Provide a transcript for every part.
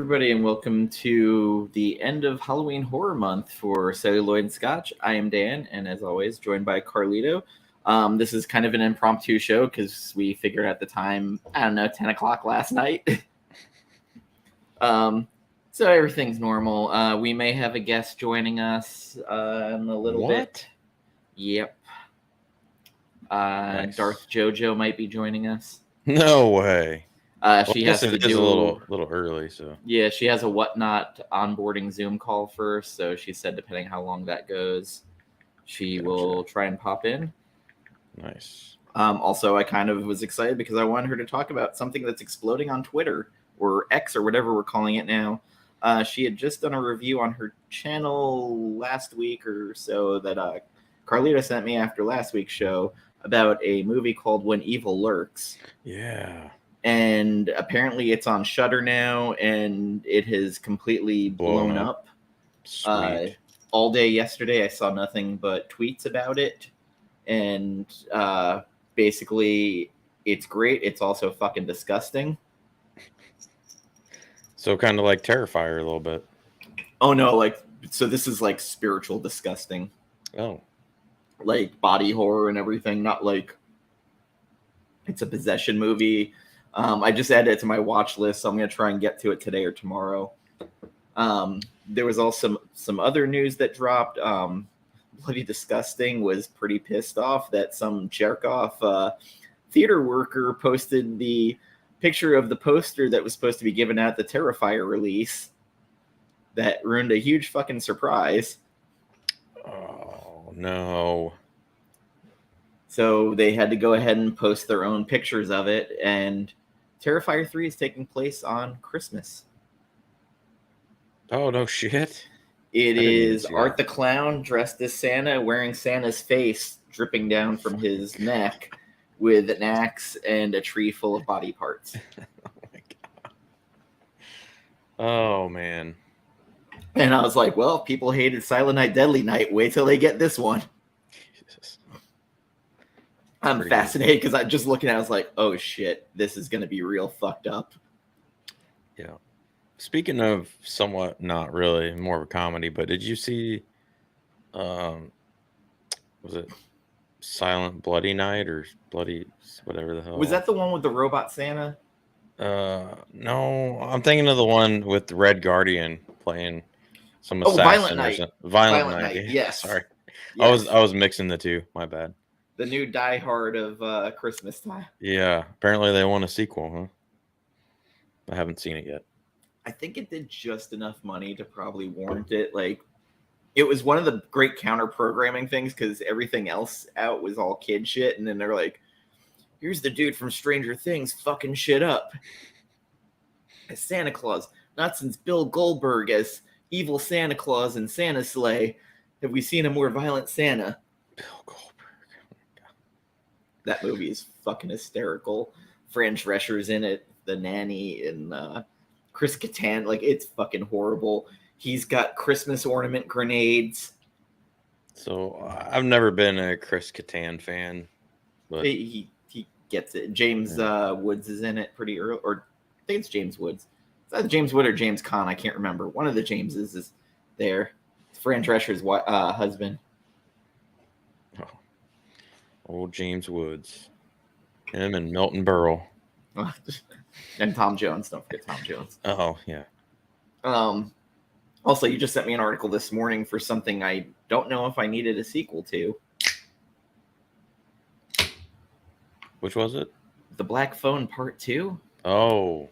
everybody, and welcome to the end of Halloween Horror Month for Celluloid and Scotch. I am Dan, and as always, joined by Carlito. This is kind of an impromptu show because we figured at the time, 10 o'clock last night. So everything's normal. We may have a guest joining us in a little bit. Yep. Nice. Darth Jojo might be joining us. No way. She has to do a little early, so yeah, she has a whatnot onboarding Zoom call first. So she said, depending how long that goes, she will try and pop in. Nice. Also, I kind of was excited because I wanted her to talk about something that's exploding on Twitter or X or whatever we're calling it now. She had just done a review on her channel last week or so that Carlito sent me after last week's show about a movie called When Evil Lurks. Yeah. And apparently it's on Shudder now, and it has completely blown up. Sweet. All day yesterday, I saw nothing but tweets about it, and basically, it's great. It's also fucking disgusting. So kind of like Terrifier a little bit. Oh no, so this is like spiritual disgusting. Oh. Like body horror and everything, not like it's a possession movie. I just added it to my watch list, so I'm going to try and get to it today or tomorrow. There was also some other news that dropped. Bloody Disgusting was pretty pissed off that some jerk-off theater worker posted the picture of the poster that was supposed to be given at the Terrifier release. That ruined a huge fucking surprise. Oh, no. So they had to go ahead and post their own pictures of it, and Terrifier 3 is taking place on Christmas. Oh, no shit. It is Art the Clown dressed as Santa, wearing Santa's face dripping down from his neck with an axe and a tree full of body parts. Oh, my God. Oh, man. And I was like, well, people hated Silent Night, Deadly Night. Wait till they get this one. Jesus. I'm fascinated because I just looking at it, I was like, oh shit, this is going to be real fucked up. Yeah. Speaking of somewhat not really, more of a comedy, but did you see, was it Silent Bloody Night or Bloody, whatever the hell? Was that the one with the robot Santa? No, I'm thinking of the one with the Red Guardian playing some assassin. Violent Night. Violent Night. Yes. Sorry. Yes. I was mixing the two. My bad. The new Die Hard of Christmas time. Yeah. Apparently they want a sequel, huh? I haven't seen it yet. I think it did just enough money to probably warrant it. Like, it was one of the great counter programming things because everything else out was all kid shit, and then they're like, here's the dude from Stranger Things fucking shit up as Santa Claus. Not since Bill Goldberg as evil Santa Claus in Santa's Sleigh have we seen a more violent Santa. Bill Goldberg. Oh my God. That movie is fucking hysterical. Fran Drescher's in it, the nanny, and Chris Kattan. Like, it's fucking horrible. He's got Christmas ornament grenades. So I've never been a Chris Kattan fan, but He gets it. James Woods is in it pretty early, or I think it's James Woods. It's either James Wood or James Caan. I can't remember. One of the Jameses is there. It's Fran Drescher's husband. Oh. Old James Woods. Him and Milton Berle. And Tom Jones. Don't forget Tom Jones. Oh, yeah. Also, you just sent me an article this morning for something I don't know if I needed a sequel to. Which was it? The Black Phone Part 2. Oh.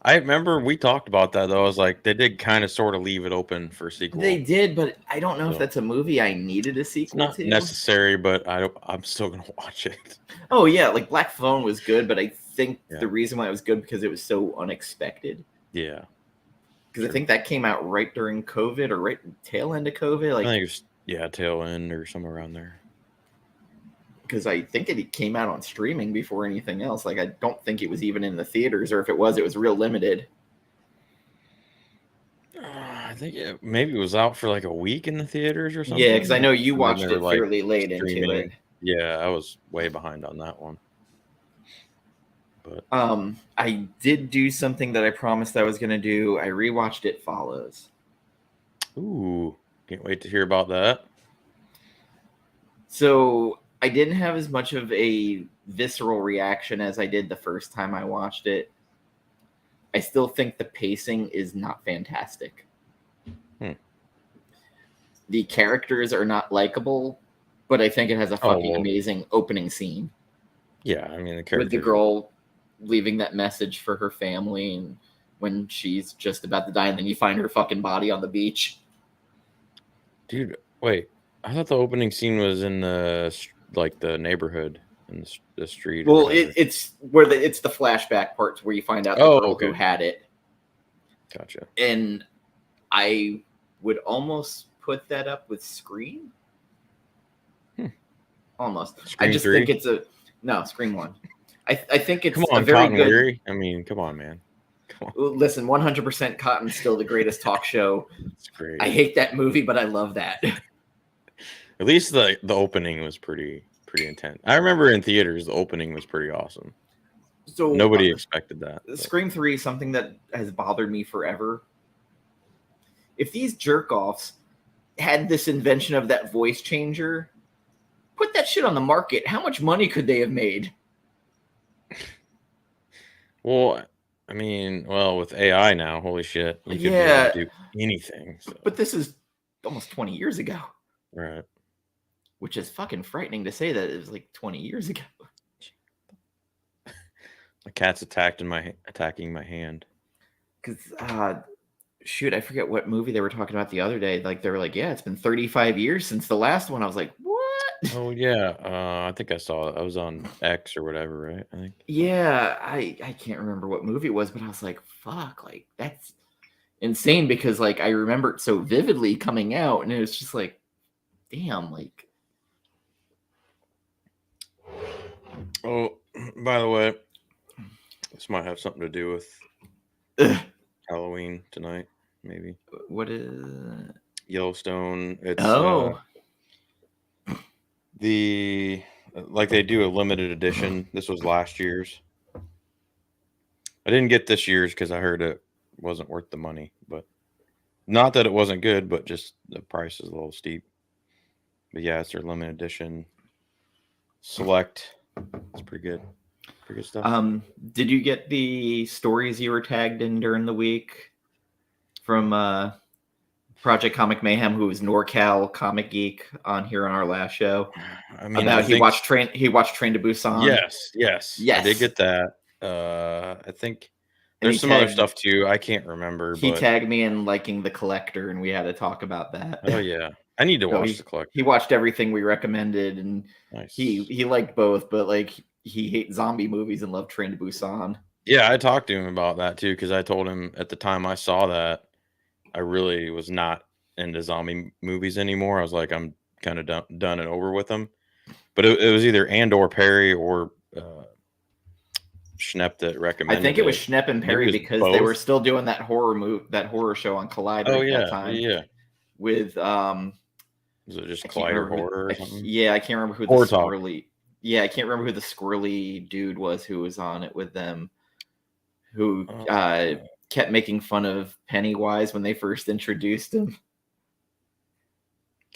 I remember we talked about that, though. I was like, they did kind of sort of leave it open for a sequel. They did, but I don't know if that's a movie I needed a sequel to. It's not necessary, but I'm still going to watch it. Oh, yeah. Like, Black Phone was good, but I think the reason why it was good because it was so unexpected. Yeah. Because I think that came out right during COVID or right tail end of COVID. Like, I think it was, tail end or somewhere around there. Because I think it came out on streaming before anything else. Like, I don't think it was even in the theaters, or if it was real limited. I think maybe it was out for like a week in the theaters or something. Yeah, because I know you watched it fairly late into it. Yeah, I was way behind on that one. But I did do something that I promised I was going to do. I rewatched It Follows. ooh, can't wait to hear about that. So I didn't have as much of a visceral reaction as I did the first time I watched it. I still think the pacing is not fantastic. The characters are not likable, but I think it has a fucking amazing opening scene. Yeah, I mean the characters with the girl leaving that message for her family, and when she's just about to die, and then you find her fucking body on the beach. Dude, wait. I thought the opening scene was in the neighborhood in the street. Well, it's where it's the flashback parts where you find out the girl who had it. Gotcha. And I would almost put that up with Scream. Almost. Scream I just 3? think it's Scream 1. I think it's a very Cotton good. Weary? I mean, come on, man. Come on. Listen, 100% Cotton's still the greatest talk show. It's great. I hate that movie, but I love that. At least the opening was pretty intense. I remember in theaters the opening was pretty awesome. So nobody expected that. Scream 3 is something that has bothered me forever. If these jerk-offs had this invention of that voice changer, put that shit on the market. How much money could they have made? Well, I mean, with AI now, holy shit, you could be able to do anything. So. But this is almost 20 years ago. Right. Which is fucking frightening to say that it was like 20 years ago. My cat's attacking my hand. Because, shoot, I forget what movie they were talking about the other day. Like, they were like, yeah, it's been 35 years since the last one. I was like, what? Oh, yeah. I think I saw it. I was on X or whatever, right? I think. Yeah, I can't remember what movie it was, but I was like, fuck, like, that's insane because, like, I remember it so vividly coming out, and it was just like, damn, like. Oh, by the way, this might have something to do with Halloween tonight, maybe. What is Yellowstone? It's they do a limited edition. This was last year's. I didn't get this year's because I heard it wasn't worth the money, but not that it wasn't good, but just the price is a little steep. But yeah, it's their limited edition. Select. It's pretty good. Pretty good stuff. Did you get the stories you were tagged in during the week from Project Comic Mayhem, who was NorCal Comic Geek on here on our last show? I mean, he watched Train to Busan. Yes. I did get that. I think there's some other stuff too. I can't remember. He tagged me in liking The Collector, and we had to talk about that. Oh yeah, I need to watch The Collector. He watched everything we recommended, and he liked both, but like he hates zombie movies and loved Train to Busan. Yeah, I talked to him about that too because I told him at the time I saw that I really was not into zombie movies anymore. I was like, I'm kind of done and over with them. But it was either or Perry or Schnepp that recommended. I think it was Schnepp and Perry because they were still doing that horror show on Collider at that time. Yeah. With was it just Collider Horror or something? Yeah, I can't remember who the squirrely. Yeah, I can't remember who the squirrely dude was who was on it with them. Who kept making fun of Pennywise when they first introduced him.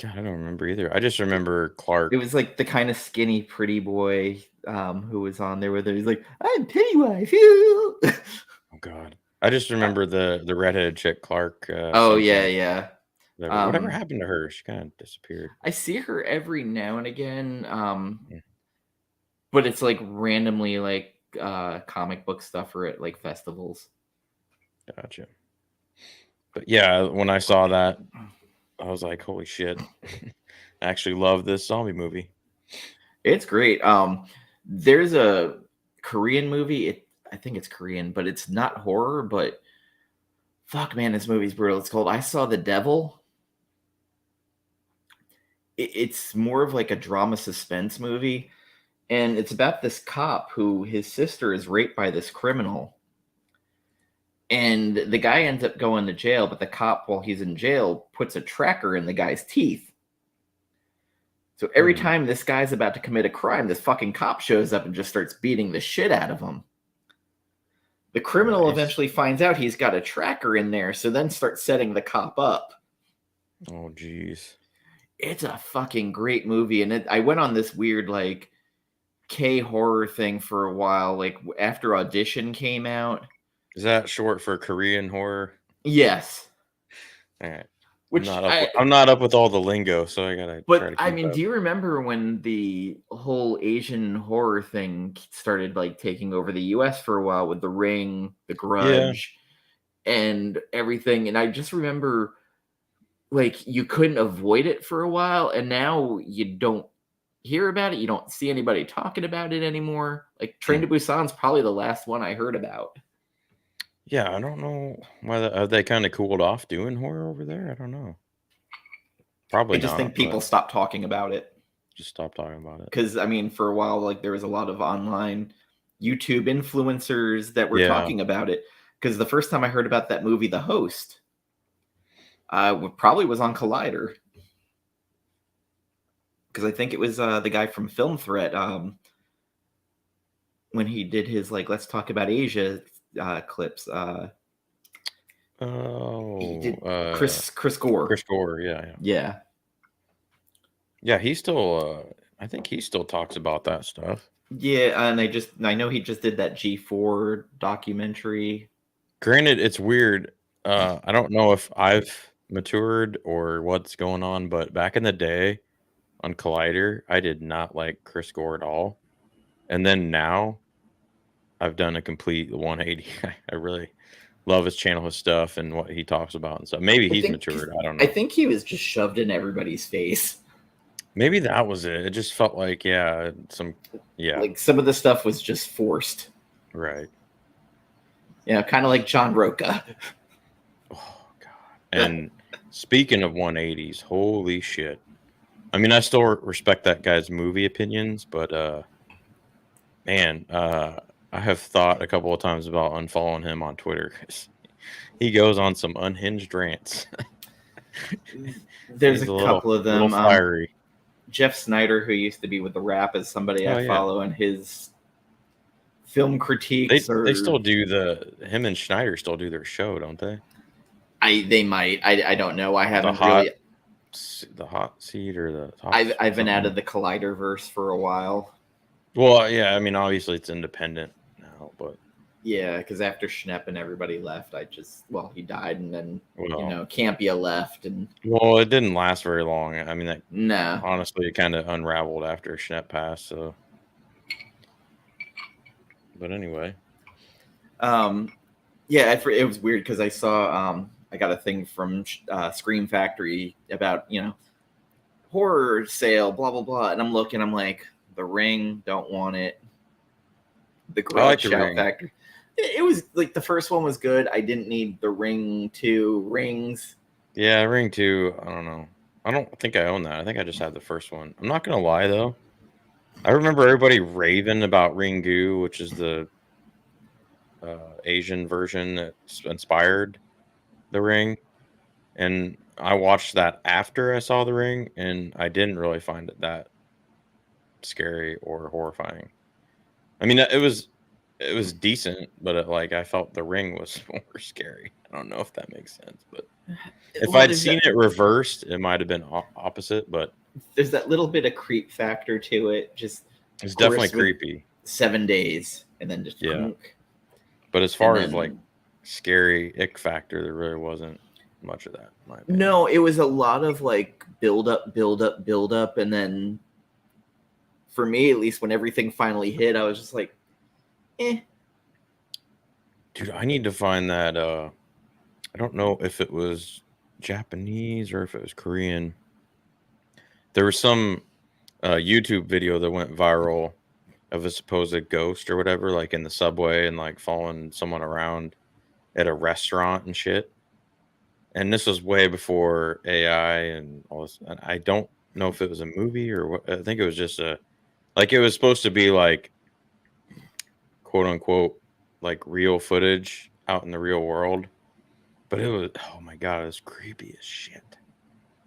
God, I don't remember either. I just remember Clark. It was like the kind of skinny, pretty boy who was on there with him. He's like, I'm Pennywise. Oh, God. I just remember the redheaded chick, Clark. Yeah. Whatever happened to her? She kind of disappeared. I see her every now and again. But it's like randomly like comic book stuff or at like festivals. Gotcha. But yeah, when I saw that, I was like, holy shit. I actually love this zombie movie. It's great. There's a Korean movie. I think it's Korean, but it's not horror, but fuck, man, this movie's brutal. It's called I Saw the Devil. It's more of like a drama suspense movie. And it's about this cop who his sister is raped by this criminal. And the guy ends up going to jail, but the cop, while he's in jail, puts a tracker in the guy's teeth. So every time this guy's about to commit a crime, this fucking cop shows up and just starts beating the shit out of him. The criminal Nice. eventually finds out he's got a tracker in there, so then starts setting the cop up. Oh, jeez. It's a fucking great movie, and I went on this weird like K horror thing for a while, like after Audition came out. Is that short for Korean horror? Yes, All right. which I I'm not up with all the lingo, so I gotta try but to I keep mean, up. do you remember when the whole Asian horror thing started like taking over the US for a while with The Ring, The Yeah. Grudge, and everything? And I just remember like you couldn't avoid it for a while, and now you don't hear about it. You don't see anybody talking about it anymore. Like Train Hmm. to Busan's probably the last one I heard about. Yeah, I don't know why have they kind of cooled off doing horror over there. I don't know. I Probably just not, think but people stopped talking about it just stop talking about it. because I mean, for a while, like there was a lot of online YouTube influencers that were Yeah. talking about it. Because the first time I heard about that movie, The Host, probably was on Collider. Because I think it was the guy from Film Threat when he did his like "Let's Talk About Asia" clips. He Oh, did Chris Gore. Chris Gore. Yeah, yeah, Yeah, yeah. He still, I think he still talks about that stuff. yeah, and I know he just did that G4 documentary. Granted, it's weird. I don't know if I've matured or what's going on, but back in the day on Collider, I did not like Chris Gore at all. And then now I've done a complete 180. I really love his channel, his stuff, and what he talks about and stuff. Maybe I he's think matured. I don't I know. think he was just shoved in everybody's face. Maybe that was it. It just felt like, yeah, Like some of the stuff was just forced. right. Kind of like John Roca. Oh God. And speaking of 180s, holy shit. I mean, I still respect that guy's movie opinions, but man, I have thought a couple of times about unfollowing him on Twitter. He goes on some unhinged rants. There's He's a a couple of little them. fiery. Jeff Snyder, who used to be with the Rap, is somebody I Oh yeah. follow, and his film critiques They are. still do him and Schneider still do their show, don't they? They might. I don't know. I The haven't hot really. the hot seat or the top I've been out something. of the Collider verse for a while. Well, yeah, I mean obviously it's independent now, but Yeah, because after Schnepp and everybody left, he died, and then well, Campia left, and it didn't last very long. I mean that nah. honestly it kind of unraveled after Schnepp passed, so but anyway. Yeah, it was weird because I saw I got a thing from Scream Factory about horror sale, blah blah blah, and I'm looking, I'm like, The Ring, don't want it. The I like Grudge, the Shout Ring. Factory. It was like the first one was good. I didn't need The Ring 2 Rings. Yeah, Ring 2, I don't know. I don't think I own that. I think I just had the first one. I'm not gonna lie though. I remember everybody raving about Ringu, which is the Asian version that inspired The Ring, and I watched that after I saw The Ring, and I didn't really find it that scary or horrifying. I mean, it was decent, but I felt The Ring was more scary. I don't know if that makes sense, but if Well, I'd seen it reversed, it might have been opposite. But there's that little bit of creep factor to it. Just it's of definitely course with creepy. 7 days and then just Yeah, clunk, but as and far as then scary ick factor, there really wasn't much of that, in my opinion. no, it was a lot of like build up, build up, build up, and then for me at least, when everything finally hit, I was just like, eh. Dude, I need to find that. I don't know if it was Japanese or if it was Korean. There was some YouTube video that went viral of a supposed ghost or whatever, like in the subway and following someone around at a restaurant and shit. And this was way before AI and all this. And I don't know if it was a movie or what. I think it was just it was supposed to be quote unquote real footage out in the real world. But it was, oh my God, it was creepy as shit.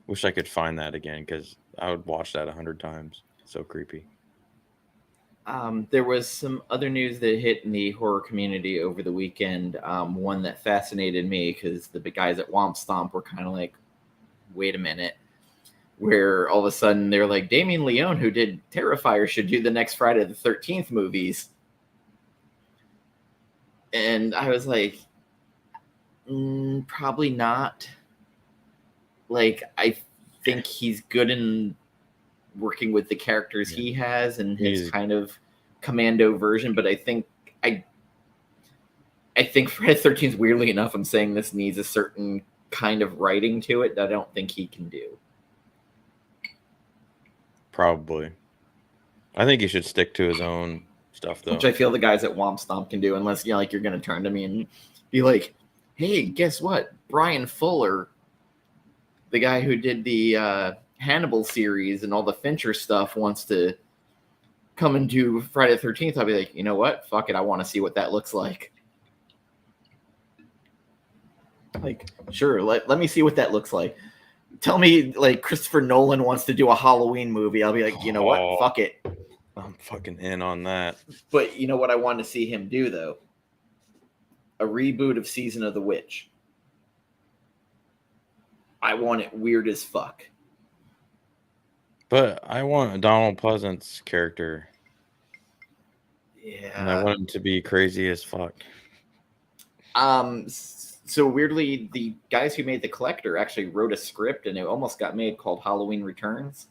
Wish I could find that again because I would watch that 100 times. So creepy. There was some other news that hit in the horror community over the weekend. One that fascinated me because the big guys at Womp Stomp were kind of like, wait a minute. Where all of a sudden they're like, Damien Leone, who did Terrifier, should do the next Friday the 13th movies. And I was like, probably not. Like, I think he's good in working with the characters he has and his kind of commando version, but I think Friday the 13th, weirdly enough, I'm saying this needs a certain kind of writing to it that I don't think he can do. Probably. I think he should stick to his own stuff, though. Which I feel the guys at Womp Stomp can do, unless you're going to turn to me and be like, hey, guess what? Brian Fuller, the guy who did the Hannibal series and all the Fincher stuff, wants to come and do Friday the 13th. I'll be like, you know what? Fuck it. I want to see what that looks like. Like, sure, let me see what that looks like. Tell me, like, Christopher Nolan wants to do a Halloween movie. I'll be like, you know what? Fuck it. I'm fucking in on that. But you know what I want to see him do, though? A reboot of Season of the Witch. I want it weird as fuck. But I want Donald Pleasant's character. Yeah. And I want him to be crazy as fuck. So weirdly, the guys who made The Collector actually wrote a script, and it almost got made, called Halloween Returns.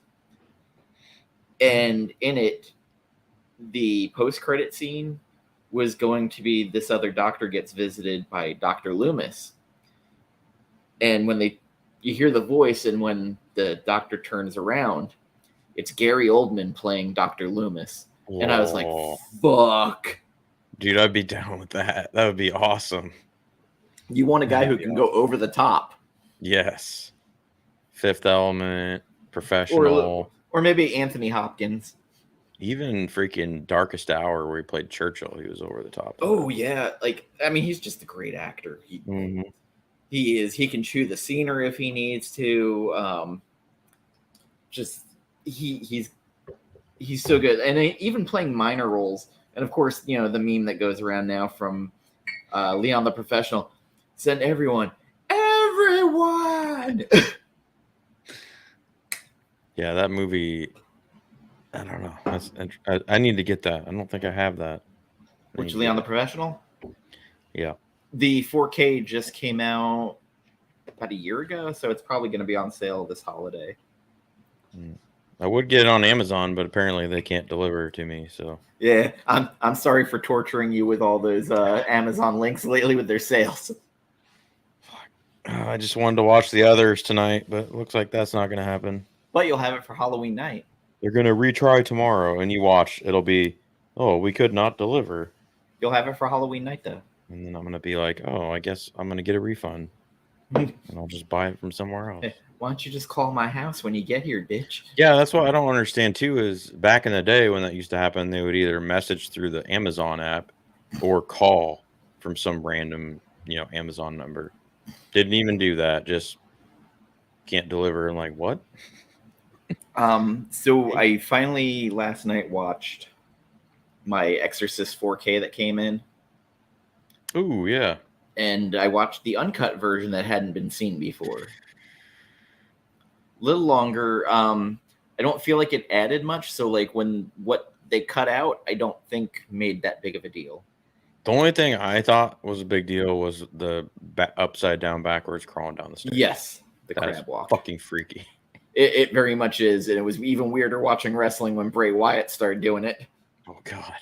And in it, the post-credit scene was going to be this other doctor gets visited by Dr. Loomis. And when you hear the voice, and when the doctor turns around, it's Gary Oldman playing Dr. Loomis. Whoa. And I was like, fuck. Dude, I'd be down with that. That would be awesome. You want a guy who can go over the top. Yes. Fifth Element, Professional. Or maybe Anthony Hopkins. Even freaking Darkest Hour, where he played Churchill, he was over the top. Oh, yeah. Like, I mean, he's just a great actor. He is. He can chew the scenery if he needs to. He's so good. And even playing minor roles. And, of course, you know, the meme that goes around now from Leon the Professional. Send everyone. Yeah, that movie, I don't know. I need to get that. I don't think I have that. Which, Leon the Professional? Yeah. The 4K just came out about a year ago, so it's probably going to be on sale this holiday. I would get it on Amazon, but apparently they can't deliver to me. So yeah, I'm sorry for torturing you with all those Amazon links lately with their sales. I just wanted to watch the others tonight, but it looks like that's not going to happen. But you'll have it for Halloween night. They're going to retry tomorrow, and you watch. It'll be, oh, we could not deliver. You'll have it for Halloween night, though. And then I'm going to be like, oh, I guess I'm going to get a refund. And I'll just buy it from somewhere else. Hey, why don't you just call my house when you get here, bitch? Yeah, that's what I don't understand, too, is back in the day when that used to happen, they would either message through the Amazon app or call from some random, Amazon number. Didn't even do that. Just can't deliver. And like, what? So I finally last night watched my Exorcist 4K that came in. Ooh, yeah. And I watched the uncut version that hadn't been seen before. A little longer. I don't feel like it added much. So like when what they cut out, I don't think made that big of a deal. The only thing I thought was a big deal was the upside down backwards crawling down the stairs. Yes, the that crab walk. Fucking freaky. It very much is, and it was even weirder watching wrestling when Bray Wyatt started doing it. Oh God.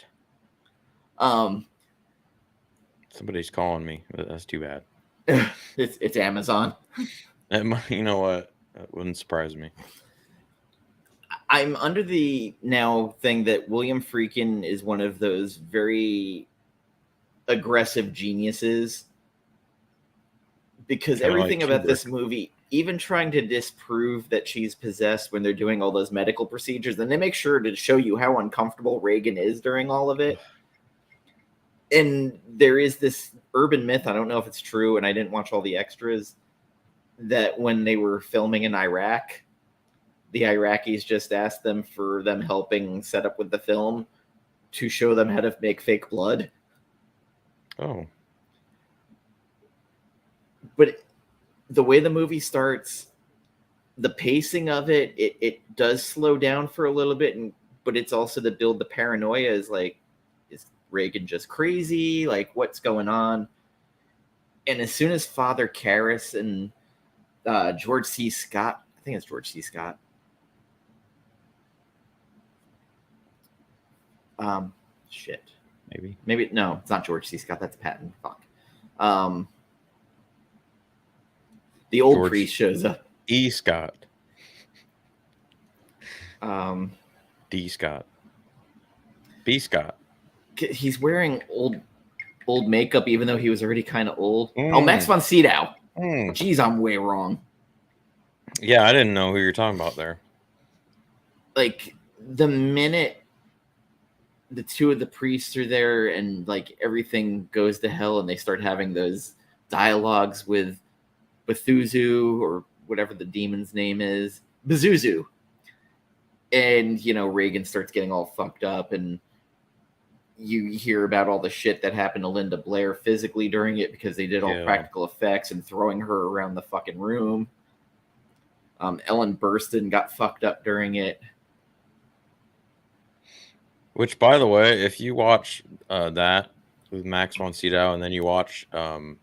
Somebody's calling me. That's too bad. It's Amazon. You know what? That wouldn't surprise me. I'm under the now thing that William Friedkin is one of those very aggressive geniuses, because everything about this movie, even trying to disprove that she's possessed when they're doing all those medical procedures, then they make sure to show you how uncomfortable Reagan is during all of it. And there is this urban myth, I don't know if it's true, and I didn't watch all the extras, that when they were filming in Iraq, the Iraqis just asked them for them helping set up with the film, to show them how to make fake blood. Oh. But the way the movie starts, the pacing of it does slow down for a little bit, but it's also to build the paranoia. Is like, is Reagan just crazy? Like, what's going on? And as soon as Father Karras and George C. Scott, I think it's George C. Scott. Shit. Maybe no, it's not George C. Scott. That's Patton. Fuck. The old George priest shows up. E. Scott. D. Scott. B. Scott. He's wearing old makeup, even though he was already kind of old. Oh, Max von Sydow. Jeez, I'm way wrong. Yeah, I didn't know who you're talking about there. Like, the minute the two of the priests are there and like everything goes to hell and they start having those dialogues with Bethuzu or whatever the demon's name is, Bezuzu. And, Reagan starts getting all fucked up and you hear about all the shit that happened to Linda Blair physically during it because they did all practical effects and throwing her around the fucking room. Ellen Burstyn got fucked up during it. Which, by the way, if you watch that with Max von Sydow and then you watch, good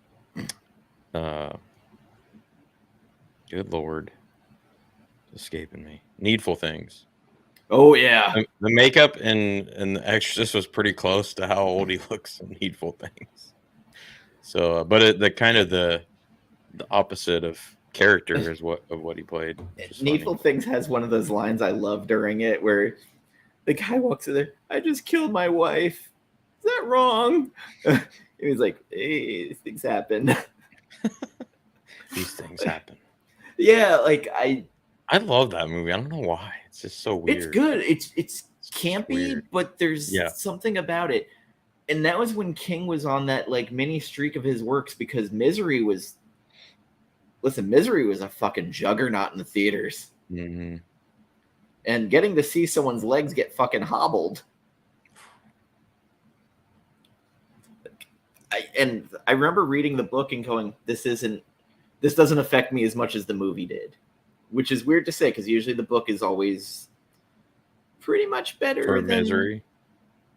Lord, it's escaping me, Needful Things. Oh, yeah. The makeup in The Exorcist was pretty close to how old he looks in Needful Things. So, but the opposite of character is what he played. Needful Things has one of those lines I love during it where the guy walks in there, I just killed my wife. Is that wrong? He was like, hey, these things happen. These things happen. Yeah, like I love that movie. I don't know why. It's just so weird. It's good. It's campy, but there's something about it. And that was when King was on that like mini streak of his works because Misery was a fucking juggernaut in the theaters. Mm-hmm. And getting to see someone's legs get fucking hobbled. I remember reading the book and going, this doesn't affect me as much as the movie did. Which is weird to say, because usually the book is always pretty much better than Misery.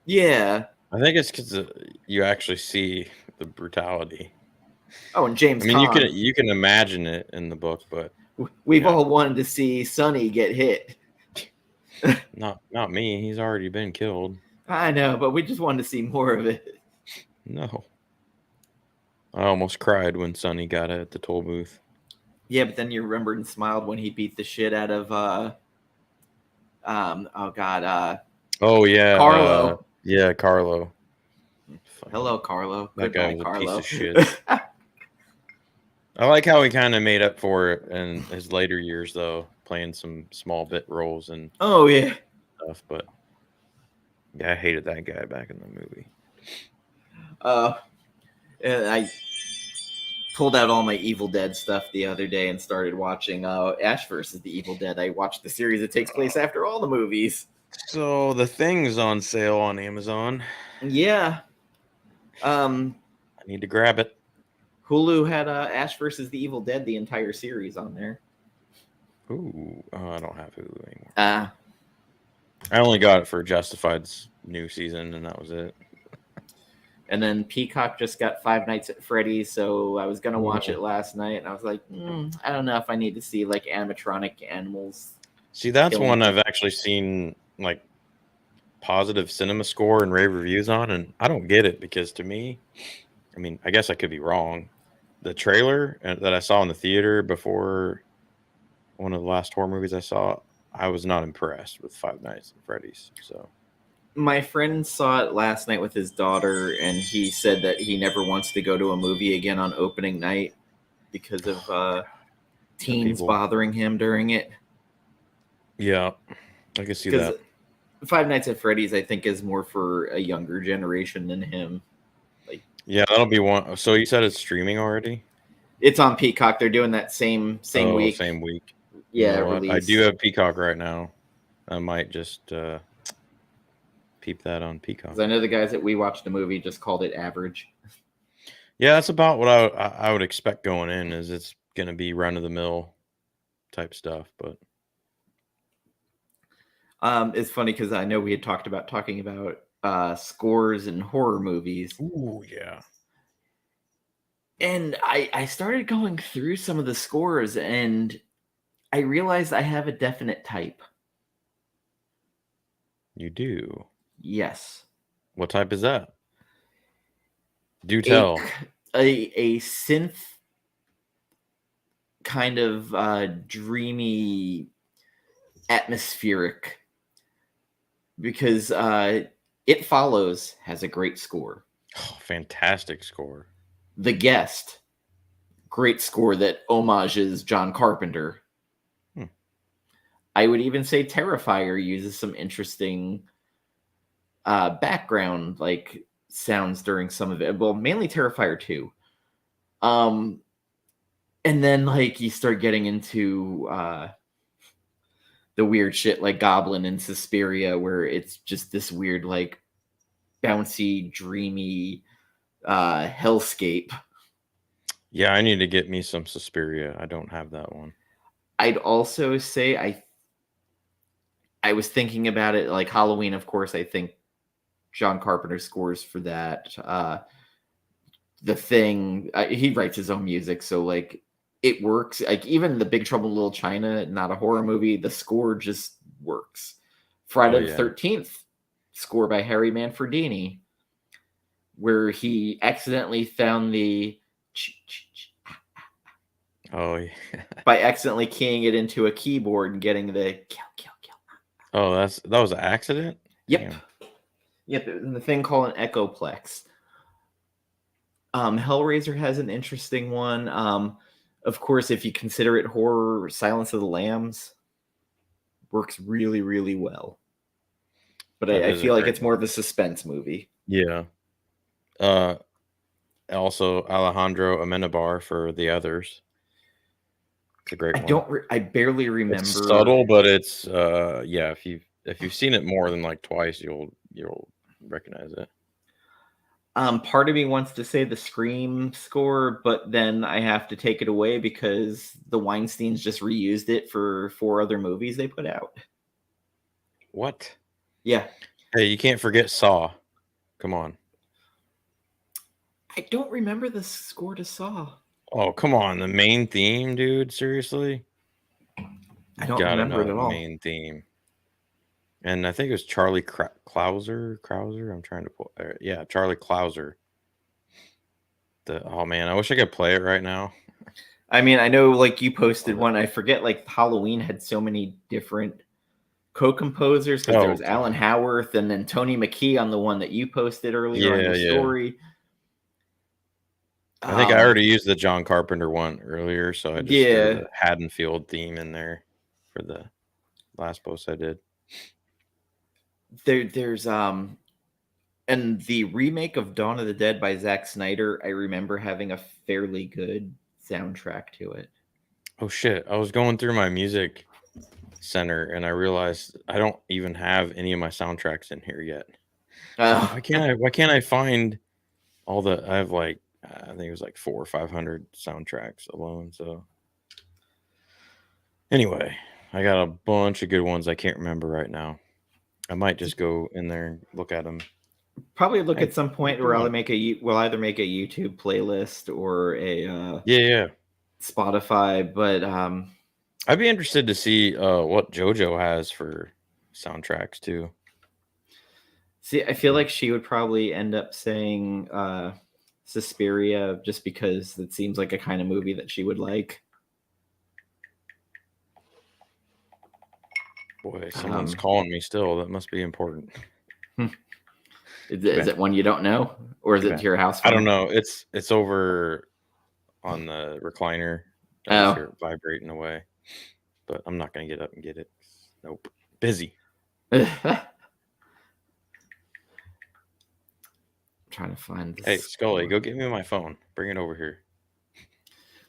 Yeah. I think it's because you actually see the brutality. Oh, and James I mean, Caan. you can imagine it in the book, but we've all wanted to see Sonny get hit. Not me. He's already been killed. I know, but we just wanted to see more of it. No. I almost cried when Sonny got it at the toll booth. Yeah, but then you remembered and smiled when he beat the shit out of oh yeah, Carlo. Carlo. Hello, Carlo. That Goodbye, guy was Carlo. a piece of shit. I like how he kind of made up for it in his later years, though, playing some small bit roles and stuff. But yeah, I hated that guy back in the movie. And I pulled out all my Evil Dead stuff the other day and started watching Ash vs. the Evil Dead. I watched the series that takes place after all the movies. So The Thing's on sale on Amazon. Yeah. I need to grab it. Hulu had Ash vs. the Evil Dead, the entire series on there. Ooh, I don't have Hulu anymore. I only got it for Justified's new season, and that was it. And then Peacock just got Five Nights at Freddy's, so I was going to watch it last night, and I was like, I don't know if I need to see, like, animatronic animals. See, that's one I've actually seen, like, positive cinema score and rave reviews on, and I don't get it, because to me, I mean, I guess I could be wrong. The trailer that I saw in the theater before one of the last horror movies I saw, I was not impressed with Five Nights at Freddy's, so... My friend saw it last night with his daughter, and he said that he never wants to go to a movie again on opening night because of teens bothering him during it. Yeah, I can see that. Five Nights at Freddy's, I think, is more for a younger generation than him. Like, yeah, that'll be one. So you said it's streaming already? It's on Peacock. They're doing that same week. Same week. Yeah, I do have Peacock right now. I might just peep that on Peacock. Because I know the guys that we watched the movie just called it average. Yeah, that's about what I would expect going in. Is it's gonna be run of the mill type stuff, but It's funny because I know we had talking about scores in horror movies, ooh yeah, and I started going through some of the scores, and I realized I have a definite type. you do. Yes, What type is that? Do a tell. a synth kind of dreamy, atmospheric, because It Follows has a great score. Oh, fantastic score. The Guest, great score that homages John Carpenter. Hmm. I would even say Terrifier uses some interesting background like sounds during some of it. Well, mainly Terrifier 2. And then like you start getting into the weird shit like Goblin and Suspiria, where it's just this weird like bouncy, dreamy hellscape. Yeah, I need to get me some Suspiria. I don't have that one. I'd also say I was thinking about it like Halloween, of course. I think John Carpenter scores for that. The Thing, he writes his own music, so like it works. Like even the Big Trouble in Little China, not a horror movie, the score just works. Oh Friday the yeah. 13th, score by Harry Manfredini, where he accidentally found the Oh yeah. by accidentally keying it into a keyboard and getting the kill, kill, kill. Oh, that was an accident? Yep. Damn. Yep, and the thing called an echoplex. Hellraiser has an interesting one. Of course, if you consider it horror, Silence of the Lambs works really, really well. But That I is a feel like great it's more one. of a suspense movie. Yeah. Also Alejandro Amenabar for The Others. It's a great one. I barely remember. It's subtle, but it's yeah, if you've seen it more than like twice, you'll recognize it. Part of me wants to say the Scream score, but then I have to take it away because the Weinsteins just reused it for 4 other movies they put out. What? Yeah. Hey, you can't forget Saw. Come on. I don't remember the score to Saw. Oh, come on. The main theme, dude. Seriously? I don't Gotta remember it know at the all. main theme. And I think it was Charlie Clouser. I'm trying to pull. Yeah, Charlie Clouser. Oh man, I wish I could play it right now. I mean, I know like you posted one. I forget like Halloween had so many different co-composers because there was Alan Howarth and then Tony McKee on the one that you posted earlier on your story. I think I already used the John Carpenter one earlier, so I just threw the Haddonfield theme in there for the last post I did. There's and the remake of Dawn of the Dead by Zack Snyder, I remember having a fairly good soundtrack to it. Oh shit! I was going through my music center and I realized I don't even have any of my soundtracks in here yet. Why can't I find all the? I have like I think it was like 400 or 500 soundtracks alone. So anyway, I got a bunch of good ones I can't remember right now. I might just go in there and look at them. Probably look at some point where we'll either make a YouTube playlist or a Spotify. But I'd be interested to see what JoJo has for soundtracks too. See, I feel like she would probably end up saying Suspiria just because it seems like a kind of movie that she would like. Boy, someone's calling me still. That must be important. Is it one you don't know? Or is it to your house phone? I don't know. It's over on the recliner. I just hear it vibrating away. But I'm not going to get up and get it. Nope. Busy. Trying to find this. Hey, Scully, go get me my phone. Bring it over here.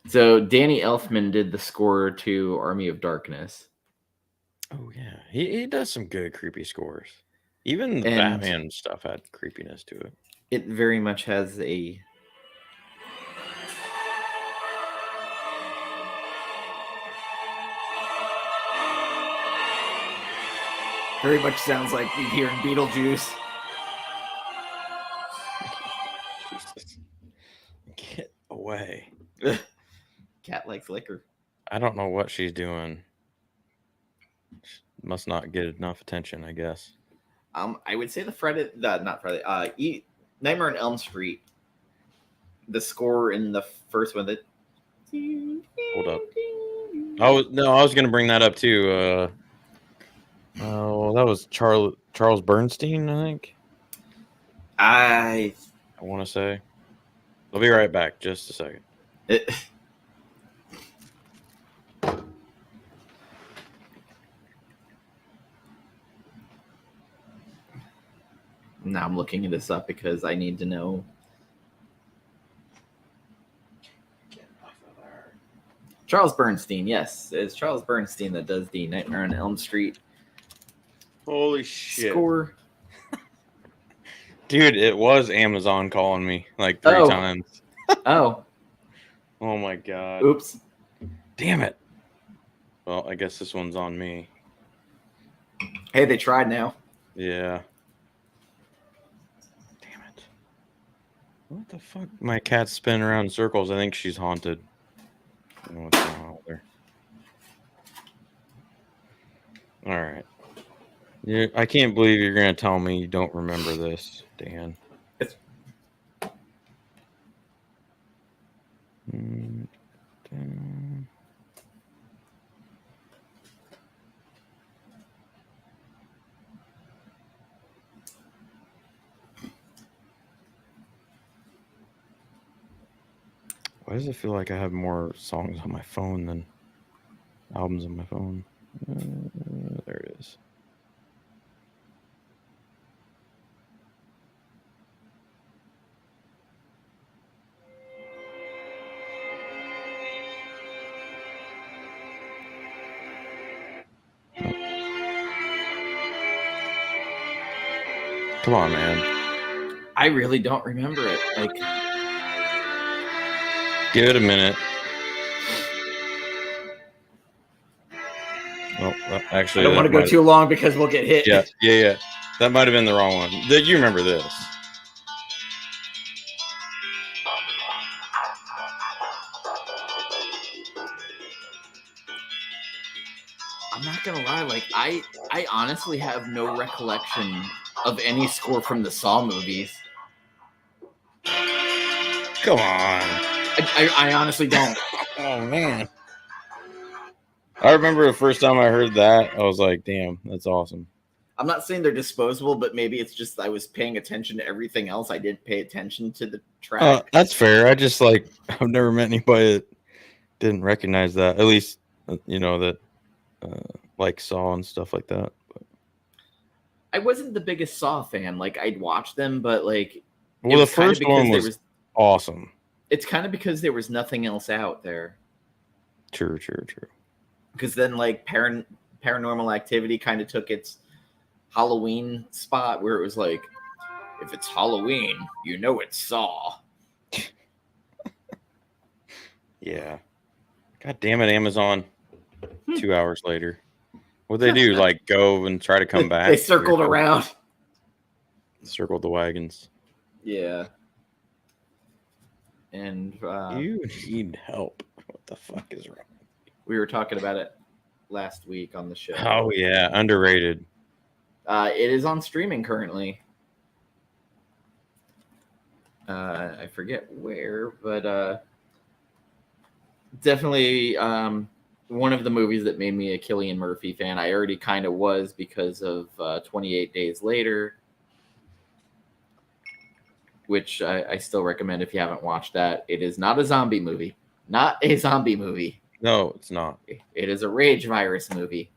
So Danny Elfman did the score to Army of Darkness. Oh yeah, he does some good creepy scores. Even the And Batman stuff had creepiness to it. it very much has a very much sounds like we hear in Beetlejuice. Jesus. Get away. Cat likes liquor. I don't know what she's doing. She must not get enough attention, I guess. I would say Nightmare on Elm Street. The score in the first one that. Hold up. I was gonna bring that up too. That was Charles Bernstein, I think. I want to say. I'll be right back. Just a second. Now I'm looking this up because I need to know. Charles Bernstein, yes, it's Charles Bernstein that does the Nightmare on Elm Street. Holy shit! Score. Dude, it was Amazon calling me like 3 times. Oh. Oh my god. Oops. Damn it. Well, I guess this one's on me. Hey, they tried now. Yeah. Damn it. What the fuck? My cat's spinning around in circles. I think she's haunted. I don't know what's going on with her. All right. Yeah, I can't believe you're going to tell me you don't remember this, Dan. Why does it feel like I have more songs on my phone than albums on my phone? There it is. Come on, man. I really don't remember it. Like, give it a minute. Well, actually, I don't want to go too long because we'll get hit. Yeah. That might have been the wrong one. You remember this? I'm not gonna lie. Like, I honestly have no recollection of any score from the Saw movies. Come on. I honestly don't. Oh man. I remember the first time I heard that, I was like, damn, that's awesome. I'm not saying they're disposable, but maybe it's just I was paying attention to everything else. I didn't pay attention to the track. That's fair. I've never met anybody that didn't recognize that. At least, that like Saw and stuff like that. But I wasn't the biggest Saw fan. Like, I'd watch them, but like, well, the first one was awesome. It's kind of because there was nothing else out there. True. Because then, like, Paranormal Activity kind of took its Halloween spot where it was like, if it's Halloween, you know it's Saw. Yeah. God damn it, Amazon. 2 hours later. What'd they do? Like, go and try to come back? They circled around. Circled the wagons. Yeah. And you need help. What the fuck is wrong? We were talking about it last week on the show. Oh yeah, underrated. It is on streaming currently. I forget where, but definitely one of the movies that made me a Cillian Murphy fan. I already kind of was because of 28 Days Later, which I still recommend if you haven't watched that. It is not a zombie movie. Not a zombie movie. No, it's not. It is a rage virus movie.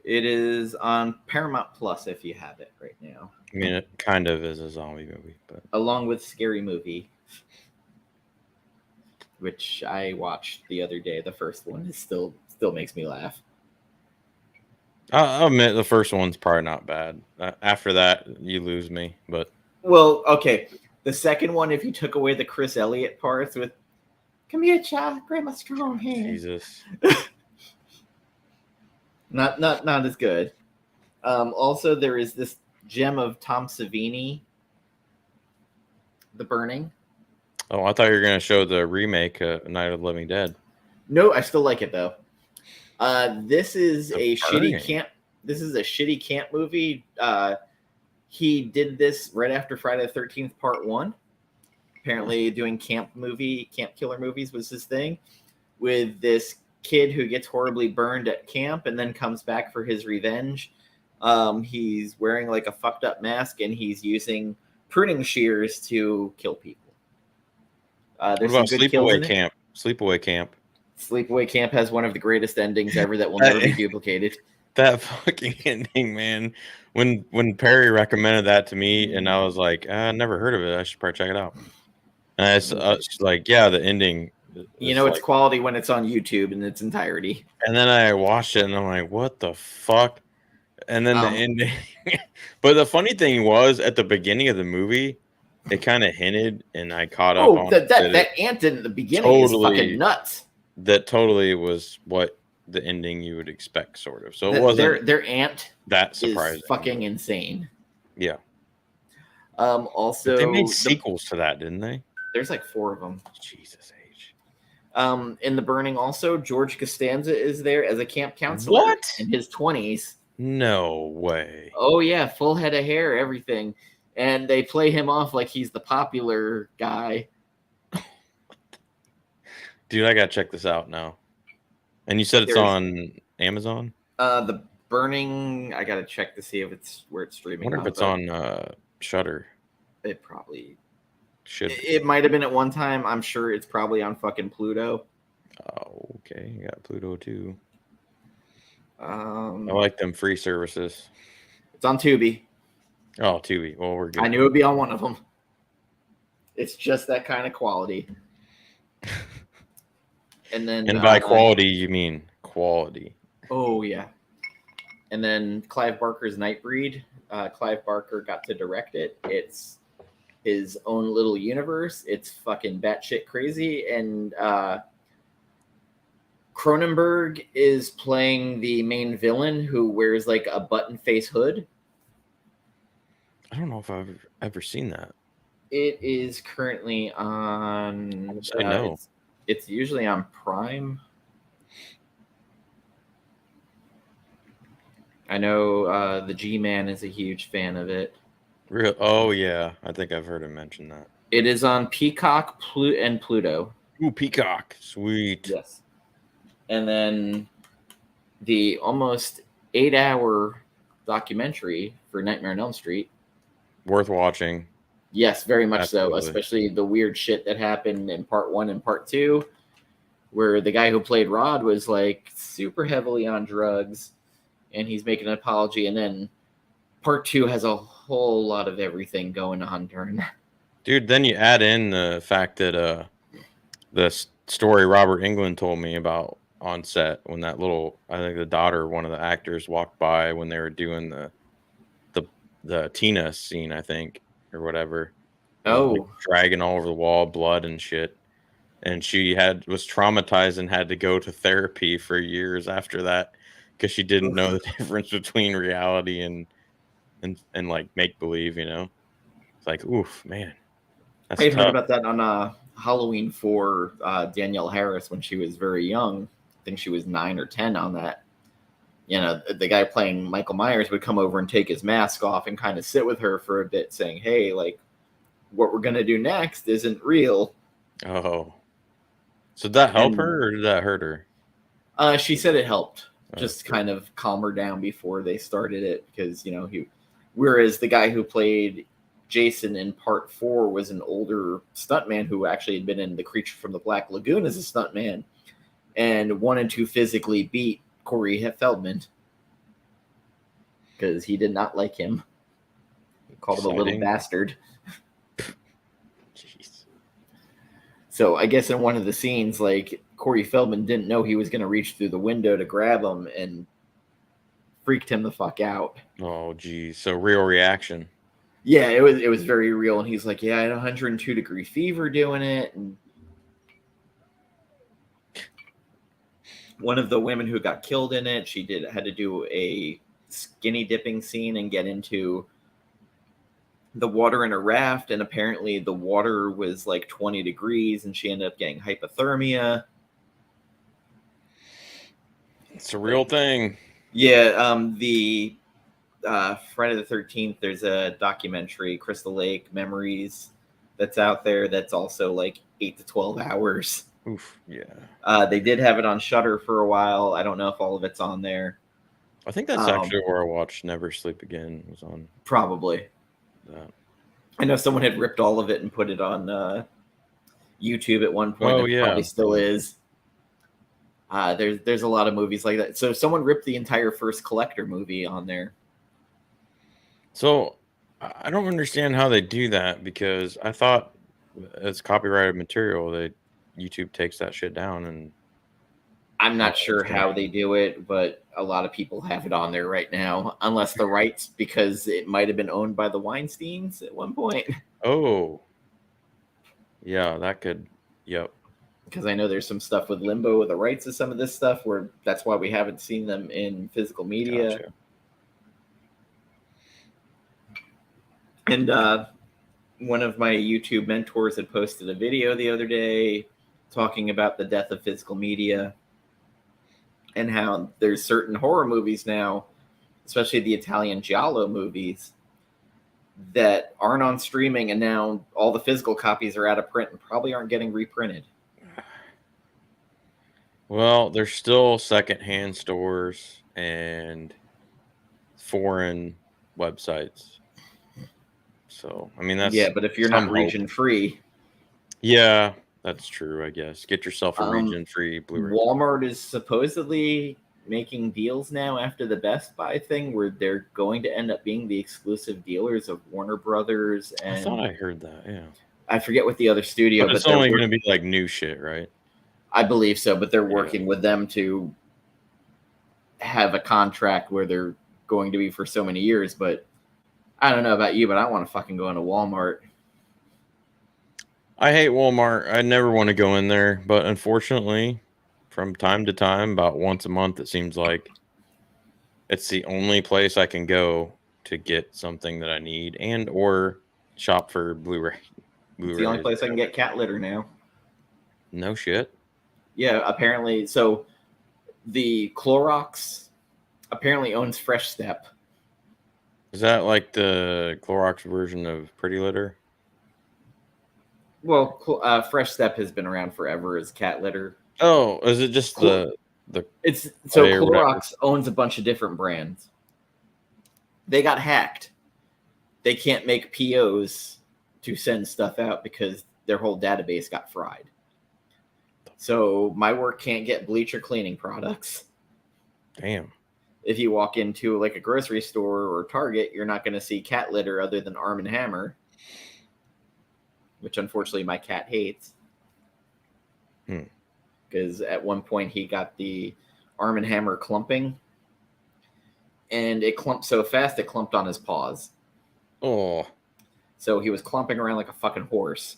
It is on Paramount Plus if you have it right now. I mean, it kind of is a zombie movie, but along with Scary Movie, which I watched the other day. The first one is still makes me laugh. I'll admit the first one's probably not bad. After that, you lose me. But Well, okay. The second one, if you took away the Chris Elliott parts with "Come here, child, grab my strong hand," Jesus, not as good. Also, there is this gem of Tom Savini, The Burning. oh, I thought you were gonna show the remake, Night of the Living Dead. No, I still like it though. This is The a shitty Burning. camp. This is a shitty camp movie. He did this right after Friday the 13th Part 1. Apparently, doing camp killer movies was his thing. With this kid who gets horribly burned at camp and then comes back for his revenge. He's wearing like a fucked up mask and he's using pruning shears to kill people. What There's some about good kills Sleepaway in it. Camp? Sleepaway Camp. Sleepaway Camp has one of the greatest endings ever that will never be duplicated. That fucking ending, man. When Perry recommended that to me, and I was like, I never heard of it. I should probably check it out. And it's like, yeah, the ending. You know, it's like, quality when it's on YouTube in its entirety. and then I watched it, and I'm like, what the fuck? And then the ending. But the funny thing was, at the beginning of the movie, it kind of hinted, and I caught up on that ant in the beginning is fucking nuts. That totally was what the ending you would expect, sort of. So it wasn't their ant that surprising. Is fucking insane. Yeah. Also, but they made sequels to that, didn't they? There's like 4 of them. Jesus H. In The Burning, also George Costanza is there as a camp counselor. What? In his 20s. No way. Oh yeah, full head of hair, everything, and they play him off like he's the popular guy. Dude, I gotta check this out now. And you said it's on Amazon? The Burning, I gotta check to see if it's where it's streaming. I wonder if it's on Shudder. It probably should. It might have been at one time. I'm sure it's probably on fucking Pluto. Oh, okay. You got Pluto too. I like them free services. It's on Tubi. Oh, Tubi. Well, we're good. I knew it'd be on one of them. It's just that kind of quality. And then, and by quality, you mean quality. Oh yeah. And then Clive Barker's Nightbreed. Clive Barker got to direct it. It's his own little universe. It's fucking batshit crazy. And Cronenberg is playing the main villain who wears like a button face hood. I don't know if I've ever seen that. It is currently on. I know. It's usually on Prime. I know the G-Man is a huge fan of it. Real? Oh yeah, I think I've heard him mention that. It is on Peacock and Pluto. Ooh, Peacock, sweet. Yes. And then the almost 8-hour documentary for Nightmare on Elm Street. Worth watching. Yes, very much so. Especially the weird shit that happened in Part 1 and Part 2, where the guy who played Rod was like super heavily on drugs, and he's making an apology. And then Part 2 has a whole lot of everything going on during that. Dude, then you add in the fact that the story Robert Englund told me about on set when that little, I think the daughter, one of the actors, walked by when they were doing the Tina scene, I think, or whatever. Oh, like dragging all over the wall, blood and shit. And she was traumatized and had to go to therapy for years after that because she didn't know the difference between reality and like make believe. You know, it's like, oof, man. That's I heard about that on Halloween 4. Danielle Harris when she was very young. I think she was 9 or 10 on that. You know, the guy playing Michael Myers would come over and take his mask off and kind of sit with her for a bit, saying, "Hey, like, what we're gonna do next isn't real." Oh, so did that help her or did that hurt her? She said it helped, just kind of calm her down before they started it, because whereas the guy who played Jason in Part 4 was an older stuntman who actually had been in The Creature from the Black Lagoon as a stuntman, and wanted to physically beat Corey Feldman because he did not like him. He called him a little bastard. Jeez. So I guess in one of the scenes, like, Corey Feldman didn't know he was going to reach through the window to grab him, and freaked him the fuck out. Oh, geez. So real reaction. Yeah, it was very real, and he's like, yeah, I had 102-degree fever doing it, and one of the women who got killed in it, had to do a skinny dipping scene and get into the water in a raft, and apparently the water was like 20 degrees, and she ended up getting hypothermia. It's a real thing. Yeah, the Friday the 13th, there's a documentary, Crystal Lake Memories, that's out there that's also like 8 to 12 hours. Oof, yeah. They did have it on Shudder for a while. I don't know if all of it's on there. I think that's actually where I watched Never Sleep Again was on. Probably. That. I know someone had ripped all of it and put it on YouTube at one point. Oh, It yeah. probably still is. There's a lot of movies like that. So someone ripped the entire first Collector movie on there. So I don't understand how they do that, because I thought it's copyrighted material. YouTube takes that shit down, and I'm not sure how they do it, but a lot of people have it on there right now, unless the rights, because it might have been owned by the Weinsteins at one point. Oh, yeah, that could. Yep. Because I know there's some stuff with Limbo with the rights to some of this stuff, where that's why we haven't seen them in physical media. Gotcha. And one of my YouTube mentors had posted a video the other day talking about the death of physical media and how there's certain horror movies now, especially the Italian giallo movies, that aren't on streaming, and now all the physical copies are out of print and probably aren't getting reprinted. Well, there's still secondhand stores and foreign websites. So, I mean, that's... Yeah, but if you're not region free... Yeah, that's true, I guess. Get yourself a region-free Blu-ray. Walmart is supposedly making deals now after the Best Buy thing, where they're going to end up being the exclusive dealers of Warner Brothers. And I thought I heard that, yeah. I forget what the other studio... But it's only going to be like new shit, right? I believe so, but they're working with them to have a contract where they're going to be for so many years. But I don't know about you, but I want to fucking go into Walmart. I hate Walmart. I never want to go in there, but unfortunately, from time to time, about once a month, it seems like it's the only place I can go to get something that I need and or shop for Blu-ray. It's the only place I can get cat litter now. No shit. Yeah, apparently. So the Clorox apparently owns Fresh Step. Is that like the Clorox version of Pretty Litter? Well, Fresh Step has been around forever as cat litter. Oh, is it just the? It's so Clorox owns a bunch of different brands. They got hacked. They can't make POs to send stuff out because their whole database got fried. So my work can't get bleacher cleaning products. Damn. If you walk into like a grocery store or Target, you're not going to see cat litter other than Arm & Hammer, which unfortunately my cat hates. Because at one point he got the Arm & Hammer clumping, and it clumped so fast it clumped on his paws. Oh. So he was clumping around like a fucking horse.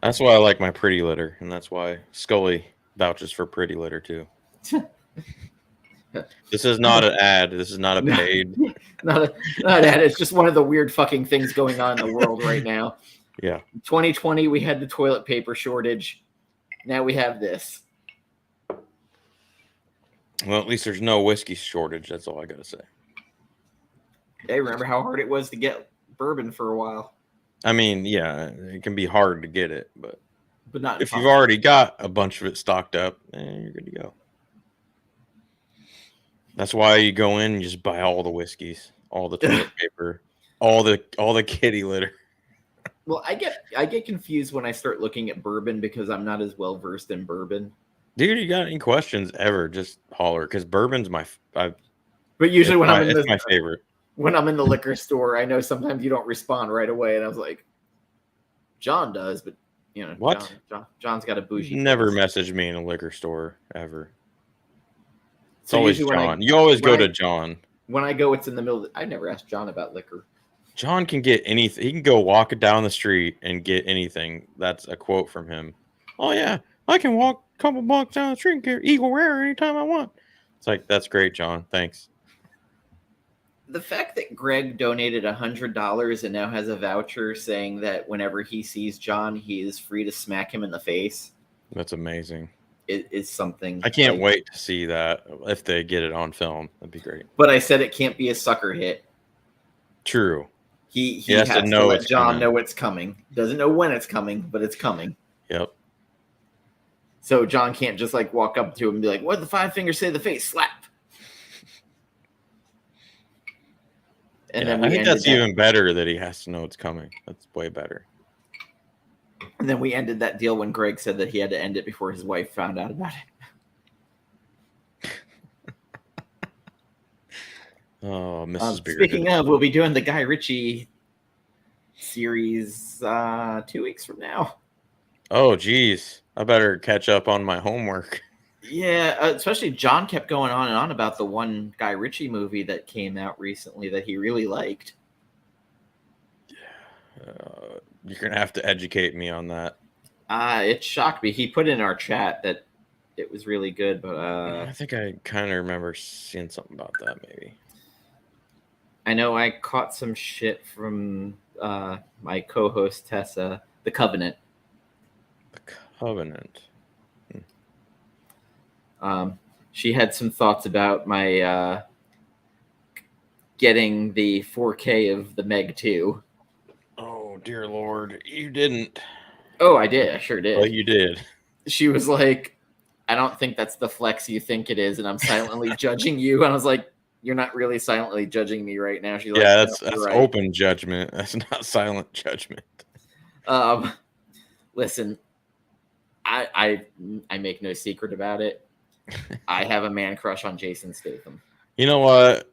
That's why I like my Pretty Litter, and that's why Scully vouches for Pretty Litter too. This is not an ad. This is not a paid. not an ad. It's just one of the weird fucking things going on in the world right now. Yeah. 2020, we had the toilet paper shortage. Now we have this. Well, at least there's no whiskey shortage. That's all I got to say. Hey, remember how hard it was to get bourbon for a while? I mean, yeah, it can be hard to get it, but not if you've already got a bunch of it stocked up, you're good to go. That's why you go in and just buy all the whiskeys, all the toilet paper, all the kitty litter. Well, I get confused when I start looking at bourbon because I'm not as well versed in bourbon. Dude, you got any questions ever? Just holler, because bourbon's my favorite. When I'm in the liquor store, I know sometimes you don't respond right away, and I was like, John does, but you know, what? John's got a bougie. Never messaged me in a liquor store ever. It's always John. You always go to John. When I go, it's in the middle. I never asked John about liquor. John can get anything. He can go walk down the street and get anything. That's a quote from him. Oh yeah, I can walk a couple blocks down the street and get Eagle Rare anytime I want. It's like, that's great, John. Thanks. The fact that Greg donated $100 and now has a voucher saying that whenever he sees John, he is free to smack him in the face. That's amazing. It is something. I can't wait to see that if they get it on film. That'd be great. But I said it can't be a sucker hit. True. He has to know let John know it's coming. Doesn't know when it's coming, but it's coming. Yep. So John can't just like walk up to him and be like, "What did the five fingers say to the face? Slap." And then I think that's even better that he has to know it's coming. That's way better. And then we ended that deal when Greg said that he had to end it before his wife found out about it. Oh, Mrs. Beard. Speaking of, we'll be doing the Guy Ritchie series 2 weeks from now. Oh, geez. I better catch up on my homework. Yeah, especially John kept going on and on about the one Guy Ritchie movie that came out recently that he really liked. You're going to have to educate me on that. It shocked me. He put in our chat that it was really good, but I think I kind of remember seeing something about that, maybe. I know I caught some shit from my co-host Tessa, The Covenant. The Covenant. She had some thoughts about my getting the 4K of the Meg 2. Oh, dear Lord. You didn't. Oh, I did. I sure did. Well, you did. She was like, I don't think that's the flex you think it is, and I'm silently judging you. And I was like, you're not really silently judging me right now. She's yeah, like, that's right. Open judgment. That's not silent judgment. Listen, I make no secret about it. I have a man crush on Jason Statham. You know what?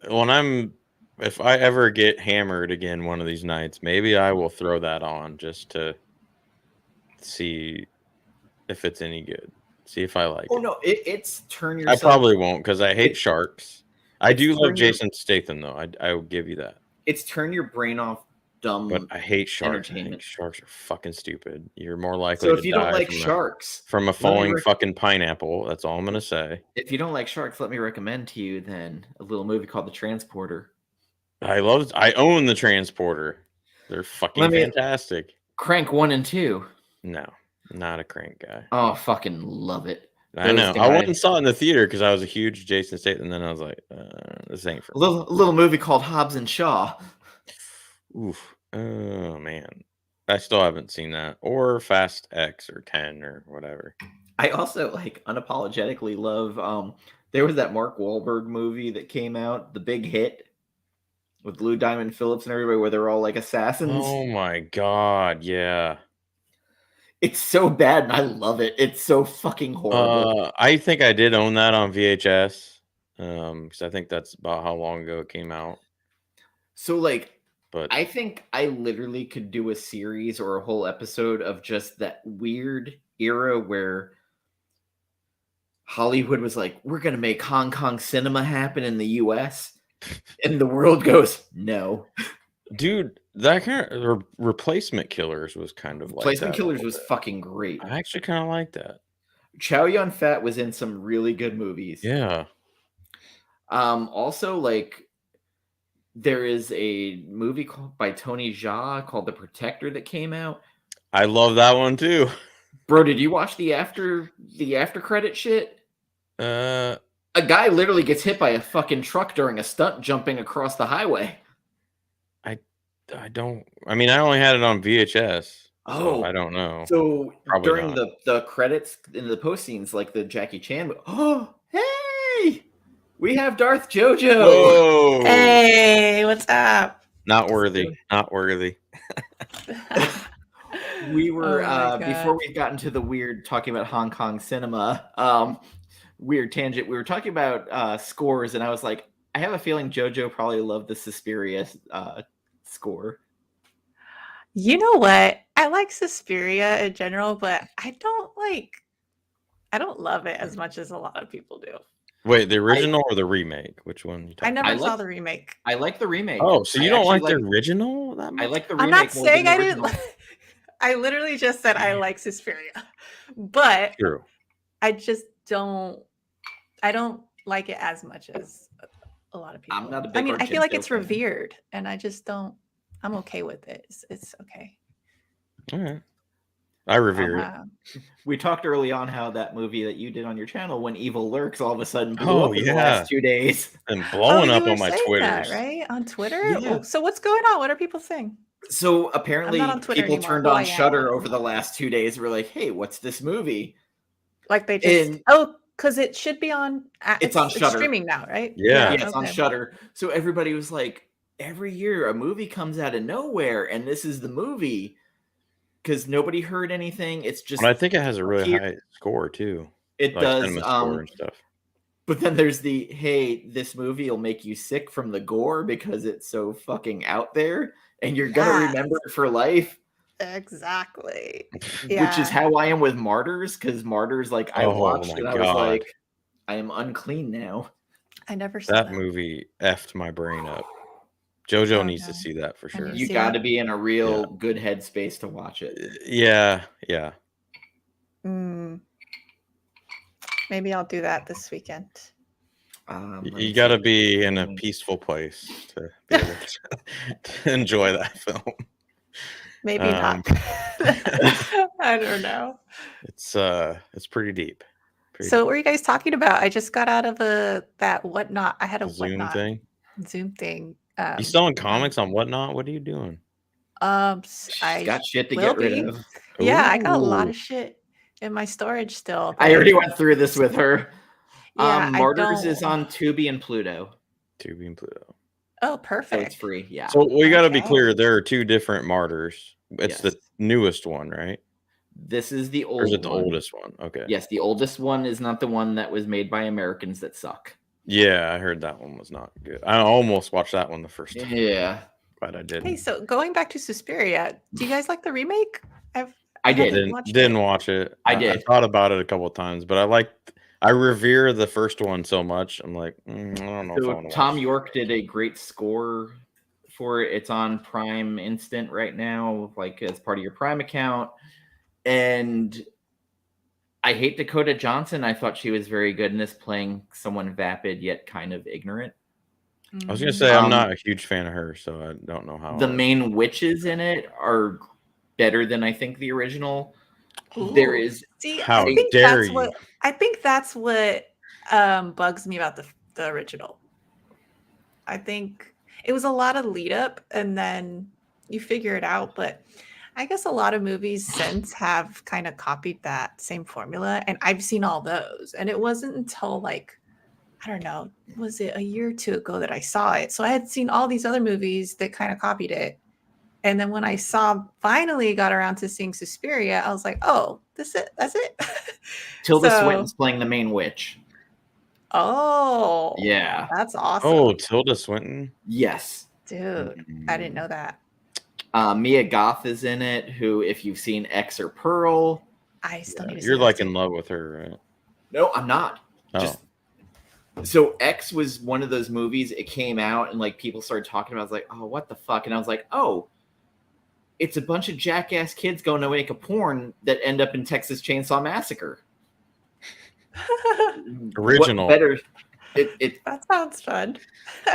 If I ever get hammered again one of these nights, maybe I will throw that on just to see if it's any good. See if I like it. Oh, no, it's turn yourself. I probably won't because I hate sharks. I do love Jason Statham, though. I will give you that. It's turn your brain off dumb. But I hate sharks. I think sharks are fucking stupid. You're more likely to die. So if you don't like sharks, from a falling fucking pineapple, that's all I'm gonna say. If you don't like sharks, let me recommend to you then a little movie called The Transporter. I own The Transporter. They're fucking fantastic. Crank 1 and 2. No, not a Crank guy. Oh, fucking love it. I know. I went and saw it in the theater because I was a huge Jason Statham, and then I was like, this ain't for me. A little movie called Hobbs and Shaw. Oof. Oh, man. I still haven't seen that. Or Fast X or 10 or whatever. I also, unapologetically love, there was that Mark Wahlberg movie that came out, The Big Hit, with Lou Diamond Phillips and everybody, where they're all like assassins. Oh, my God. Yeah. It's so bad, and I love it. It's so fucking horrible. I think I did own that on VHS, because I think that's about how long ago it came out. So, but I think I literally could do a series or a whole episode of just that weird era where Hollywood was like, we're going to make Hong Kong cinema happen in the U.S., and the world goes, no. Dude, that kind of Replacement Killers was kind of like Replacement Killers was fucking great. I actually kind of like that. Chow Yun-Fat was in some really good movies. Yeah. Also, there is a movie by Tony Jaa called The Protector that came out. I love that one too. Bro, did you watch the after credit shit? A guy literally gets hit by a fucking truck during a stunt jumping across the highway. I only had it on VHS. Oh, I don't know. So probably during the credits in the post scenes, like the Jackie Chan, oh, hey, we have Darth Jojo. Whoa. Hey, what's up? Not worthy. Not worthy. We were before we got into the weird talking about Hong Kong cinema, weird tangent. We were talking about scores, and I was like, I have a feeling Jojo probably loved the Suspiria score. You know what? I like Suspiria in general, but I don't love it as much as a lot of people do. Wait, the original or the remake? Which one you I talking? never saw the remake. I like the remake. Oh, so you I don't actually like the original that much? I like the I'm remake not more than saying the I didn't. original. I literally just said I like Suspiria, but True. I just don't. I don't like it as much as a lot of people. I'm not a big I mean, I feel like Argento it's fan. revered, and I just don't. I'm okay with it. It's okay. All right. I revere it. We talked early on how that movie that you did on your channel, When Evil Lurks, all of a sudden blew Oh, up in the yeah. last 2 days. And blowing you up were on my saying Twitters. that, right? On Twitter? Yeah. Oh, so what's going on? What are people saying? So apparently I'm not on Twitter people anymore. turned Well, I on am, Shudder but- over the last 2 days. We're like, hey, what's this movie? Like they just And- because it should be on. It's on Shudder. Streaming now, right? Yeah. Yeah, it's on okay. Shudder. So everybody was like, every year a movie comes out of nowhere, and this is the movie. Because nobody heard anything. It's just But I think it has a really here- high score too. it Like does. cinema score and stuff. But then there's the, hey, this movie will make you sick from the gore because it's so fucking out there, and you're gonna Yes. remember it for life. Exactly. Which is Yeah. how I am with Martyrs, because Martyrs, like, I Oh watched my and I was God. like, I am unclean now. I never saw That that. movie effed my brain up. JoJo Oh, needs no. to see that for I sure. need You see got that? to be in a real good headspace to watch it. Yeah. Mm. Maybe I'll do that this weekend. Let me You got to see. be in a peaceful place to be able to enjoy that film. Maybe not. I don't know. It's pretty deep. So what were you guys talking about? I just got out of that Whatnot. I had a Zoom Whatnot thing. Zoom thing. You selling comics on Whatnot? What are you doing? I She's got shit to will get rid be. of. Yeah, I got a lot Ooh. of shit in my storage still. I already went through this with her. Yeah, I Martyrs is don't- on Tubi and Pluto. Tubi and Pluto. Oh, So it's perfect. free. Yeah. So we got to be Okay. clear. There are two different Martyrs. It's the Yes. newest one, right? This is the Or is old it the one. oldest one? Okay. Yes, the oldest one is not the one that was made by Americans that suck. Yeah, I heard that one was not good. I almost watched that one the first time, Yeah. but I didn't. Hey, so going back to Suspiria, do you guys like the remake? I did. haven't watched Didn't it. watch it. I I did. thought about it a couple of times, but I revere the first one so much. I'm like, I don't know if I So want to Tom watch York did a great score for it. It's on Prime Instant right now, like as part of your Prime account. And I hate Dakota Johnson. I thought she was very good in this, playing someone vapid yet kind of ignorant. I was gonna say I'm Um, not a huge fan of her, so I don't know how. The main witches in it are better than I think the original. Ooh. There is See, How I think dare that's you. what I think that's what bugs me about the original. I think it was a lot of lead up and then you figure it out, but I guess a lot of movies since have kind of copied that same formula, and I've seen all those. And it wasn't until like, I don't know, was it a year or two ago that I saw it? So I had seen all these other movies that kind of copied it. And then when I finally got around to seeing Suspiria, I was like, oh, that's it. Tilda So- Swinton's playing the main witch. Oh, Yeah. that's awesome. Oh, Tilda Swinton. Yes. Dude, I didn't know that. Mia Goth is in it, who, if you've seen X or Pearl. I still need to see You're those like two. in love with her, right? No, I'm not. Oh, Just so X was one of those movies. It came out and like people started talking about. I was like, oh, what the fuck? And I was like, oh, it's a bunch of jackass kids going to make a porn that end up in Texas Chainsaw Massacre. Original. What better? It That sounds fun.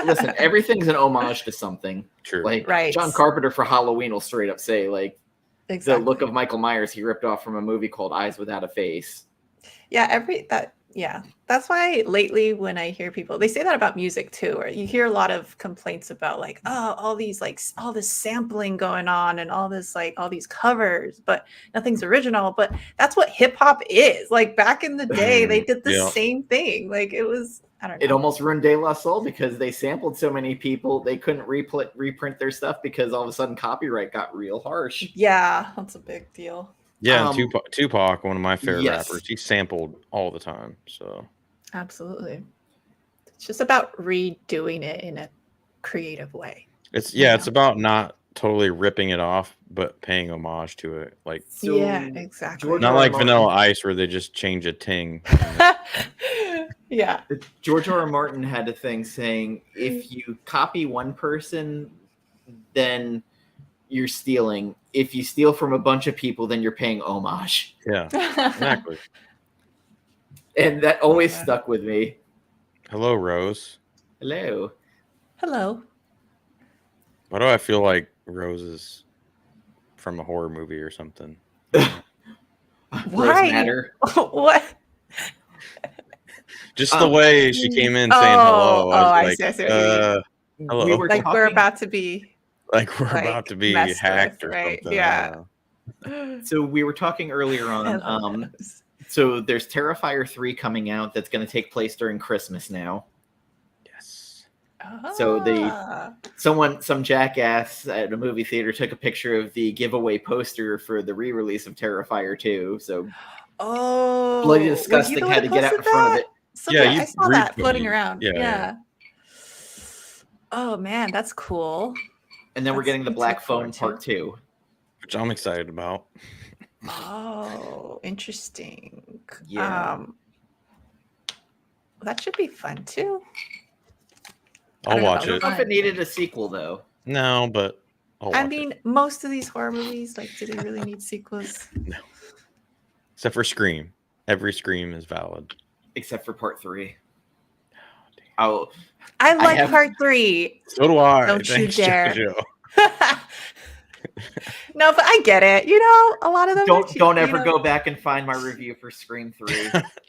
listen. Everything's an homage to something. true. Like Right. John Carpenter for Halloween will straight up say like Exactly. the look of Michael Myers he ripped off from a movie called Eyes Without a Face. Yeah, that's why lately when I hear people, they say that about music too, or you hear a lot of complaints about like, oh, all these like all this sampling going on and all this like all these covers, but nothing's original. But that's what hip hop is. Like back in the day, they did the Yeah. same thing. Like it was, I don't know. It almost ruined De La Soul because they sampled so many people they couldn't reprint their stuff because all of a sudden copyright got real harsh. Yeah, that's a big deal. Yeah, Um, and Tupac, one of my favorite yes. rappers, he sampled all the time. So Absolutely. It's just about redoing it in a creative way. it's Yeah. it's about not totally ripping it off, but paying homage to it. Like Yeah, exactly. George not R. R. like Martin- Vanilla Ice where they just change a ting. Yeah. George R. R. Martin had a thing saying, if you copy one person, then you're stealing. If you steal from a bunch of people, then you're paying homage. Yeah, exactly. And that always stuck with me. Hello, Rose. Hello. Hello. Why do I feel like Rose is from a horror movie or something? Rose Why? Matter. What? Just the way she came in saying hello. I was like, see what you mean. hello. We were Like talking, we're about to be like we're like, about to be messed hacked with, or right? something. Yeah. So we were talking earlier on. Hello. So there's Terrifier 3 coming out that's going to take place during Christmas now. Yes. So some jackass at a movie theater took a picture of the giveaway poster for the re-release of Terrifier 2. So Bloody was Disgusting you the one had to get out in posted front of that? it. Somebody, Yeah, you I saw that retweeted. floating around. Yeah, Yeah. yeah. Oh man, that's cool. And then we're That's getting the something to Black look forward Phone Part to. 2. Which I'm excited about. Oh, interesting. Yeah. That should be fun too. I'll watch I don't it. know if it needed a sequel, though. No, but I'll watch I mean, most of these horror movies, like, do they really need sequels? No. Except for Scream. Every Scream is valid. Except for Part 3. Oh, I like have- part 3. so do I. Don't you Thanks, dare. JoJo. No, but I get it. You know, a lot of them Don't ever go back and find my review for Scream 3.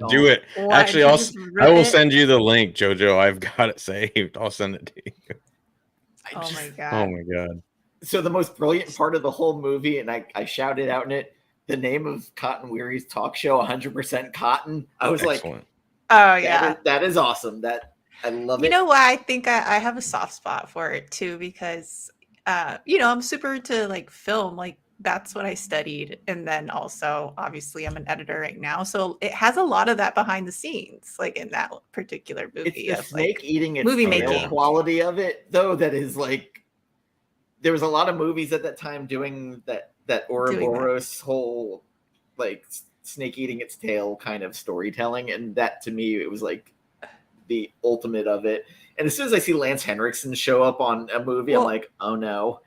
Do it. Why? Actually, Did you I just rip will it? send you the link, JoJo. I've got it saved. I'll send it to you. Oh my god. Oh my god. So the most brilliant part of the whole movie, and I shouted out in it, the name of Cotton Weary's talk show, 100% Cotton. I was Excellent. Oh yeah. that is awesome. That I love it. You know why I think I have a soft spot for it too, because I'm super into like film, like that's what I studied. And then also obviously I'm an editor right now. So it has a lot of that behind the scenes, like in that particular movie. It's the snake eating its movie tail making quality of it, though, that is like there was a lot of movies at that time doing that Ouroboros whole like snake eating its tail kind of storytelling, and that to me it was like the ultimate of it. And as soon as I see Lance Henriksen show up on a movie, I'm like, oh no.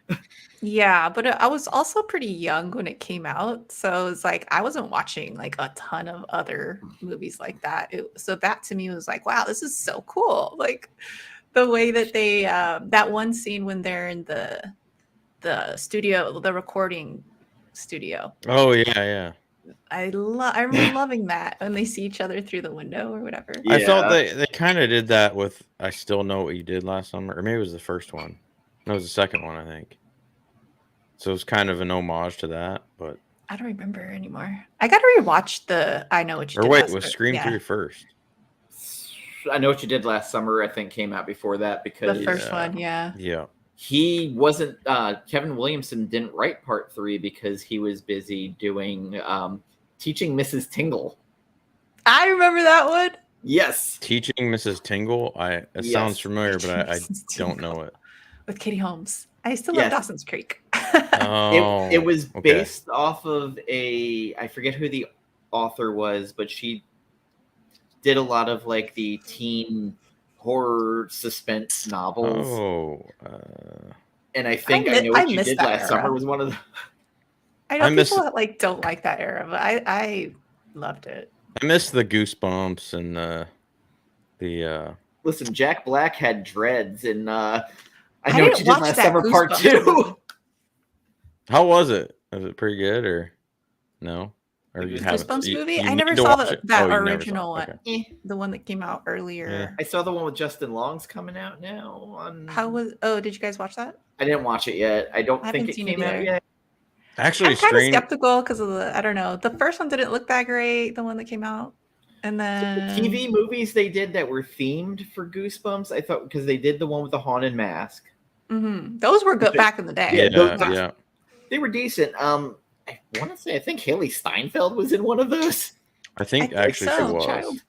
Yeah, but I was also pretty young when it came out, so it's like I wasn't watching like a ton of other movies like that. So that to me was like, wow, this is so cool. Like the way that they that one scene when they're in the studio, the recording studio. Oh yeah. I remember loving that when they see each other through the window or whatever. Yeah. I felt they kind of did that with I Still Know What You Did Last Summer, or maybe it was the first one. No, it was the second one, I think. So it was kind of an homage to that, but I don't remember anymore. I got to rewatch the I Know What You Did. or wait, Last was Summer. Scream Yeah. 3 first? I Know What You Did Last Summer, I think, came out before that because The first one, yeah. Yeah. he wasn't Kevin Williamson didn't write part 3 because he was busy doing Teaching Mrs. Tingle. I remember that one. Yes. Teaching Mrs. Tingle. It sounds familiar, but I don't know it. With Katie Holmes. I still love Dawson's Creek. Oh, it was based off of I forget who the author was, but she did a lot of like the teen horror suspense novels. Oh. And I think I Know What You Did Last Summer was one of the. I know people that like don't like that era, but I loved it. I miss the Goosebumps and the. Listen, Jack Black had dreads, and I Know didn't What You Did watch Last that Summer Part Goosebumps 2. How was it? Was it pretty good or no? Or The you Goosebumps movie? you I never need to saw watch it. that Oh, you never original saw it. one. Okay. The one that came out earlier. Yeah. I saw the one with Justin Long's coming out now. Did you guys watch that? I didn't watch it yet. I don't think it seen came it out either. yet. Actually, I'm kind of strange. skeptical because of I don't know. The first one didn't look that great, the one that came out. And then The TV movies they did that were themed for Goosebumps, I thought, because they did the one with the haunted mask. Those were good back in the day. Yeah. They were decent. I want to say I think Haley Steinfeld was in one of those. I think I think actually so. she was. Child.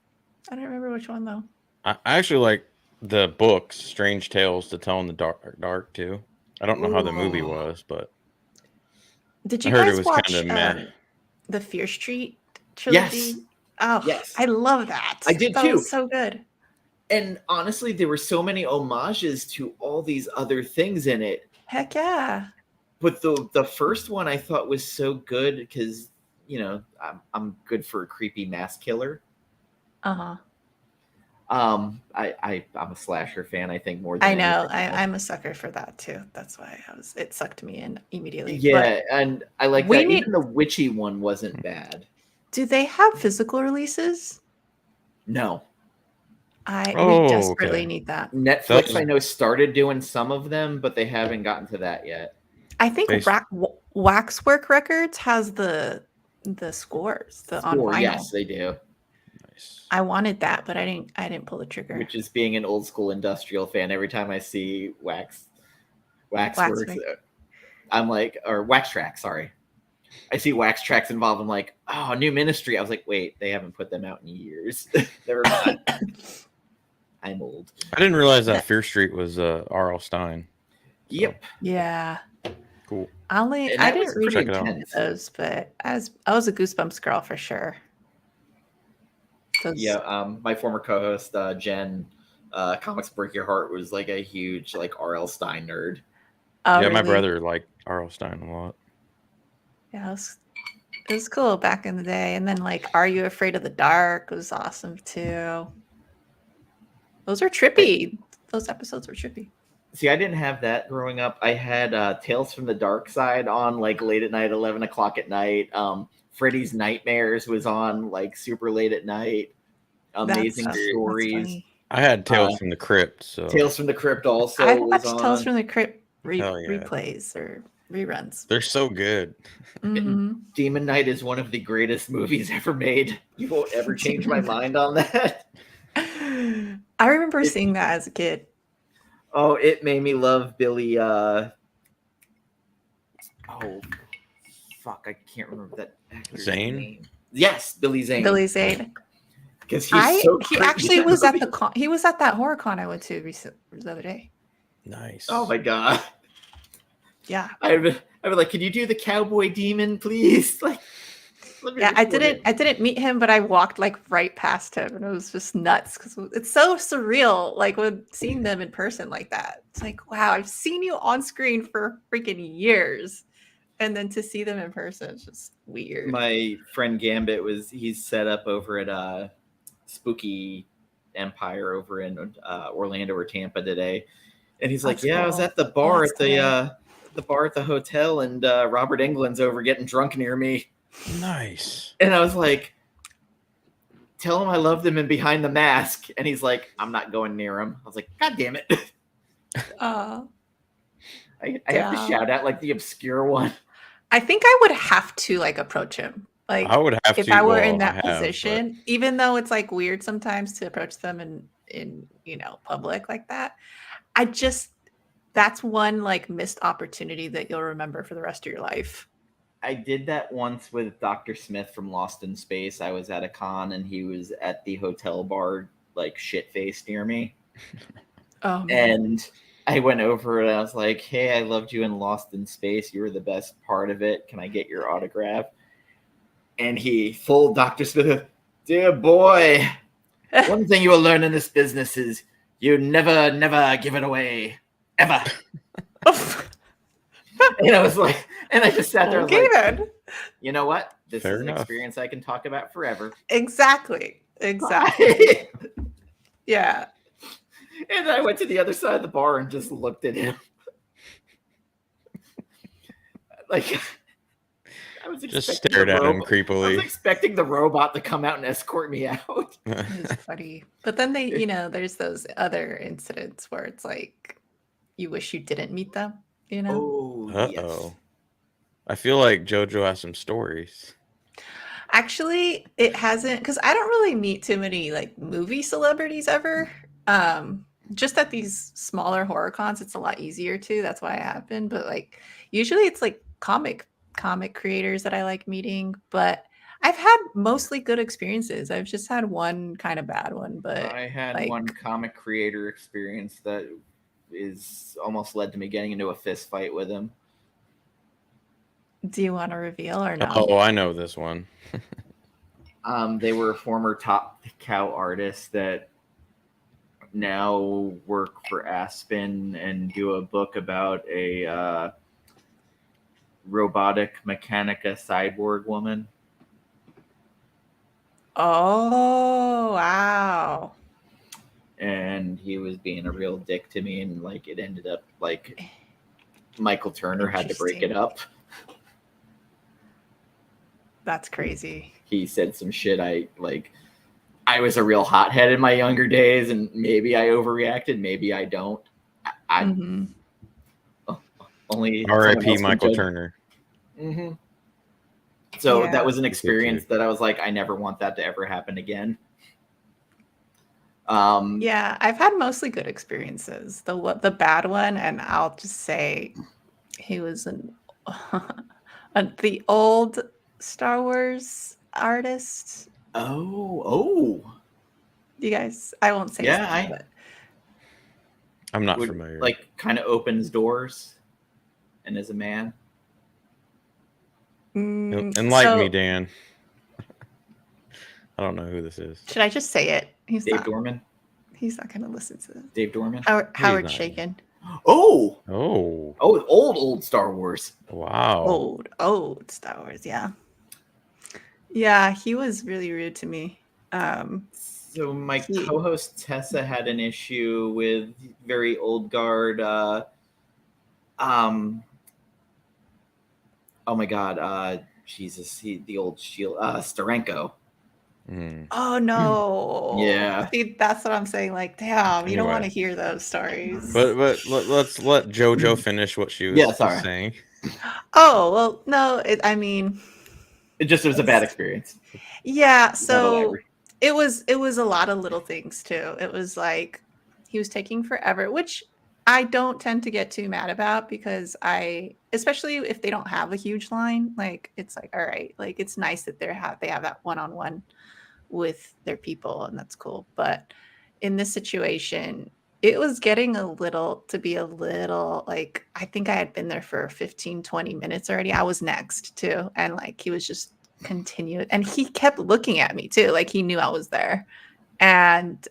I don't remember which one though. I actually like the books, Strange Tales to Tell in the Dark too. I don't know how the movie was, but Did I you heard guys it was watch kind of meh. the Fear Street trilogy? Yes. Oh, Yes. I love that. I did That too. was so good. And honestly, there were so many homages to all these other things in it. Heck yeah. But the first one I thought was so good because, I'm good for a creepy mask killer. Uh-huh. I'm a slasher fan, I think, more than I know. anything else. I'm a sucker for that too. That's why it sucked me in immediately. Yeah, and I like we that. need- Even the witchy one wasn't bad. Do they have physical releases? No. We desperately need that. Netflix, That's- I know, started doing some of them, but they haven't gotten to that yet. I think Based- Waxwork Records has the scores, on Score, vinyl. yes, they do. Nice. I wanted that, but I didn't pull the trigger. Which is being an old school industrial fan. Every time I see Waxworks, I'm like, or Wax Track, sorry. I see Wax Tracks involved. I'm like, oh, New Ministry. I was like, wait, they haven't put them out in years. Never mind. I'm old. I didn't realize that Fear Street was R.L. Stein. Yep. Yeah. Cool. And I that didn't was read pretty any of intense. those, but I was a Goosebumps girl for sure. Yeah, my former co-host Jen, Comics Break Your Heart, was like a huge like R.L. Stein nerd. Oh, Yeah, my really? brother liked R.L. Stein a lot. Yeah, it was cool back in the day. And then like Are You Afraid of the Dark was awesome too. Those are trippy. Those episodes were trippy. See, I didn't have that growing up. I had Tales from the Dark Side on like late at night, 11 o'clock at night. Freddy's Nightmares was on like super late at night. Amazing That's Stories. funny. I had Tales from the Crypt. So Tales from the Crypt also I've was watched on. Tales from the Crypt Hell yeah. replays or reruns. they're so good. Mhm. Demon Knight is one of the greatest movies ever made. You won't ever change my mind on that. I remember seeing that as a kid. Oh, it made me love Billy. Fuck, I can't remember that actor's Zane? name. Yes, Billy Zane. Billy Zane. Because he's so he creepy actually in was that at the movie. he was at that horror con I went to the other day. Nice. Oh my god. Yeah. I'd be like, can you do the cowboy demon, please? Like, let me Yeah, I record it. didn't meet him, but I walked like right past him, and it was just nuts because it's so surreal. Like when seeing them in person like that, it's like, wow, I've seen you on screen for freaking years, and then to see them in person, it's just weird. My friend Gambit he's set up over at Spooky Empire over in Orlando or Tampa today, and he's like, That's "Yeah, I was cool. at the bar That's at the bar at the hotel, and Robert Englund's over getting drunk near me." Nice. And I was like, tell him I love them in Behind the Mask. And he's like, I'm not going near him. I was like, God damn it. I have to shout out like the obscure one. I think I would have to like approach him. Like I would have if to. I were well, in that I have, position, even though it's like weird sometimes to approach them in public like that. That's one like missed opportunity that you'll remember for the rest of your life. I did that once with Dr. Smith from Lost in Space. I was at a con and he was at the hotel bar, like shit-faced near me. Oh, man. And I went over and I was like, hey, I loved you in Lost in Space. You were the best part of it. Can I get your autograph? And he, full Dr. Smith, dear boy, one thing you will learn in this business is you never, never give it away. Ever. And I was like, and I just sat there. Okay, like, then. You know what? This Fair is an enough. experience I can talk about forever. Exactly. Yeah. And I went to the other side of the bar and just looked at him. Like, I was Just expecting stared the at him robot- I was creepily. expecting the robot to come out and escort me out. It's funny. But then there's those other incidents where it's like you wish you didn't meet them, Oh, Uh-oh. yes. I feel like JoJo has some stories. Actually, it hasn't, because I don't really meet too many like movie celebrities ever. Just at these smaller horror cons, it's a lot easier too. That's why I have been. But like usually it's like comic creators that I like meeting. But I've had mostly good experiences. I've just had one kind of bad one. But I had like- one comic creator experience that is almost led to me getting into a fist fight with him. do you want to reveal or no? Oh, I know this one. They were former top cow artists that now work for Aspen and do a book about a robotic mechanica cyborg woman. Oh, wow. And he was being a real dick to me, and like it ended up like Michael Turner had to break it Interesting. up. That's crazy. He said some shit. I was a real hothead in my younger days, and maybe I overreacted, maybe I don't. I Mhm. only R.I.P. Michael Turner. Mm-hmm. So Yeah. that was an Me too. experience that I was like, I never want that to ever happen again. Yeah, I've had mostly good experiences. The bad one, and I'll just say he was the old Star Wars artist. Oh, You guys, I won't say his yeah, name, but I'm not would familiar. like kind of opens doors, and is a man. Enlighten me, Dan. I don't know who this is. Should I just say it? Dave Dorman. He's not going to listen to this. Dave Dorman. Howard Shaken. Oh, Oh, old Star Wars. wow. Old Star Wars. Yeah. Yeah, he was really rude to me. So my co-host Tessa had an issue with very old guard. Oh my God, Jesus, the old Shield, Starenko. Oh no! Yeah. See, that's what I'm saying. Like, damn, you don't want to hear those stories. But let's let JoJo finish what she was saying. Oh well, no. I mean, it was a bad experience. Yeah. So it was a lot of little things too. It was like he was taking forever, which I don't tend to get too mad about because especially if they don't have a huge line, like it's like, all right, like it's nice that they have that one-on-one with their people, and that's cool. But in this situation, it was getting to be a little like, I think I had been there for 15-20 minutes already. I was next too, and like he was just continued, and he kept looking at me too, like he knew I was there. And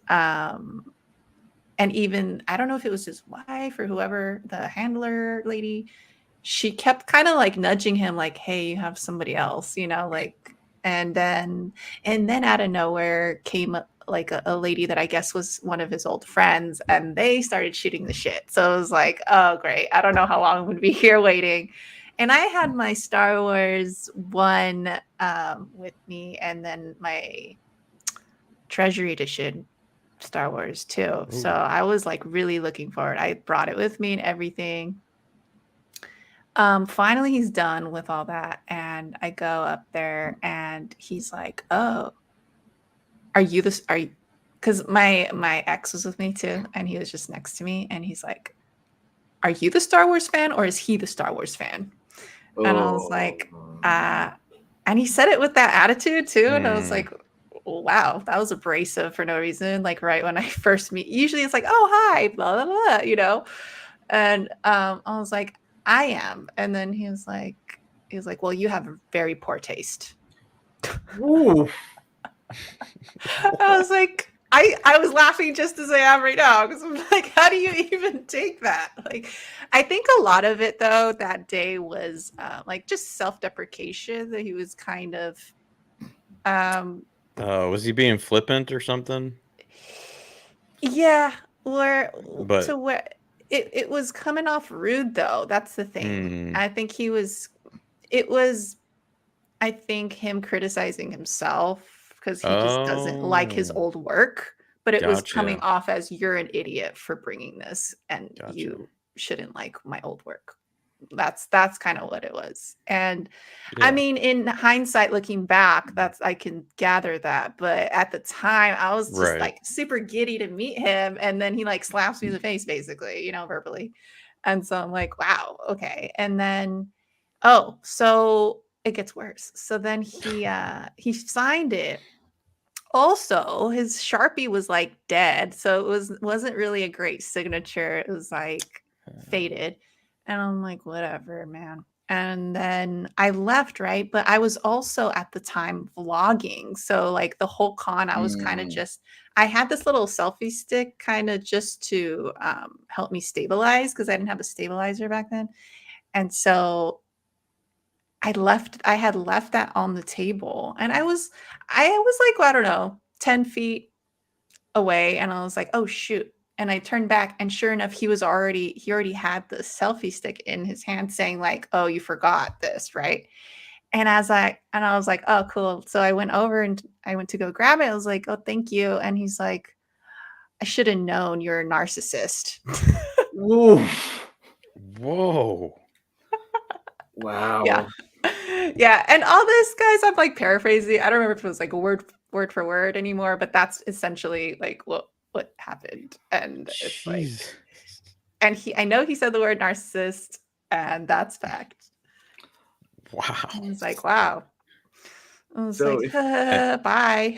even, I don't know if it was his wife or whoever, the handler lady, she kept kind of like nudging him like, hey, you have somebody else, like. And then out of nowhere came like a lady that I guess was one of his old friends, and they started shooting the shit. So it was like, oh great, I don't know how long I'm gonna be here waiting. And I had my Star Wars one with me, and then my Treasury Edition Star Wars too. So I was like really looking forward. I brought it with me and everything. Finally he's done with all that, and I go up there and he's like, oh, are you because my ex was with me too, and he was just next to me, and he's like, are you the Star Wars fan, or is he the Star Wars fan? And I was like, and he said it with that attitude too, and I was like, wow, that was abrasive for no reason. Like right when I first meet, usually it's like, oh hi, blah blah blah, and I was like, I am. And then he was like, well, you have very poor taste. Ooh. I was like, I was laughing just as I am right now, because I'm like, how do you even take that? Like, I think a lot of it though that day was like just self-deprecation, that he was kind of was he being flippant or something? Yeah, where it was coming off rude though. That's the thing. I think I think him criticizing himself because he just doesn't like his old work, but it was coming off as, you're an idiot for bringing this, and you shouldn't like my old work. That's kind of what it was. And I mean, in hindsight, looking back, I can gather that. But at the time, I was just like super giddy to meet him. And then he like slaps me in the face, basically, verbally. And so I'm like, wow, okay. And then, so it gets worse. So then he signed it. Also, his Sharpie was like dead. So it wasn't really a great signature. It was like faded. And I'm like, whatever, man. And then I left, right? But I was also at the time vlogging. So like the whole con, I was kind of just I had this little selfie stick kind of just to help me stabilize because I didn't have a stabilizer back then. And so I had left that on the table and I was like, well, I don't know, 10 feet away. And I was like, oh shoot. And I turned back and sure enough, he already had the selfie stick in his hand saying like, oh, you forgot this, right? And I was like, oh, cool. So I went over and I went to go grab it. I was like, oh, thank you. And he's like, I should have known you're a narcissist. Whoa. Wow. Yeah. Yeah. And all this, guys, I'm like paraphrasing. I don't remember if it was like a word for word anymore, but that's essentially like what happened. And it's like, Jeez. and I know he said the word narcissist, and that's fact. Wow. I was like, wow. I was So like, bye.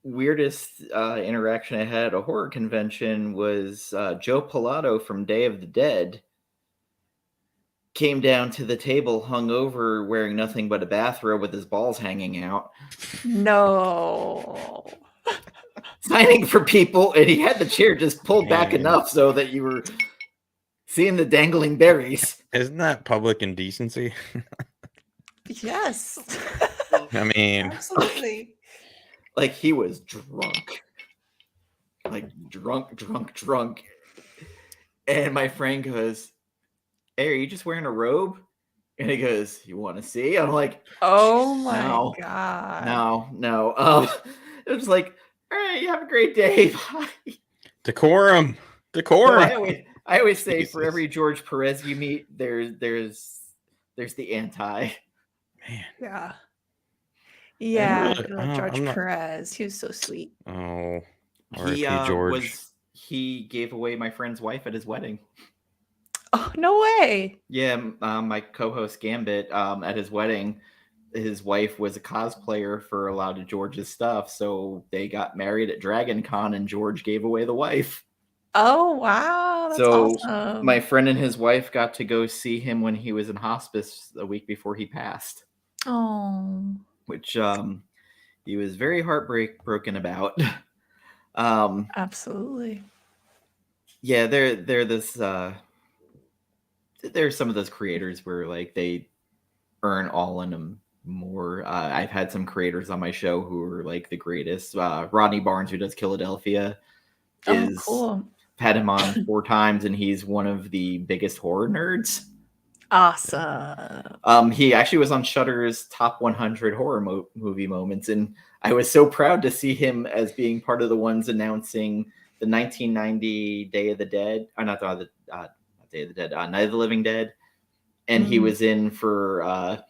weirdest interaction I had at a horror convention was Joe Pilato from Day of the Dead came down to the table hungover wearing nothing but a bathrobe with his balls hanging out, No. signing for people, and he had the chair just pulled back Man. enough so that you were seeing the dangling berries. Isn't that public indecency? Yes. I mean, Absolutely. Like he was drunk. Like drunk. And my friend goes, hey, are you just wearing a robe? And he goes, you want to see? I'm like, Oh my no, God. no. It was like, all right, you have a great day. Bye. decorum. No, I always say for Jesus. every George Perez you meet, there's the anti. Man. Yeah. Yeah. really- good old I don't- George I'm not- Perez. He was so sweet. Oh. He R.I.P. George. he gave away my friend's wife at his wedding. Oh, no way. Yeah, my co-host Gambit at his wedding, his wife was a cosplayer for a lot of George's stuff, so they got married at Dragon Con, and George gave away the wife. Oh, wow. That's So awesome. my friend and his wife got to go see him when he was in hospice a week before he passed, Oh. which he was very heartbroken about. Absolutely. Yeah, they're this there's some of those creators where like they earn all in them more. I've had some creators on my show who are like the greatest. Rodney Barnes, who does Philadelphia, Oh, cool. had him on 4 times, and he's one of the biggest horror nerds. Awesome. He actually was on Shudder's top 100 horror movie moments, and I was so proud to see him as being part of the ones announcing the 1990 Day of the Dead, or not Day of the Dead, Night of the Living Dead, and he was in for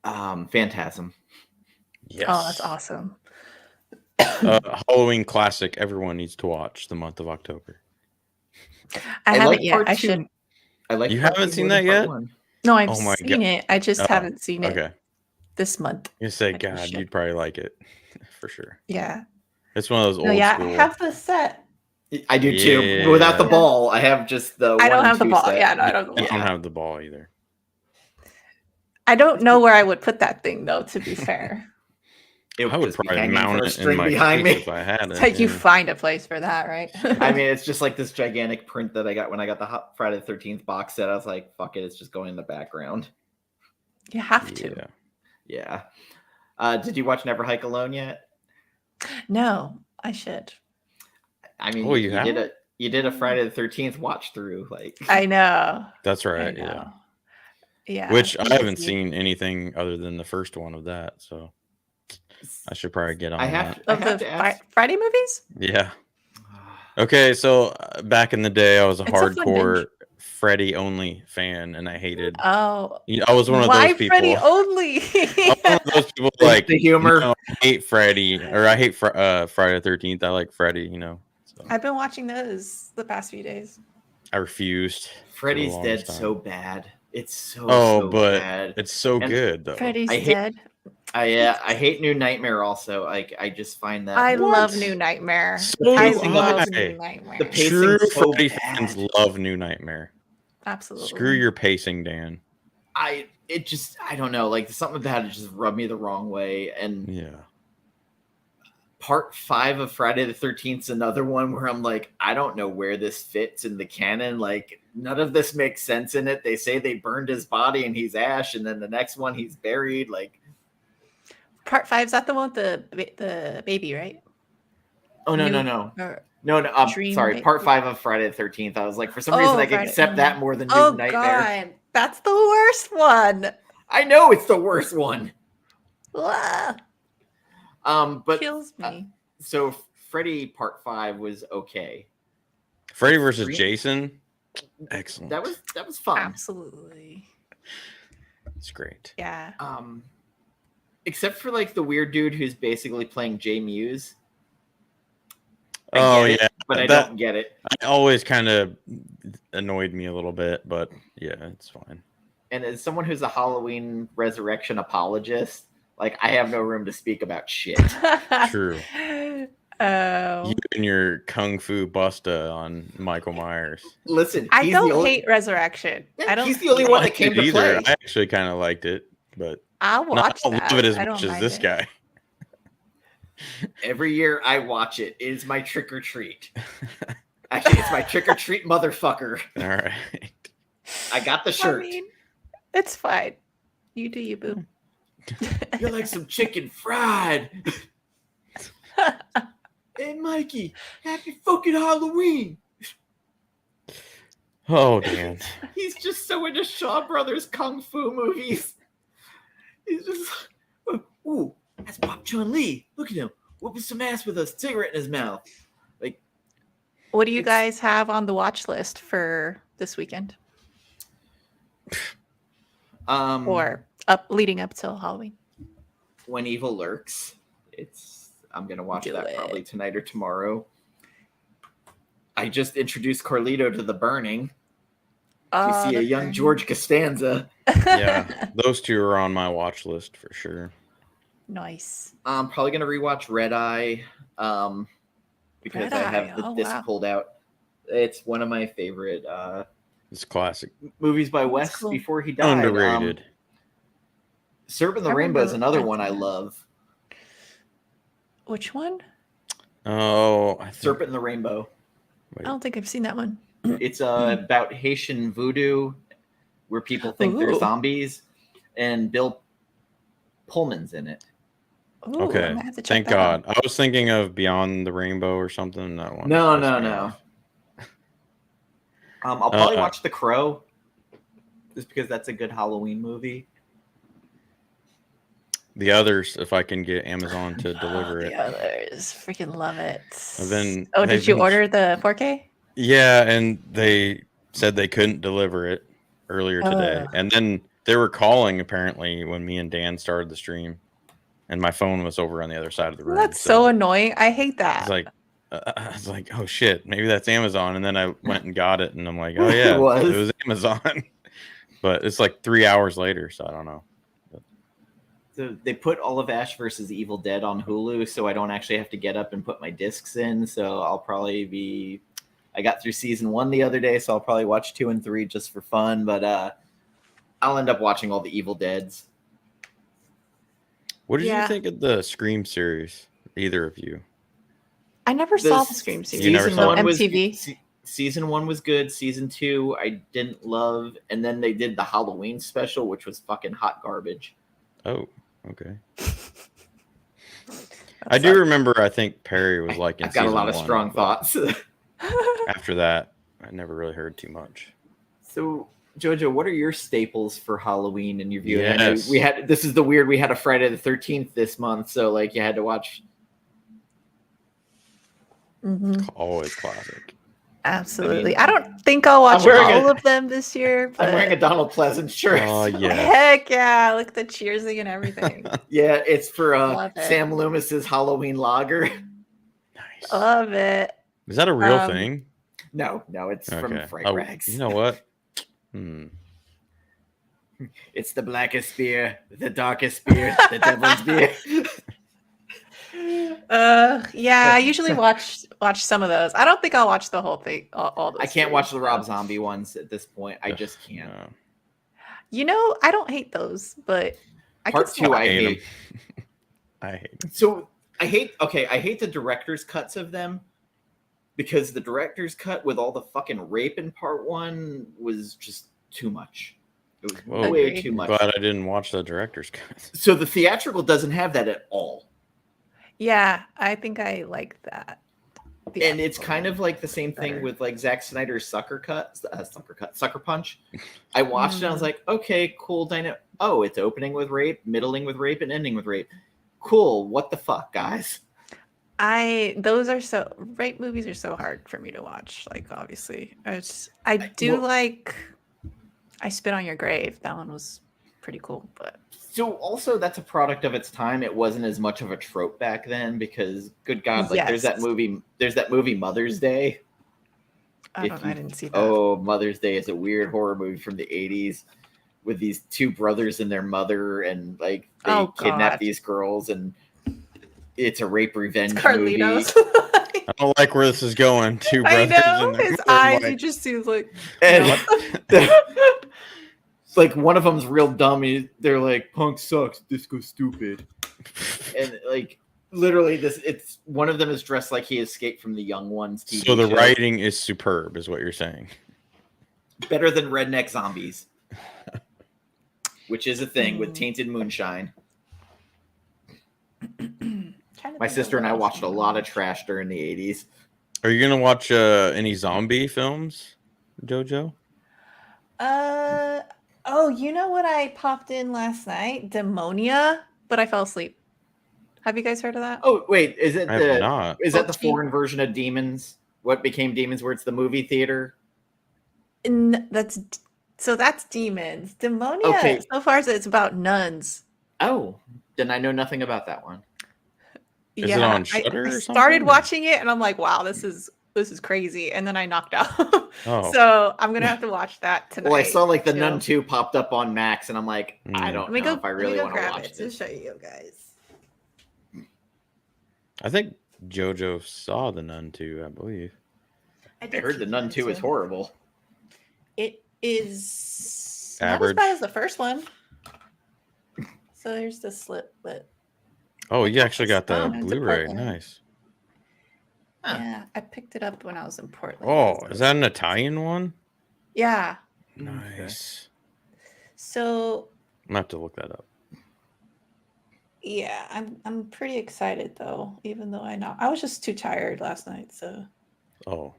Phantasm. Yes. Oh, that's awesome. Halloween classic everyone needs to watch the month of October. I haven't like yet. part I 2. should. I like You part haven't 2 seen more than that part yet? 1. No, I've Oh my seen it. I just haven't seen it Okay. this month. You say, I just God, should. you'd probably like it for sure. Yeah. It's one of those old No, yeah, school. I have the set. I do too. Without the Yeah. ball, I have just the. I don't 1 and have the 2 ball. set. Yeah, no, I don't. I don't have the ball either. I don't know where I would put that thing, though. To be fair, It I would just be probably hanging mount from a it in string my behind case me. if I had it. it's like you yeah. find a place for that, right? I mean, it's just like this gigantic print that I got when I got the Friday the 13th box set. I was like, fuck it, it's just going in the background. you have to. Yeah. Did you watch Never Hike Alone yet? No, I should. I mean, Oh, you you did haven't? a Friday the 13th watch through. Like, I know. That's I right. Yeah. know. Yeah. Which I I'm haven't busy. seen anything other than the first one of that, so I should probably get on I that. have Of to the ask. Friday movies. Yeah. Okay, so back in the day, I was a It's a fun hardcore binge. Freddy only fan, and I hated. Oh, I was one of why those people. Freddy only? I was one of those people The like humor. no, I hate Freddy, or I hate Friday the 13th. I like Freddy, So I've been watching those the past few days. I refused. for the Freddy's longest Dead time. so bad. It's so but bad. it's so And good though. Freddy's I hate- dead. I hate New Nightmare also. I just find that I What? love New Nightmare. So I do love I. New Nightmare. The pacing's True so Freddy bad. fans love New Nightmare. Absolutely. Screw your pacing, Dan. I don't know, like something that had just rubbed me the wrong way. And Yeah. Part 5 of Friday the 13th is another one where I'm like, I don't know where this fits in the canon. Like, none of this makes sense in it. They say they burned his body and he's ash, and then the next one he's buried. Like, Part 5, is that the one with the baby, right? oh no, New- no. or- No, Dream sorry. Ba- Part 5 of Friday the 13th. I was like, for some reason, I could Friday. accept that more than New Oh Nightmare. God, that's the worst one. I know it's the worst one. Ah, But kills me. so Freddy Part 5 was okay. Freddy versus Dream- Jason. Excellent. That was fun. Absolutely. It's great. Yeah. Except for like the weird dude who's basically playing Jay Muse. Oh get it, yeah, but I don't get it. It always kind of annoyed me a little bit, but yeah, it's fine. And as someone who's a Halloween Resurrection apologist, like I have no room to speak about shit. True. Oh. You and your Kung Fu Busta on Michael Myers. Listen, I he's don't the only, hate Resurrection. I don't. he's the only I one that liked came it to either. play. I actually kind of liked it, but I'll watch I don't that. love it as I don't much as mind this it. guy. Every year I watch it. It is my trick or treat. Actually, it's my trick or treat, motherfucker. All right. I got the shirt. I mean, it's fine. You do you, boo. You're like some chicken fried. Hey, Mikey, happy fucking Halloween. Oh, Dan. He's just so into Shaw Brothers kung fu movies. He's just, ooh, that's Pop Chun Li. Look at him, whooping some ass with a cigarette in his mouth. Like, What do you guys have on the watch list for this weekend or leading up till Halloween? When Evil Lurks. I'm gonna watch that probably tonight or tomorrow. I just introduced Carlito to The Burning. You see a young George Costanza. Yeah, those two are on my watch list for sure. Nice. I'm probably gonna rewatch Red Eye because Red I Eye, have the disc pulled out. It's one of my favorite It's classic. movies by That's Wes cool. before he died. Underrated. Serpent the I Rainbow is remember another one I renting that. love. Which one? Oh, I think, Serpent in the Rainbow. I don't think I've seen that one. It's about Haitian voodoo where people think they're Ooh. zombies, and Bill Pullman's in it. Ooh, I'm okay. gonna have to check Thank that out. God. I was thinking of Beyond the Rainbow or something. That one. No. pissed me off. I'll probably watch The Crow just because that's a good Halloween movie. The others, if I can get Amazon to deliver it. The others, freaking love it. Did Did you order the 4K? Yeah, and they said they couldn't deliver it earlier today. And then they were calling apparently when me and Dan started the stream, and my phone was over on the other side of the room. That's so annoying. I hate that. I was like, oh shit, maybe that's Amazon. And then I went and got it, and I'm like, oh yeah, It was. it was Amazon. But it's like 3 hours later, so I don't know. So they put all of Ash versus Evil Dead on Hulu, so I don't actually have to get up and put my discs in. So I'll probably be. I got through season 1 the other day, so I'll probably watch 2 and 3 just for fun. But I'll end up watching all the Evil Deads. What did you think of the Scream series? Either of you? I never saw the Scream series. You never saw it? MTV. Season 1 was good. Season 2 I didn't love, and then they did the Halloween special, which was fucking hot garbage. Oh, okay. I do remember. I think Perry was like in I've got a season lot of 1, strong but thoughts. After that, I never really heard too much. So, Jojo, what are your staples for Halloween in your viewing? I know Yes. we had this is the weird. We had a Friday the 13th this month, so like you had to watch. Always classic. Absolutely. I don't think I'll watch all of them this year. But I'm wearing a Donald Pleasant shirt. Oh yeah. Heck yeah! Look at the cheersing and everything. Yeah, it's for Love it. Sam Loomis's Halloween lager. Nice. Love it. Is that a real thing? No, it's from Okay. Fright Oh, Rags. you know what? It's the blackest beer, the darkest beer, the devil's beer. Yeah, I usually watch some of those. I don't think I'll watch the whole thing. All those I can't watch series, the Rob though. Zombie ones at this point. I just can't. No. You know, I don't hate those, but I Part could still 2, watch I hate 'em. hate. I hate 'em. So I hate the director's cuts of them because the director's cut with all the fucking rape in part 1 was just too much. It was Whoa. way Agreed. too much. Glad I didn't watch the director's cut. So the theatrical doesn't have that at all. Yeah, I think I like that. And it's kind of like the same thing better. with like Zack Snyder's Sucker Punch. I watched it, I was like, okay, cool dynamic. Oh, it's opening with rape, middling with rape, and ending with rape. Cool. What the fuck, guys? Those are so rape movies are so hard for me to watch. Like, obviously, I do well- like I Spit on Your Grave. That one was pretty cool, but So also that's a product of its time. It wasn't as much of a trope back then because good God, like there's that movie Mother's Day. I didn't see that. Oh, Mother's Day is a weird horror movie from the 80s with these two brothers and their mother, and like they kidnap these girls, and it's a rape revenge movie. Carlitos. I don't like where this is going. Two I brothers know and their his mother, eyes. like- He just seems like And like one of them's real dummy. They're like, punk sucks, disco stupid. And like literally it's one of them is dressed like he escaped from the Young Ones TV So the show. writing is superb, is what you're saying. Better than Redneck Zombies, which is a thing with tainted moonshine. My sister and I watched a lot of trash during the 80s. Are you gonna watch any zombie films, JoJo? Oh, you know what I popped in last night? Demonia, but I fell asleep. Have you guys heard of that? Oh wait, is it I have not. is that the foreign version of Demons? What became Demons, where it's the movie theater? That's Demons. Demonia. Okay. So far, it's about nuns. Oh, then I know nothing about that one. Is it on Shudder I or started something, or- watching it, and I'm like, wow, this is crazy, and then I knocked out. Oh. So I'm gonna have to watch that tonight. Well, I saw like the too. Nun 2 popped up on Max, and I'm like, I Mm. don't Let me know go. if I Let me really go want to grab watch it to this. show you guys. I think JoJo saw the Nun 2, I believe. I heard the Nun 2 is horrible. It is Average. not as bad as the first one. So here's the slip, but Oh, you actually got the Oh, it's a Blu-ray. Portland. Nice. Huh. yeah, I picked it up when I was in Portland. Oh, is that an Italian one? Yeah. Nice. So I'm gonna have to look that up. yeah, I'm pretty excited though, even though I was just too tired last night. So Oh,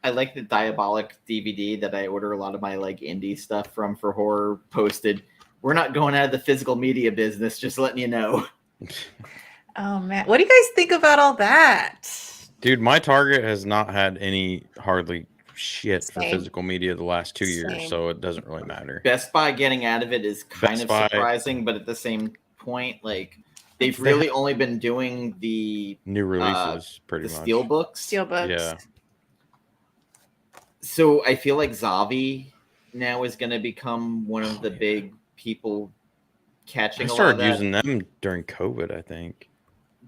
I like the Diabolic DVD that I order a lot of my like indie stuff from for horror posted. We're not going out of the physical media business, just letting you know. oh man, what do you guys think about all that? dude, my Target has not had any hardly shit for Same. physical media the last 2 years, Same. so it doesn't really matter. Best Buy getting out of it is kind Best of Buy- surprising, but at the same point, like they've They really only been doing the New releases, pretty much. steel books. Steelbooks. Yeah. So I feel like Zavi now is going to become one of the big people catching I a lot of started that. using them during COVID, I think.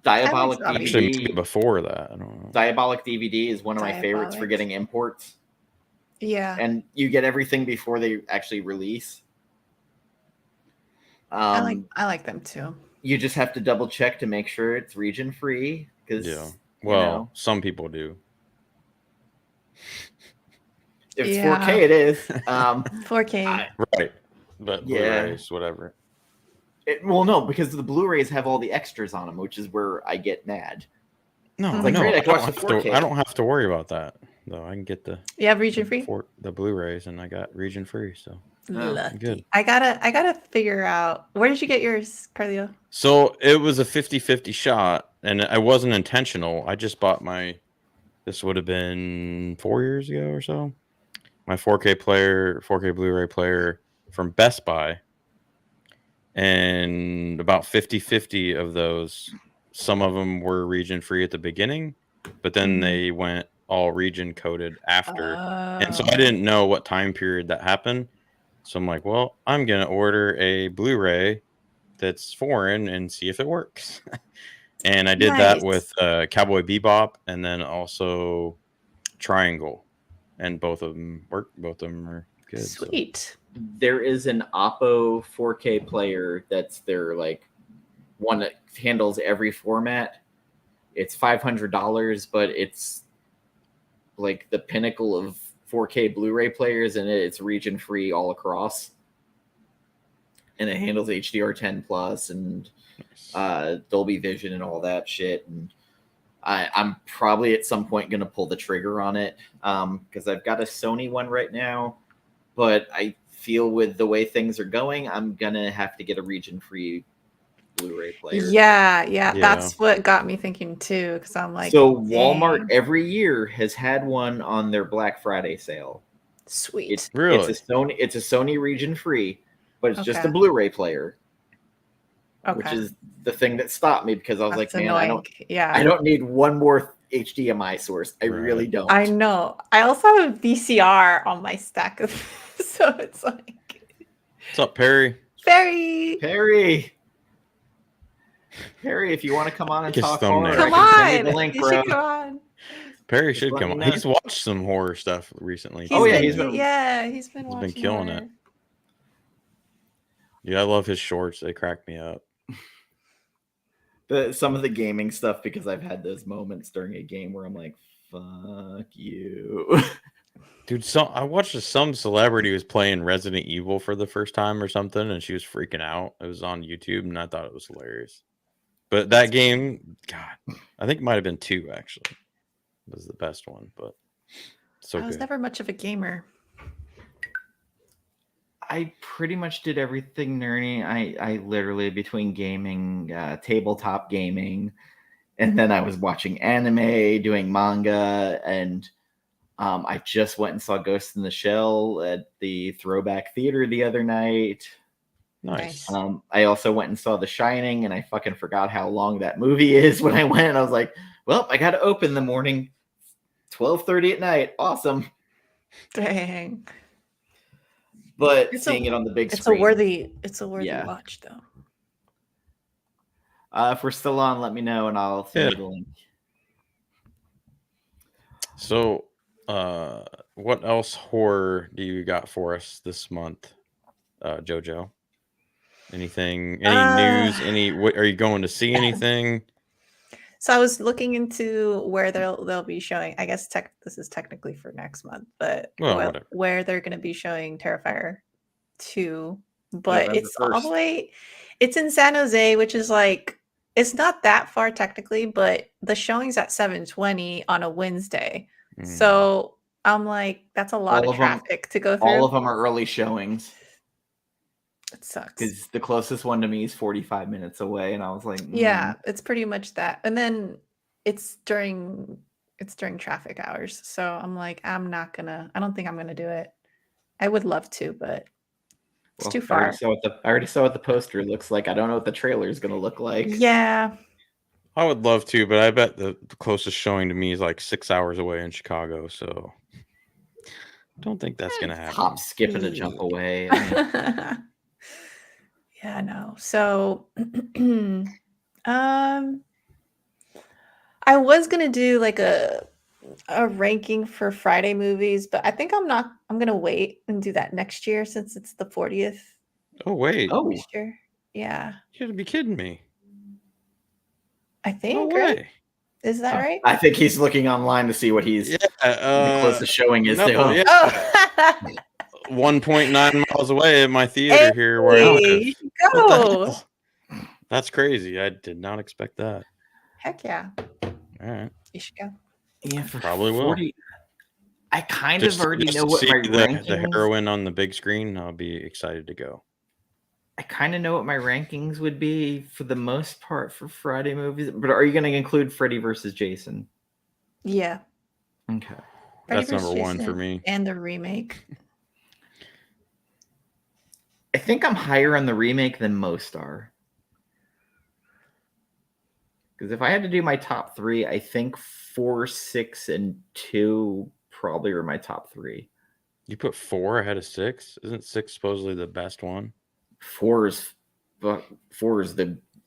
Diabolic I like Zavi. Actually, maybe DVD. before that. I don't know. Diabolic DVD is one of my favorites for Diabolic. getting imports, Yeah. and you get everything before they actually release. I like them too. You just have to double check to make sure it's region free because Yeah. Well, some people do. if it's Yeah. 4K, it is. 4K. Right. But Yeah. Blu-rays, whatever. Well, no, because the Blu-rays have all the extras on them, which is where I get mad. No, Like, no, great, I I, can don't watch have the to, 4K. I don't have to worry about that, though. I can get the You have region free? the Blu-rays, and I got region free, so. Lucky. good. I gotta figure out, where did you get yours, Carlito? So it was a 50-50 shot, and it wasn't intentional. I just bought this would have been 4 years ago or so. My 4K Blu-ray player from Best Buy. And about 50-50 of those, some of them were region free at the beginning, but then they went all region coded after. And so I didn't know what time period that happened. So I'm like, well, I'm going to order a Blu-ray that's foreign and see if it works. And I did that Nice. with Cowboy Bebop and then also Triangle. And both of them work. Both of them are good. So. Sweet. There is an Oppo 4K player that's their like one that handles every format. It's $500, but it's like the pinnacle of 4K Blu-ray players, and it's region free all across. And it handles HDR10 plus and Dolby Vision and all that shit. And I'm probably at some point going to pull the trigger on it because I've got a Sony one right now, but I feel with the way things are going, I'm going to have to get a region-free Blu-ray player. Yeah. That's what got me thinking too, because I'm like, so Walmart dang. every year has had one on their Black Friday sale. Sweet. Really? It's a Sony region-free, but it's just a Okay. Blu-ray player. Okay. Which is the thing that stopped me because I was That's like, man, annoying. I don't need one more HDMI source. I really don't. I know. I also have a VCR on my stack of, so it's like. What's up, Perry? Perry, if you want to come on and His talk thumbnail. horror, Come I can send you on. the link, You bro. should come on. Perry Just should let come me on. know. He's watched some horror stuff recently. He's been He's watching been killing horror. it. Yeah, I love his shorts. They crack me up. Some of the gaming stuff, because I've had those moments during a game where I'm like, fuck you. Dude, I watched some celebrity was playing Resident Evil for the first time or something, and she was freaking out. It was on YouTube, and I thought it was hilarious. But that game, God, I think it might have been 2, actually. It was the best one, but so I was good. never much of a gamer. I pretty much did everything nerdy. I literally, between gaming, tabletop gaming, and then I was watching anime, doing manga, and I just went and saw Ghost in the Shell at the Throwback Theater the other night. Nice. I also went and saw The Shining, and I fucking forgot how long that movie is when I went. I was like, well, I got to open in the morning, 12:30 at night. Awesome. Dang. But seeing it on the big It's screen. It's a worthy watch, though. If we're still on, let me know, and I'll send you the link. So, what else horror do you got for us this month, JoJo? Anything? Any news? Are you going to see anything? So I was looking into where they'll be showing. I guess this is technically for next month, but where they're going to be showing Terrifier 2. But November it's all 1st. the way. It's in San Jose, which is like it's not that far technically, but the showing's at 7:20 on a Wednesday. So I'm like, that's a lot of traffic to go through. All of them are early showings. It sucks. Because the closest one to me is 45 minutes away, and I was like, yeah, it's pretty much that. And then it's during traffic hours. So I'm like, I don't think I'm gonna do it. I would love to, but it's too far. I already saw what the poster looks like. I don't know what the trailer is gonna look like. Yeah. I would love to, but I bet the closest showing to me is like 6 hours away in Chicago. So don't think that's gonna happen. Hop, skip, and a jump away. Yeah, no. So I was gonna do like a ranking for Friday movies, but I think I'm gonna wait and do that next year since it's the 40th. Oh wait. Next year. Yeah. You gotta be kidding me. I think. No way. Right? Is that right? I think he's looking online to see what the closest showing is. Yeah. Oh. 1.9 miles away at my theater here where I live. Go. That's crazy. I did not expect that. Heck yeah. All right. You should go. Yeah, probably 40, will. I kind of already know what my rankings. The heroine on the big screen. I'll be excited to go. I kind of know what my rankings would be for the most part for Friday movies. But are you going to include Freddy versus Jason? Yeah. Okay. That's number one for me. And the remake. I think I'm higher on the remake than most are. Because if I had to do my top 3, I think 4, 6, and 2 probably are my top 3. You put 4 ahead of 6? Isn't 6 supposedly the best one? 4 is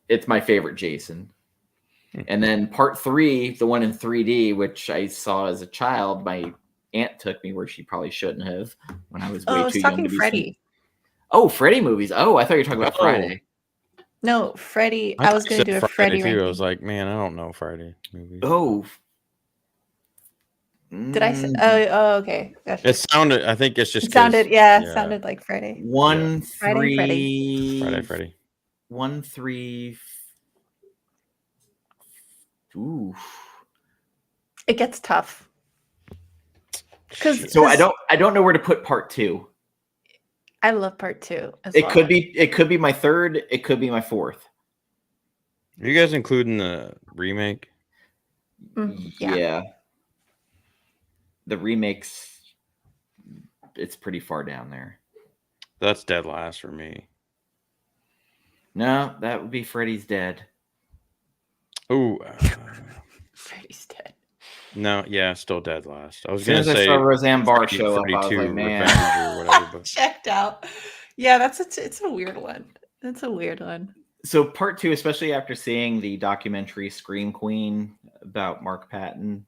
it's my favorite Jason. And then part 3, the one in 3D, which I saw as a child, my aunt took me where she probably shouldn't have when I was way Oh, I was too young talking to be. Freddy. Oh, Freddy movies. Oh, I thought you were talking about Friday. No, Freddy. I I was thought you going to said do a Friday Freddy too. I ranking. was like, man, I don't know Friday movies. Oh. Did I say? Oh, okay. Gotcha. It sounded. I think it's just It sounded, 'cause- yeah, it sounded like Friday. 1, Friday, 3. Friday, Freddy. 1, 3. Ooh. It gets tough. So I don't know where to put part 2. I love part 2 as It well. could be my third. It could be my fourth. Are you guys including the remake? Yeah. The remakes, it's pretty far down there. That's dead last for me. No, that would be Freddy's Dead. Oh, Freddy's dead. no, yeah, still dead last. I was As soon gonna as I say saw Roseanne Barr Freddy, show up, Freddy I was 2 like, man. Revenge or whatever. But Checked out. Yeah, it's a weird one. That's a weird one. So part 2, especially after seeing the documentary Scream Queen about Mark Patton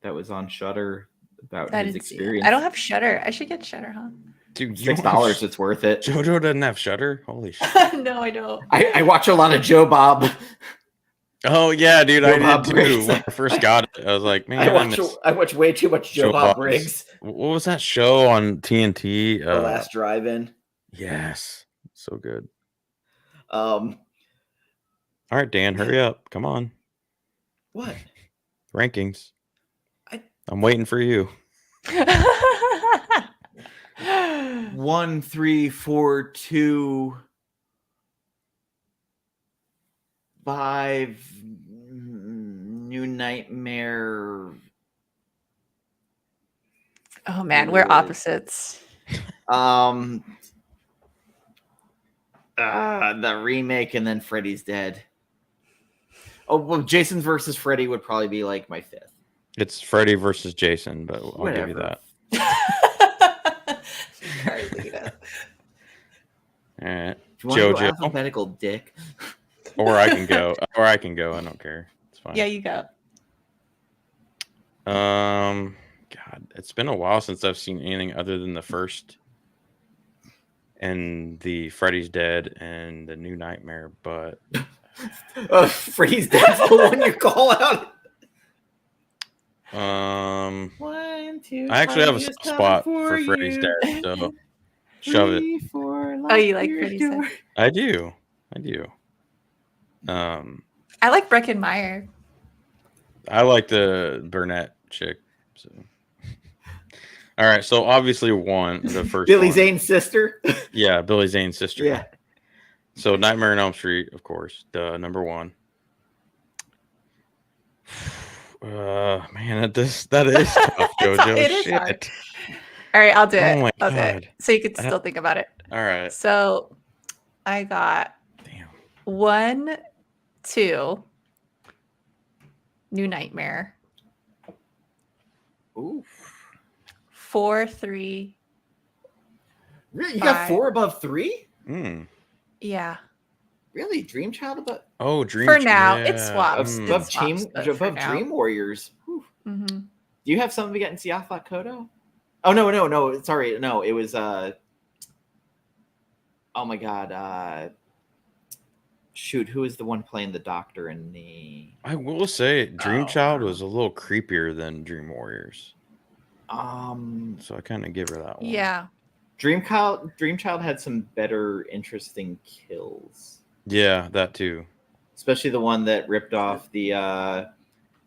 that was on Shudder about I his didn't see it. experience. I don't have Shutter. I should get Shutter, huh? dude, you $6, it's worth it. JoJo doesn't have Shutter. Holy shit! No, I don't. I watch a lot of Joe Bob. Oh yeah, dude, Joe I Bob did Briggs. too. When I first got it, I was like, man, I watch way too much Joe Bob Bob's- Briggs. What was that show on TNT? The Last Drive-In. Yes, so good. All right, Dan, hurry up. Come on. What? Rankings. I- I'm waiting for you. 1, 3, 4, 2, 5. New Nightmare. Oh man, we're opposites. The remake and then Freddy's Dead. Oh, well, Jason versus Freddy would probably be like my 5th. It's Freddy versus Jason, but I'll give you that. Carlito. All right, If you want to go JoJo, alphabetical, dick. or I can go. I don't care. It's fine. Yeah, you go. God, it's been a while since I've seen anything other than the first and the Freddy's Dead and the New Nightmare, but Freddy's Dead's the one you call out. 1, 2. I actually have a soft spot for Freddy's Dead, so shove it. 3, 4, Oh, you like Freddy's Dead? I do. I like Breckenmeyer. I like the Burnett chick. So, all right. So obviously, the first Billy one. Zane's sister. Yeah, Billy Zane's sister. Yeah. So Nightmare on Elm Street, of course, the number 1. Man, that is tough, JoJo. It is Shit. hard. All right, I'll do it. Oh my I'll do it. God. So you can still think about it. All right. So I got Damn. 1, 2, New Nightmare. Ooh. 4, 3. Really? You got 5. 4 above 3? Yeah. Really? Dream Child above? Oh, Dream. For now, it swaps. Mm. Above, swaps, but for above now. Dream Warriors. Whew. Mm-hmm. Do you have something against Siafa Kodo? Oh no! Sorry, no. It was oh my god! Shoot, who is the one playing the doctor in the? I will say, Dream Child was a little creepier than Dream Warriors. So I kind of give her that one. Yeah. Dream Child had some better, interesting kills. Yeah, that too. Especially the one that ripped off the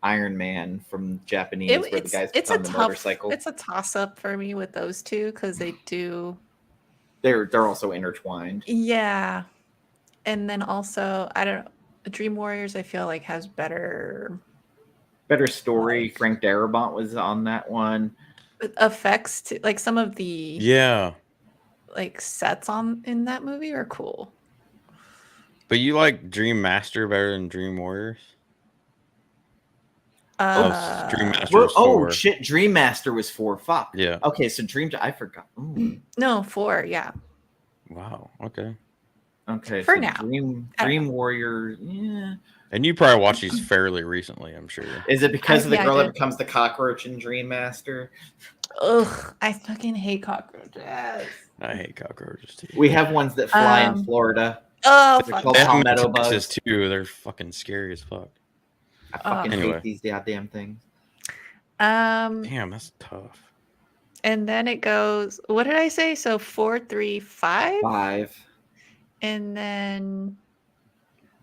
Iron Man from Japanese, where the guys it's on the motorcycle. It's a toss up for me with those two because they do. They're also intertwined. Yeah, and then also I don't know. Dream Warriors I feel like has better story. Frank Darabont was on that one. Effects to, like some of the like sets in that movie are cool. But you like Dream Master better than Dream Warriors? Dream Master was 4. Shit, Dream Master was 4. Fuck. Yeah. Okay, so I forgot. Ooh. No, 4. Yeah. Wow. Okay. Okay. For so now. Dream Warrior. Yeah. And you probably watched these fairly recently, I'm sure. Is it because of the I girl that did. becomes the cockroach in Dream Master? Ugh, I fucking hate cockroaches. I hate cockroaches too. We have ones that fly in Florida. Oh, They're fuck called They have them palmetto in Texas bugs. too. They're fucking scary as fuck. I fucking Anyway. hate these goddamn things. Damn, that's tough. And then it goes, what did I say? So 4, 3, 5? 5. And then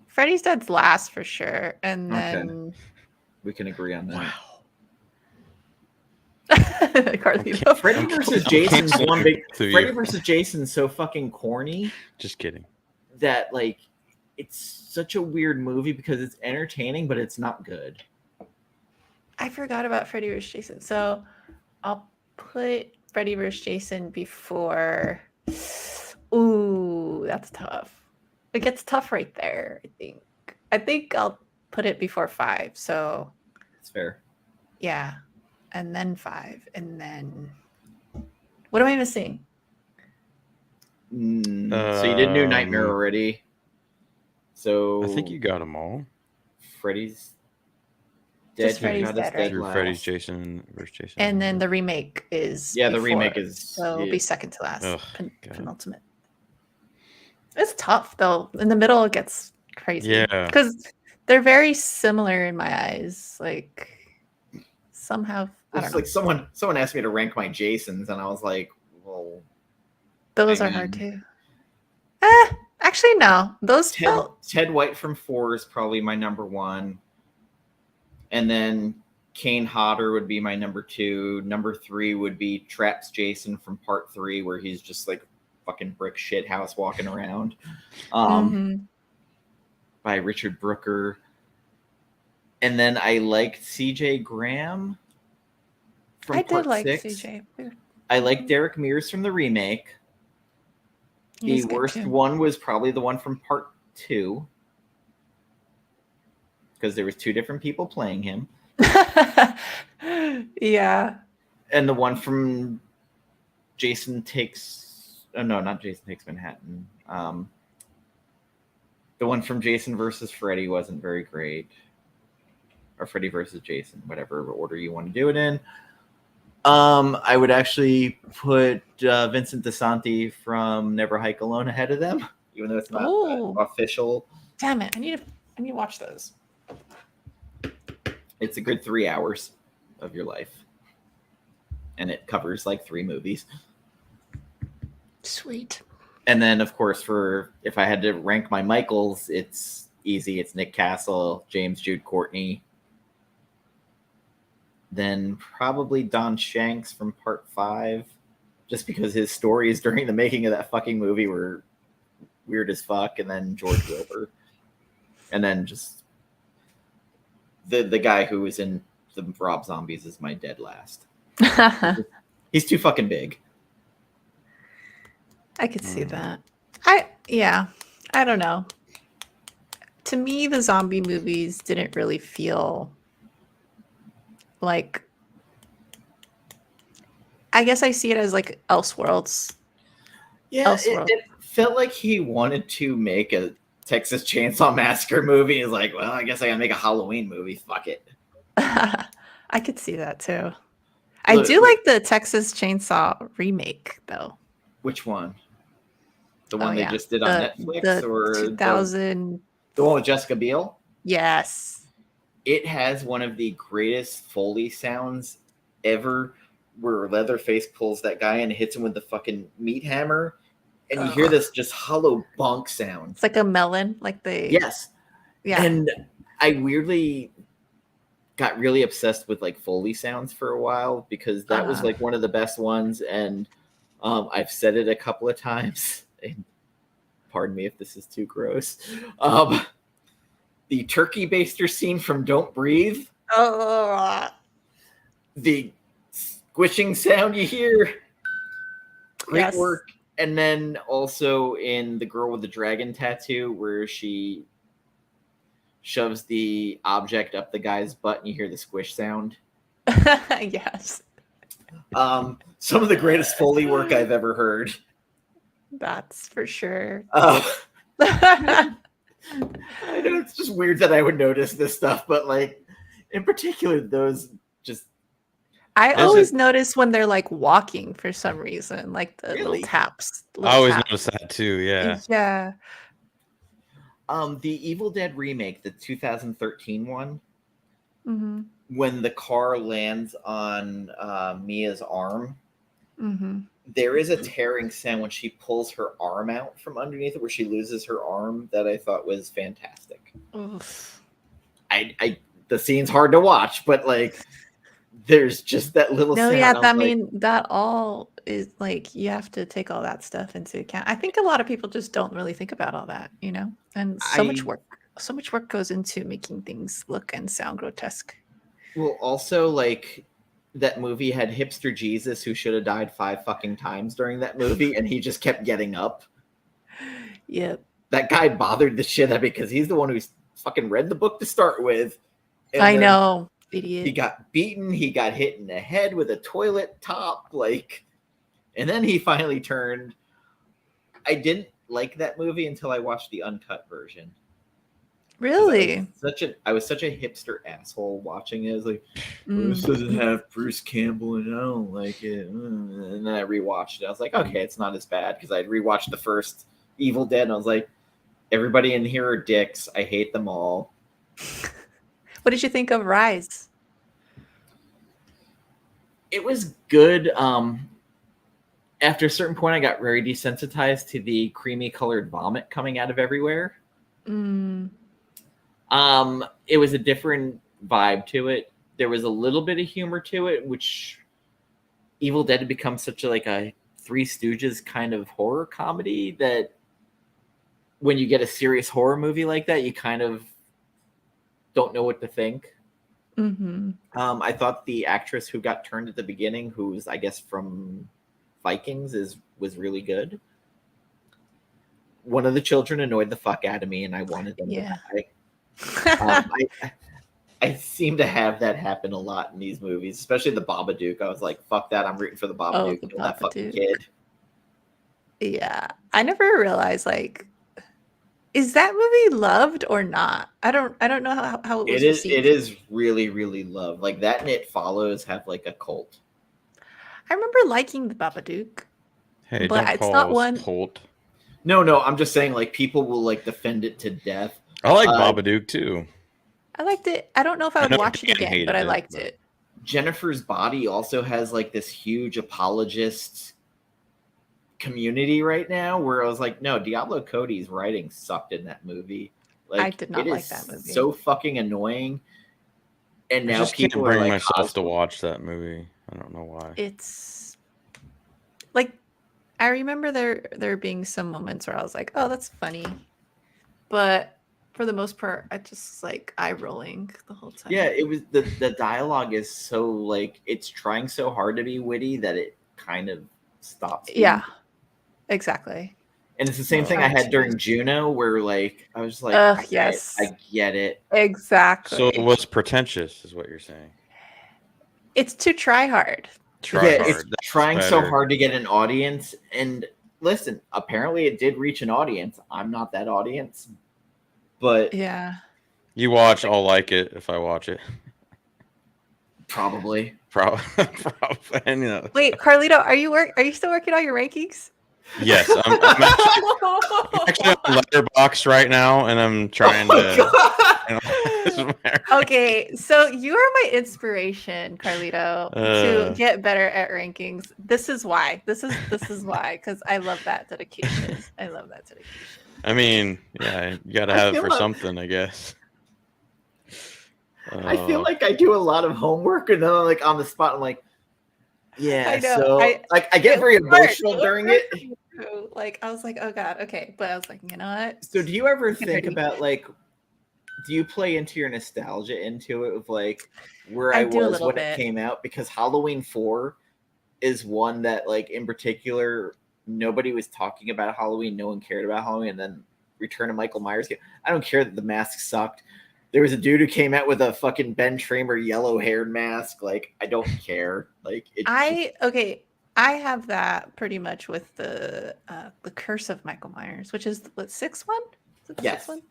Freddy's Dead's last for sure. And Okay. then We can agree on that. Carlito. Freddy versus Jason's canceling one big. to you. Freddy versus Jason's so fucking corny Just kidding. that like it's such a weird movie because it's entertaining, but it's not good. I forgot about Freddy vs. Jason. So I'll put Freddy vs. Jason before. Ooh, that's tough. It gets tough right there, I think. I think I'll put it before 5. So It's fair. yeah. And then 5. And then what am I missing? So you did New Nightmare already. So I think you got them all. Freddy's Dead. Just Freddy's you got us Dead, right? Through last. Freddy's Jason versus Jason. And then the remake is Yeah, the remake before, is- so it'll yeah. be second to last. Ugh, God. Penultimate. It's tough though. In the middle it gets crazy. Yeah. Because they're very similar in my eyes. Like somehow I don't It's know. like someone asked me to rank my Jasons, and I was like, well, Those I are hard mean- too. Actually no. Those felt Ted White from 4 is probably my number 1. And then Kane Hodder would be my number 2. Number 3 would be Traps Jason from part 3, where he's just like fucking brick shit house walking around. By Richard Brooker. And then I liked CJ Graham from I part did like 6. CJ. I like Derek Mears from the remake. He's The good, worst too. one was probably the one from part 2. Because there was 2 different people playing him. Yeah. And the one from Jason Takes... Oh, no, not Jason Takes Manhattan. The one from Jason versus Freddy wasn't very great. Or Freddy versus Jason, whatever order you want to do it in. I would actually put Vincent DeSanti from Never Hike Alone ahead of them, even though it's not Ooh. official. Damn it. I need to watch those. It's a good 3 hours of your life. And it covers like 3 movies. Sweet. And then, of course, if I had to rank my Michaels, it's easy. It's Nick Castle, James Jude Courtney. Then probably Don Shanks from part 5, just because his stories during the making of that fucking movie were weird as fuck. And then George Wilbur. And then just the guy who was in the Rob Zombies is my dead last. He's too fucking big. I could see that. I don't know. To me, the zombie movies didn't really feel like. I guess I see it as like Elseworlds. Yeah, Elseworld. it felt like he wanted to make a Texas Chainsaw Massacre movie. He's like, well, I guess I gotta make a Halloween movie. Fuck it. I could see that too. I Look, do like the Texas Chainsaw remake though. Which one? The one they yeah. just did on Netflix, or 2000? the one with Jessica Biel? Yes. It has one of the greatest Foley sounds ever, where Leatherface pulls that guy and hits him with the fucking meat hammer, and you hear this just hollow bonk sound. It's like a melon, like they. Yes. Yeah. And I weirdly got really obsessed with like Foley sounds for a while, because that was like one of the best ones. And I've said it a couple of times. And pardon me if this is too gross. The turkey baster scene from Don't Breathe. Oh. The squishing sound you hear. Great Yes. work. And then also in The Girl with the Dragon Tattoo, where she shoves the object up the guy's butt and you hear the squish sound. Yes. Some of the greatest Foley work I've ever heard. That's for sure. I know it's just weird that I would notice this stuff, but like in particular, those just I Is always it- notice when they're like walking for some reason, like the little Really? taps. I Little always taps. notice that too. Yeah. Yeah. the Evil Dead remake, the 2013 one, Mm-hmm. when the car lands on Mia's arm, Mm-hmm. there is a tearing sound when she pulls her arm out from underneath it, where she loses her arm. That I thought was fantastic. Oof. The scene's hard to watch, but like, there's just that little No, sound. yeah, I was like, that all is like you have to take all that stuff into account. I think a lot of people just don't really think about all that, you know? And so much work goes into making things look and sound grotesque. well, also like that movie had hipster Jesus who should have died 5 fucking times during that movie, and he just kept getting up. Yep. That guy bothered the shit out of me because he's the one who fucking read the book to start with. And I then know. he Idiot. got beaten, he got hit in the head with a toilet top, like, and then he finally turned. I didn't like that movie until I watched the uncut version. 'Cause Really? I was such a hipster asshole watching it. I was like, Mm. this doesn't have Bruce Campbell and I don't like it. And then I rewatched it. I was like, okay, it's not as bad, because I'd rewatched the first Evil Dead and I was like, everybody in here are dicks. I hate them all. What did you think of Rise? It was good. After a certain point, I got very desensitized to the creamy colored vomit coming out of everywhere. Mm. It was a different vibe to it. There was a little bit of humor to it, which Evil Dead had become such a Three Stooges kind of horror comedy that when you get a serious horror movie like that, you kind of don't know what to think. Mm-hmm. I thought the actress who got turned at the beginning, who's I guess from Vikings, was really good. One of the children annoyed the fuck out of me, and I wanted them Yeah. to die. I seem to have that happen a lot in these movies, especially the Babadook. I was like, fuck that, I'm rooting for the Babadook. the Kill that fucking Babadook. kid. Yeah. I never realized, like, is that movie loved or not? I don't know how it was It received. is really, really loved. Like that and It Follows have like a cult. I remember liking the Babadook. Hey, But don't it's call not us one- cult. No, I'm just saying like people will like defend it to death. I like Babadook too. I liked it. I don't know if I I would know watch it Dan again, hated but I it, liked but- it. Jennifer's Body also has like this huge apologist community right now where I was like, no, Diablo Cody's writing sucked in that movie. Like, I did not it like is that movie. so fucking annoying. And I now just can't people bring are like, myself to cosplaying. watch that movie. I don't know why. It's like I remember there being some moments where I was like, oh, that's funny. But for the most part, I just like eye rolling the whole time. Yeah, it was the dialogue is so like it's trying so hard to be witty that it kind of stops. being- Yeah. Exactly. And it's the same Oh. thing I had during Juno, where like I was like, Ugh, okay, yes. I get it. Exactly. So it was pretentious, is what you're saying. It's to try hard. Try Yeah, hard. it's That's trying so better. hard to get an audience. And listen, apparently it did reach an audience. I'm not that audience, but Yeah. You watch, I'll like it if I watch it. probably. Probably. And, you know, Wait, Carlito, are you still working on your rankings? yes, I'm actually on Letterboxd right now, and I'm trying Oh my to. God. Okay, so you are my inspiration, Carlito, to get better at rankings. This is why. This is why, because I love that dedication. I love that dedication. I mean, yeah, you gotta I have it feel for like- something, I guess. I feel like I do a lot of homework, and then I'm like on the spot. I'm like, yeah. I know, So I get very it was hard. emotional It was during hard it. for me too. Like I was like, oh god, okay, but I was like, you know what? So do you ever can think hurt me. about like, do you play into your nostalgia into it of like where I I do a was little when bit. it came out? Because Halloween 4 is one that like in particular nobody was talking about Halloween, no one cared about Halloween, and then Return of Michael Myers. I don't care that the mask sucked. There was a dude who came out with a fucking Ben Tramer yellow haired mask. Like I don't care. Like it. I have that pretty much with the Curse of Michael Myers, which is what, 6th one? Is it the Yes. 6th one?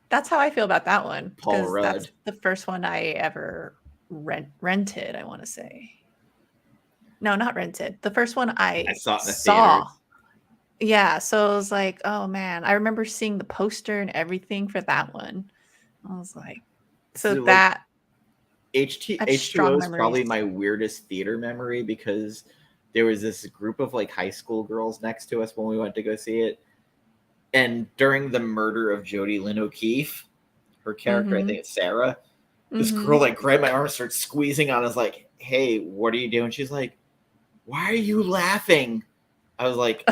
That's how I feel about that one Paul because that's Rudd. the first one I ever rented. I want to say, no, not rented. The first one I saw it in the saw. theaters. Yeah, so it was like, oh man, I remember seeing the poster and everything for that one. I was like, so So, like, that I have H2O strong is probably memories. my weirdest theater memory because there was this group of like high school girls next to us when we went to go see it. And during the murder of Jodie Lynn O'Keefe, her character, I Mm-hmm. think it's Sarah, this girl Mm-hmm. like grabbed my arm and started squeezing on us like, hey, what are you doing? She's like, why are you laughing? I was like,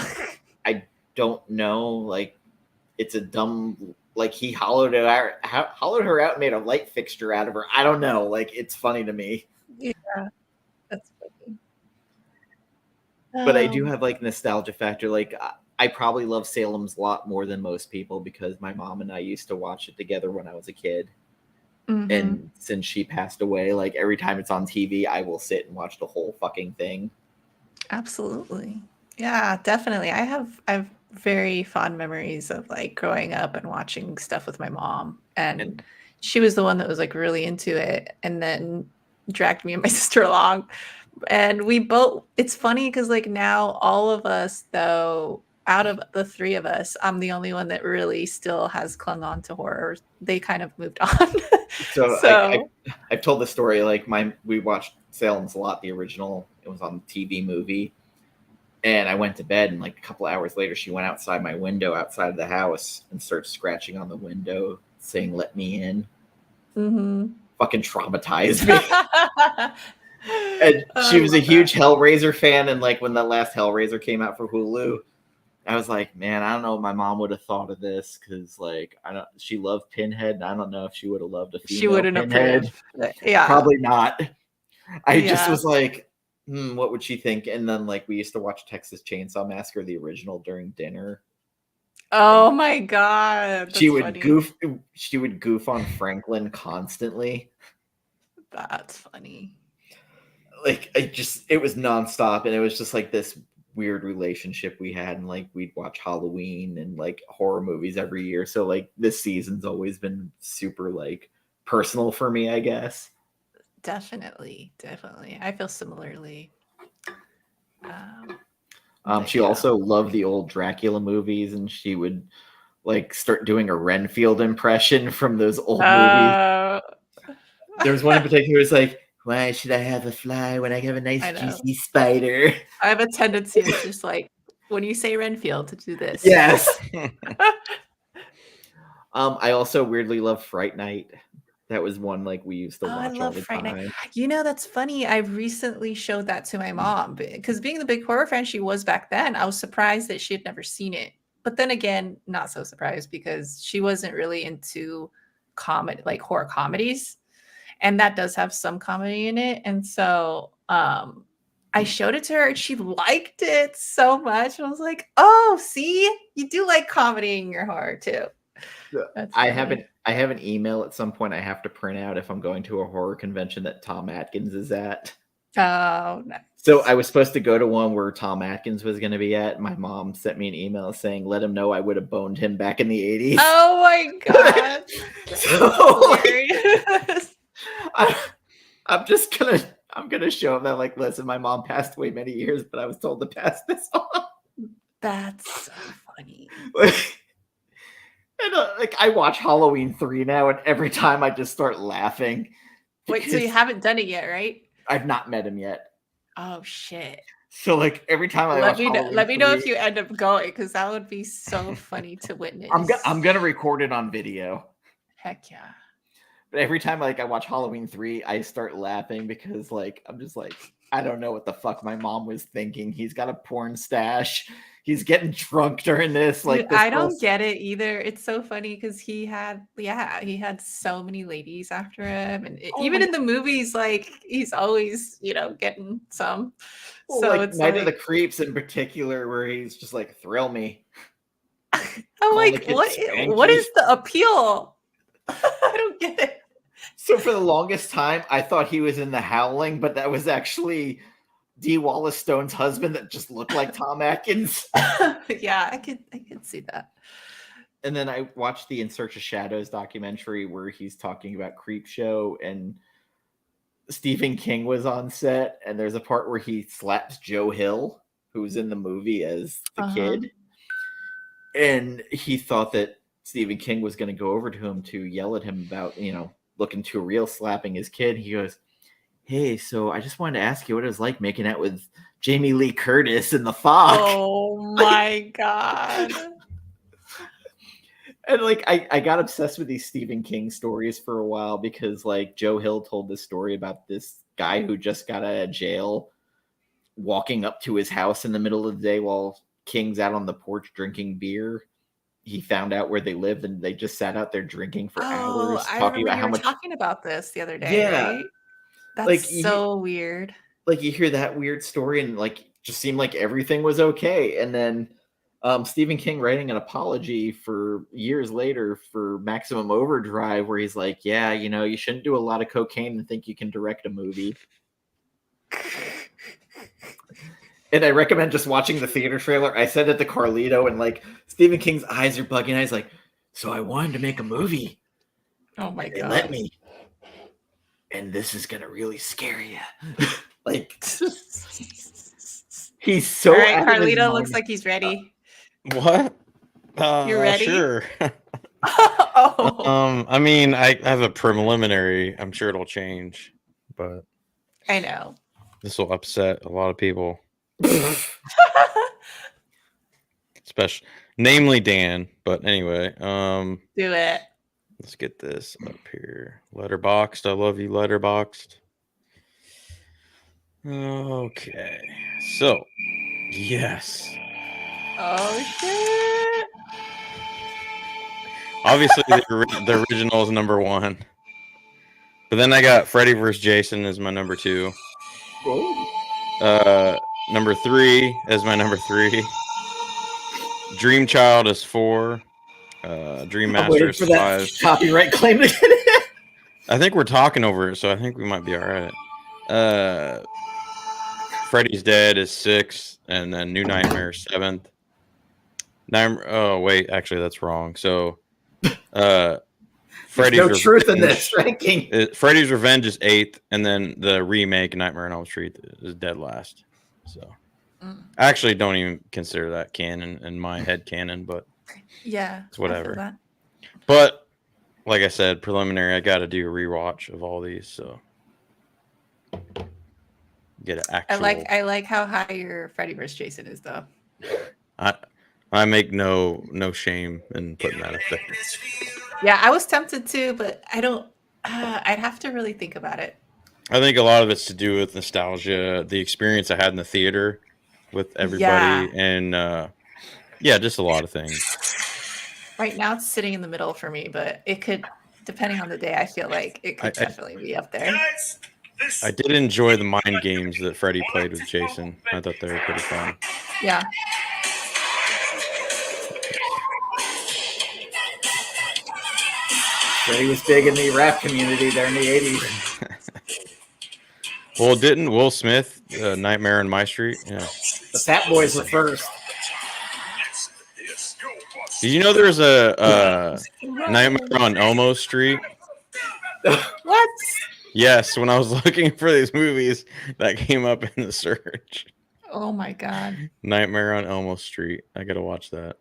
I don't know. Like, it's a dumb, like he hollowed her out and made a light fixture out of her. I don't know. Like, it's funny to me. Yeah, that's funny. But I do have like nostalgia factor. Like, I probably love Salem's Lot more than most people because my mom and I used to watch it together when I was a kid. Mm-hmm. And since she passed away, like every time it's on TV, I will sit and watch the whole fucking thing. Absolutely. Yeah, definitely. I have very fond memories of like growing up and watching stuff with my mom. And she was the one that was like really into it and then dragged me and my sister along. And we both it's funny because like now all of us though, out of the three of us, I'm the only one that really still has clung on to horror. They kind of moved on. So So I've told the story. Like we watched Salem's Lot, the original. It was on the TV movie, and I went to bed. And like a couple hours later, she went outside my window, outside of the house, and started scratching on the window, saying "Let me in." mhm. Fucking traumatized me. And I she was a love huge that. Hellraiser fan. And like when that last Hellraiser came out for Hulu, I was like, man, I don't know what my mom would have thought of this because like I don't. She loved Pinhead, and I don't know if she would have loved a She female wouldn't Pinhead. approve. Yeah. Probably not. I just Yeah. was like, what would she think? And then like we used to watch Texas Chainsaw Massacre, the original, during dinner. Oh my god. She That's would funny. goof. She would goof on Franklin constantly. That's funny. Like it was nonstop, and it was just like this weird relationship we had. And like we'd watch Halloween and like horror movies every year. So like this season's always been super like personal for me, I guess. Definitely. Definitely. I feel similarly. But She yeah. also loved the old Dracula movies, and she would like start doing a Renfield impression from those old movies. There was one in particular. It was like, "Why should I have a fly when I have a nice I know. juicy spider?" I have a tendency of just like when you say Renfield to do this. Yes. I also weirdly love Fright Night. That was one like we used to I watch all love the Fright Night. time. You know, that's funny. I recently showed that to my mom because being the big horror fan she was back then, I was surprised that she had never seen it. But then again, not so surprised because she wasn't really into comedy, like horror comedies. And that does have some comedy in it. And so I showed it to her and she liked it so much. I was like, oh, see, you do like comedy in your horror too. That's I funny. have an email at some point I have to print out if I'm going to a horror convention that Tom Atkins is at. Oh, nice. So I was supposed to go to one where Tom Atkins was going to be at. My mom sent me an email saying, "Let him know I would have boned him back in the '80s." Oh my god. So Hilarious. I'm gonna show him that like, listen, my mom passed away many years, but I was told to pass this on. That's so funny. And like I watch Halloween 3 now, and every time I just start laughing. Wait, so you haven't done it yet, right? I've not met him yet. Oh shit. So like every time I Let watch me know, Halloween let me know 3, if you end up going because that would be so funny to witness. I'm gonna record it on video. Heck yeah. But every time like I watch Halloween 3, I start laughing because like I'm just like, I don't know what the fuck my mom was thinking. He's got a porn stash. He's getting drunk during this. Like Dude, this I girl. don't get it either. It's so funny because he had so many ladies after him, and even in the movies, like he's always getting some. Well, So like it's Night of like the Creeps in particular, where he's just like, thrill me. I'm Calling the like, kid what Spanky. is the appeal? I don't get it. So for the longest time, I thought he was in The Howling, but that was actually Dee Wallace Stone's husband that just looked like Tom Atkins. Yeah, I could see that. And then I watched the In Search of Shadows documentary where he's talking about Creepshow, and Stephen King was on set, and there's a part where he slaps Joe Hill, who's in the movie as the kid. And he thought that Stephen King was going to go over to him to yell at him about, looking too real, slapping his kid. He goes, "Hey, so I just wanted to ask you what it was like making out with Jamie Lee Curtis in The Fog." Oh my God. And like I got obsessed with these Stephen King stories for a while because like Joe Hill told this story about this guy who just got out of jail walking up to his house in the middle of the day while King's out on the porch drinking beer. He found out where they lived and they just sat out there drinking for hours, I talking remember about you how were much. talking about this the other day, Yeah, right? That's like so weird. Like you hear that weird story and like just seemed like everything was okay, and then Stephen King writing an apology for years later for Maximum Overdrive, where he's like, "Yeah, you shouldn't do a lot of cocaine and think you can direct a movie." And I recommend just watching the theater trailer. I said it to Carlito, and like Stephen King's eyes are bugging. He's like, "So I wanted to make a movie. Oh my They God. let me, and this is gonna really scare you." Like, he's so. All right, out of his Carlito looks mind. like he's ready. What? You ready? Sure. Oh, I mean, I have a preliminary. I'm sure it'll change, but I know. this will upset a lot of people, especially, namely Dan. But anyway, Do it. let's get this up here. Letterboxed. I love you, Letterboxed. Okay, so yes, Oh shit. obviously the original is number one, but then I got Freddy vs. Jason as my number two. Number three as my number three. Dream Child is 4. Dream Master is 5. Copyright claim to get it. I think we're talking over it, so I think we might be all right. Freddy's Dead is 6, and then New Nightmare is 7th. Oh wait, actually that's wrong. So, Freddy's no Revenge, truth in this ranking. Freddy's Revenge is 8th, and then the remake Nightmare on Elm Street is dead last. So, I actually don't even consider that canon in my head canon, but Yeah, it's whatever. I feel that. But like I said, preliminary, I got to do a rewatch of all these, so get an actual. I like how high your Freddy vs. Jason is, though. I make no shame in putting that up there. Yeah, I was tempted to, but I don't. I'd have to really think about it. I think a lot of it's to do with nostalgia, the experience I had in the theater with everybody, and just a lot of things. Right now, it's sitting in the middle for me, but it could, depending on the day, I feel like it could definitely be up there. I did enjoy the mind games that Freddy played with Jason. I thought they were pretty fun. Yeah. Freddy was big in the rap community there in the 80s. Well, didn't Will Smith, Nightmare on My Street? Yeah. The Fat Boys were first. Did you know there's a Nightmare on Elmo Street? What? Yes, when I was looking for these movies, that came up in the search. Oh my God. Nightmare on Elmo Street. I gotta watch that.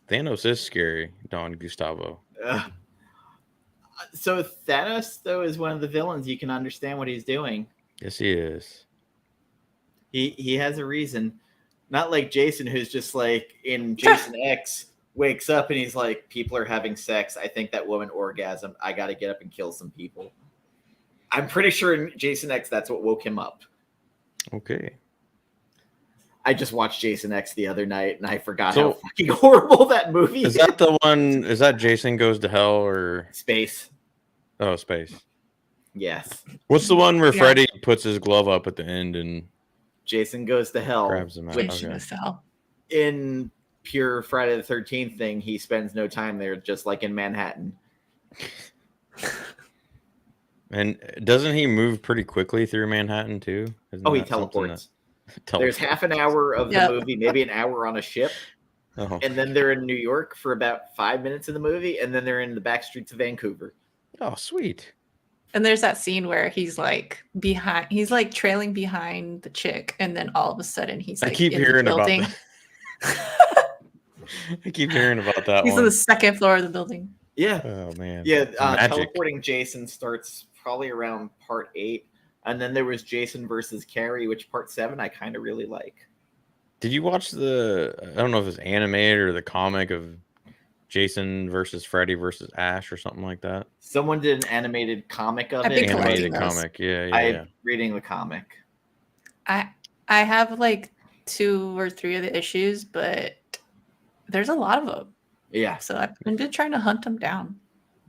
Thanos is scary, Don Gustavo. So Thanos, though, is one of the villains. You can understand what he's doing. Yes, he is. He has a reason. Not like Jason, who's just like in Jason X, wakes up and he's like, people are having sex. I think that woman orgasmed. I got to get up and kill some people. I'm pretty sure in Jason X, that's what woke him up. Okay. I just watched Jason X the other night and I forgot how fucking horrible that movie is. Is that the one? Is that Jason Goes to Hell or Space? Oh, Space. Yes. What's the one where Freddy puts his glove up at the end and Jason Goes to Hell? Grabs him out. Jason Goes to Hell. In pure Friday the 13th thing, he spends no time there, just like in Manhattan. And doesn't he move pretty quickly through Manhattan too? He teleports. There's half an hour of the movie, maybe an hour on a ship, Oh, and then they're in New York for about 5 minutes of the movie, and then they're in the back streets of Vancouver. oh, sweet. And there's that scene where he's like trailing behind the chick, and then all of a sudden he's I like keep in the hearing about building. that. I keep hearing about that He's one. on the second floor of the building. Yeah. Oh man. Yeah, Magic. teleporting Jason starts probably around part 8, and then there was Jason versus Carrie, which part 7 I kind of really like. Did you watch I don't know if it's animated or the comic of Jason versus Freddy versus Ash or something like that? Someone did an animated comic of I've it. been collecting Animated those. comic. Yeah. I'm reading the comic. I have like 2 or 3 of the issues, but there's a lot of them. Yeah, So I've been just trying to hunt them down.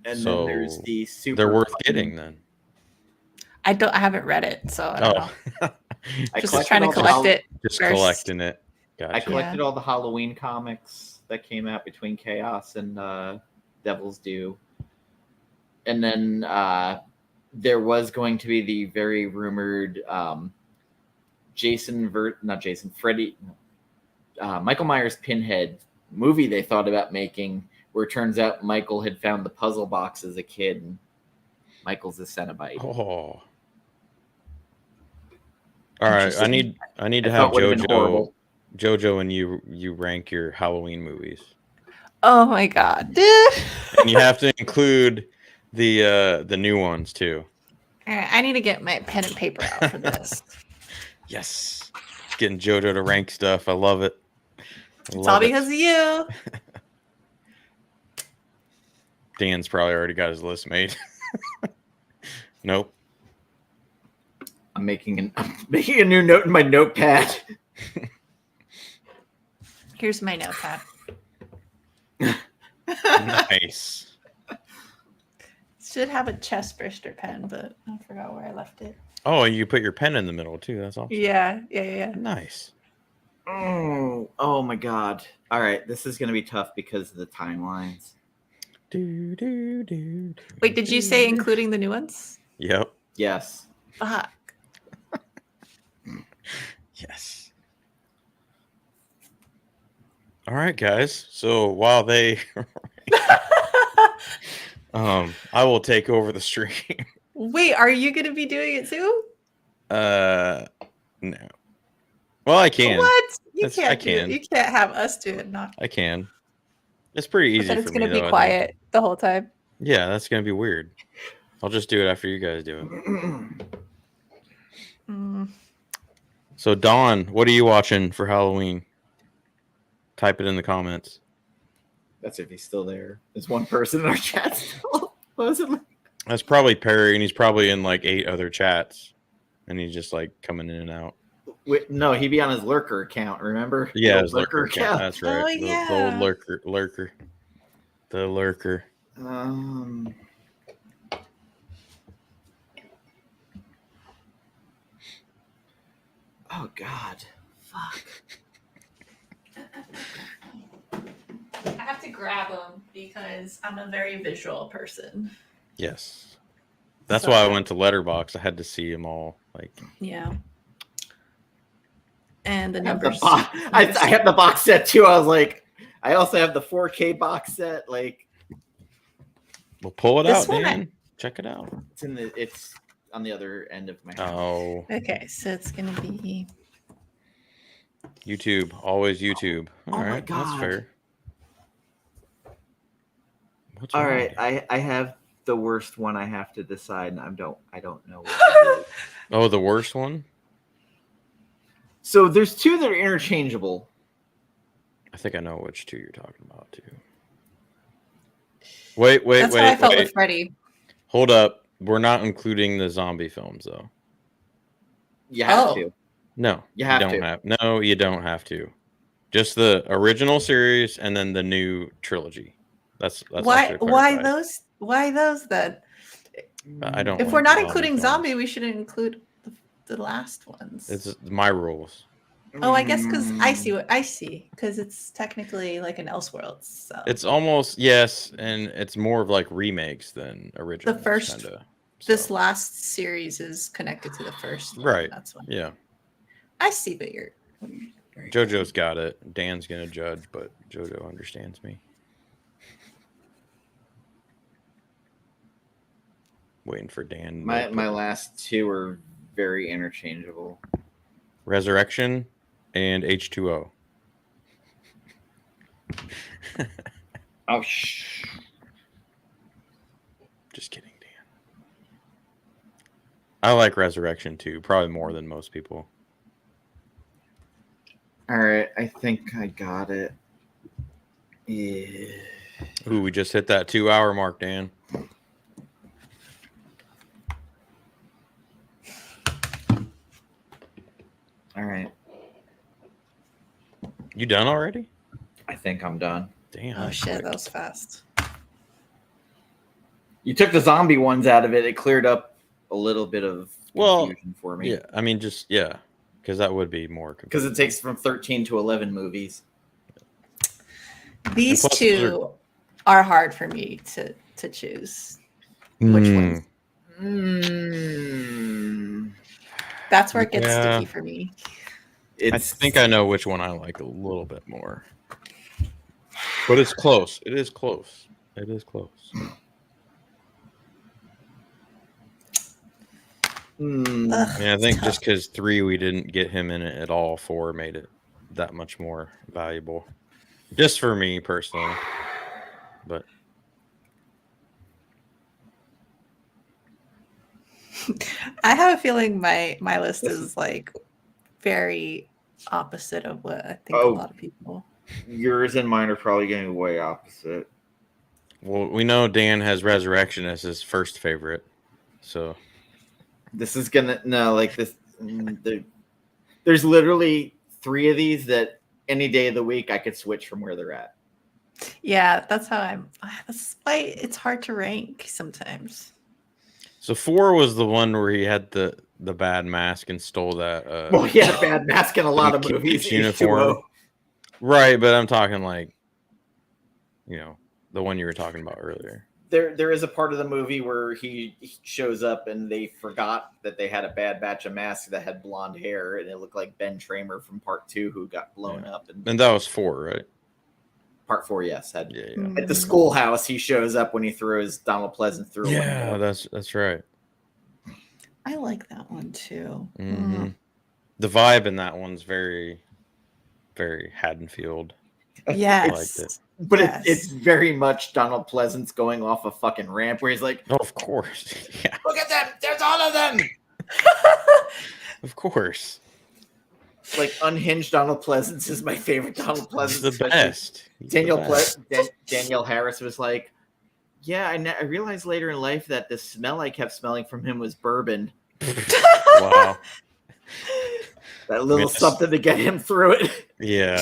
and So, then there's the super. They're worth fun- getting then. I haven't read it, so I don't know. I Just collected trying to all the collect it. Just first. collecting it. I Gotcha. collected all the Halloween comics that came out between Chaos and Devil's Due. And then there was going to be the very rumored Freddy, Michael Myers Pinhead movie they thought about making, where it turns out Michael had found the puzzle box as a kid, and Michael's a Cenobite. Oh. All right. I Interesting. need to I have thought would have been horrible. JoJo and you rank your Halloween movies. Oh my god, dude! And you have to include the new ones too. All right, I need to get my pen and paper out for this. Yes. Getting JoJo to rank stuff. I love it. It's all because of you. Dan's probably already got his list made. Nope. I'm making a new note in my notepad. Here's my notepad. Nice. Should have a chest burster pen, but I forgot where I left it. Oh, you put your pen in the middle too. That's awesome. Yeah. Nice. Oh my god. All right, this is going to be tough because of the timelines. Wait, did you say including the new ones? Yep. Yes. Fuck. Yes. All right, guys. So while they I will take over the stream. Wait, are you going to be doing it too? No. Well, I can. What? You That's- I can't do it. can. You can't have us do it. Not. I can. It's pretty easy But for it's me. going to be though, I think. quiet the whole time. Yeah, that's gonna be weird. I'll just do it after you guys do it. Mm. So Dawn, what are you watching for Halloween? Type it in the comments. That's if he's still there. There's one person in our chat still. That's probably Perry, and he's probably in like 8 other chats, and he's just like coming in and out. Wait, no, he'd be on his lurker account. Remember? Yeah, The his lurker account. That's right. Oh, The old lurker. The lurker. Oh God. Fuck. I have to grab them because I'm a very visual person. Yes. That's So- why I went to Letterboxd. I had to see them all. Like, Yeah. And the I have the numbers. I have the box set too. I was like, I also have the 4K box set. Like, well, pull it This out, one Dan. Check it out. it's on the other end of my house. Oh, Okay, so it's gonna be. YouTube. Always YouTube. All Oh my right, that's God. fair. What's All wrong? right, I have the worst one. I have to decide, and I don't know. What to do. Oh, the worst one? So there's 2 that are interchangeable. I think I know which 2 you're talking about, too. Wait, That's how I felt with Freddy. Hold up. We're not including the zombie films, though. You have Oh. to. No, You have don't to. have. No, you don't have to. Just the original series and then the new trilogy. That's I Why? should Why clarify. those? Why those then? I don't. If like we're not zombie including films. zombie, we shouldn't include the last ones. It's my rules. Oh, I guess because I see because it's technically like an Elseworlds. So It's almost yes, and it's more of like remakes than original. first- kinda, this so. last series is connected to the first one. Right. That's one. Yeah. I see, but you're. JoJo's got it. Dan's gonna judge, but JoJo understands me. Waiting for Dan. My last two are very interchangeable. Resurrection and H2O. Oh, Just kidding, Dan. I like Resurrection too, probably more than most people. All right, I think I got it. Yeah. Ooh, we just hit that 2-hour mark, Dan. All right. You done already? I think I'm done. Damn. Oh shit, that was fast. You took the zombie ones out of it. It cleared up a little bit of confusion for me. Yeah, I mean, because that would be more because it takes from 13 to 11 movies. These two are hard for me to choose. Which ones? That's where it gets sticky for me. I think I know which one I like a little bit more. But it's close. It is close. It is close. I think just because 3 we didn't get him in it at all, 4 made it that much more valuable. Just for me personally. But I have a feeling my list is like very opposite of what I think a lot of people. Yours and mine are probably getting way opposite. Well, we know Dan has Resurrection as his first favorite, so this is gonna this. There's literally 3 of these that any day of the week I could switch from where they're at. Yeah, that's how that's why it's hard to rank sometimes. So 4 was the one where he had the bad mask and stole that. Well, he had a bad mask in a lot of movies. Uniform. Right, but I'm talking like, the one you were talking about earlier. There is a part of the movie where he shows up and they forgot that they had a bad batch of masks that had blonde hair, and it looked like Ben Tramer from Part 2 who got blown up. And that was 4, right? Part 4, yes. At the schoolhouse, he shows up when he throws Donald Pleasance through. Yeah, that's right. I like that one too. Mm-hmm. The vibe in that one's very, very Haddonfield. Yes. I liked it. But it's very much Donald Pleasance going off a fucking ramp where he's like, oh, of course. Yeah. Look at them. There's all of them. Of course. Like, unhinged Donald Pleasance is my favorite Donald Pleasance. He's the best. Danielle Harris was like, yeah, I realized later in life that the smell I kept smelling from him was bourbon. Wow. That little something to get him through it. Yeah.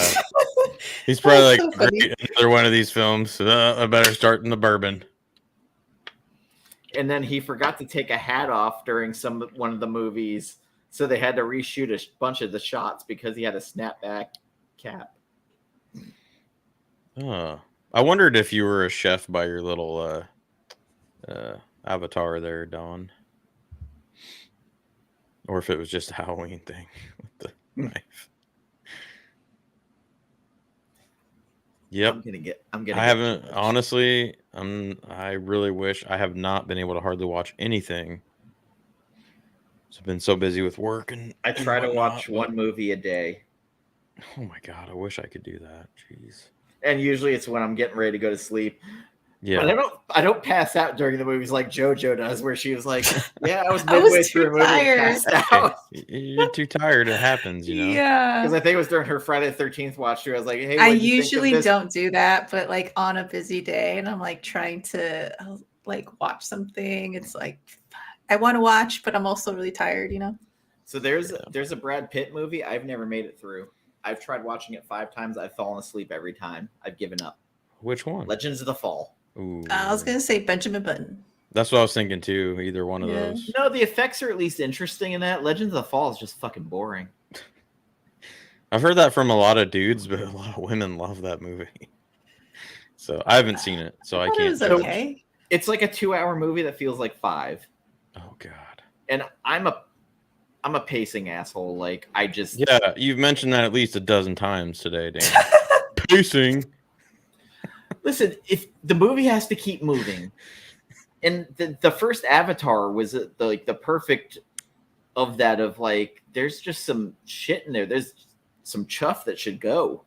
He's probably like, great, another one of these films. I better start in the bourbon. And then he forgot to take a hat off during one of the movies, so they had to reshoot a bunch of the shots because he had a snapback cap. I wondered if you were a chef by your little avatar there, Dawn. Or if it was just a Halloween thing with the knife. Yep. Honestly, I really wish. I have not been able to hardly watch anything. I've been so busy with work, and I try to watch one movie a day. Oh my God, I wish I could do that. Jeez. And usually it's when I'm getting ready to go to sleep. Yeah. But I don't pass out during the movies like JoJo does, where she was like, yeah, I was midway through a movie and passed out. You're too tired. It happens, Yeah. Because I think it was during her Friday the 13th watch through. I was like, hey, I usually don't do that, but like on a busy day and I'm like trying to like watch something. It's like, I want to watch, but I'm also really tired, So there's a Brad Pitt movie I've never made it through. I've tried watching it 5 times. I've fallen asleep every time. I've given up. Which one? Legends of the Fall. Ooh. I was going to say Benjamin Button. That's what I was thinking too. Either one of those. No, the effects are at least interesting in that. Legends of the Fall is just fucking boring. I've heard that from a lot of dudes, but a lot of women love that movie. So I haven't seen it, so I can't. It was okay. It's like a 2-hour movie that feels like 5. Oh God. And I'm a I'm a pacing asshole. Like I just Yeah, you've mentioned that at least a dozen times today, Dan. Pacing. listen. If the movie has to keep moving, and the first Avatar was the perfect of that. Of like, there's just some shit in there. There's some chuff that should go.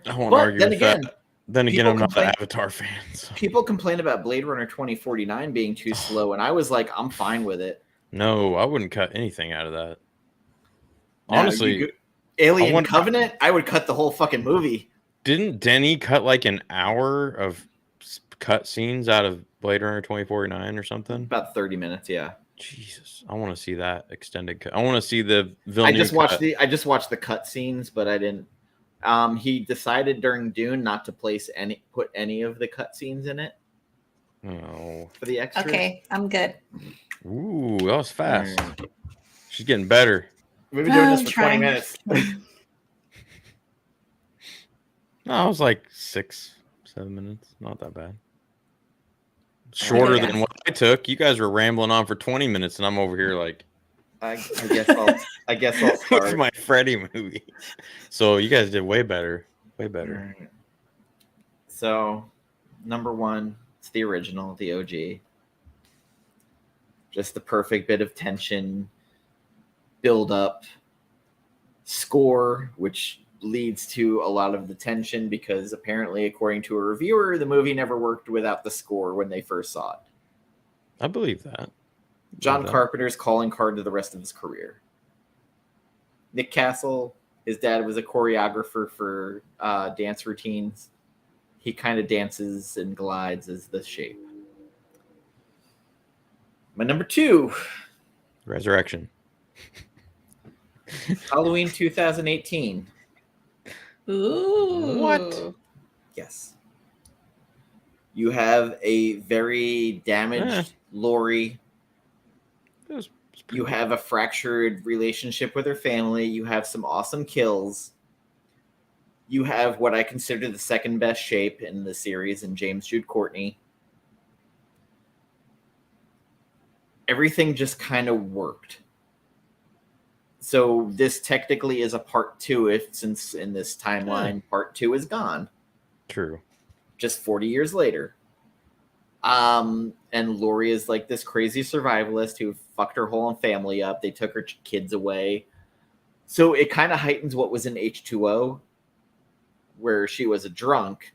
I won't But argue then with again, that. Then again, people I'm not complain- an Avatar fan. So. People complain about Blade Runner 2049 being too slow, and I was like, I'm fine with it. No, I wouldn't cut anything out of that. Now, Honestly, Alien Covenant, I would cut the whole fucking movie. didn't Denny cut like an hour of cut scenes out of Blade Runner 2049 or something? About 30 minutes, yeah. Jesus, I want to see that extended cut. I want to see the I Villeneuve just watched cut. I just watched the cut scenes, but I didn't. He decided during Dune not to put any of the cut scenes in it Oh, for the extras. Okay, I'm good. ooh, that was fast. Mm. She's getting better. We've been doing this I'm for trying. 20 minutes. No, it was like 6-7 minutes. Not that bad. Shorter Okay. than what I took. You guys were rambling on for 20 minutes, and I'm over here like I guess I'll with start. my Freddy movie. So you guys did way better. Way better. Alright. So, number one, it's the original, the OG. Just the perfect bit of tension, build up, score, which leads to a lot of the tension because apparently, according to a reviewer, the movie never worked without the score when they first saw it. I believe that. John Believe that. Carpenter's calling card to the rest of his career. Nick Castle, his dad was a choreographer for dance routines. He kind of dances and glides as the shape. My number two, Resurrection. Halloween 2018. Ooh. What? Yes. You have a very damaged Lori. It was pretty You have a fractured relationship with her family. You have some awesome kills. You have what I consider the second best shape in the series in James Jude Courtney. Everything just kind of worked. So this technically is a part two, since in this timeline, part two is gone. true. Just 40 years later. And Lori is like this crazy survivalist who fucked her whole family up. They took her kids away. So it kind of heightens what was in H2O, where she was a drunk.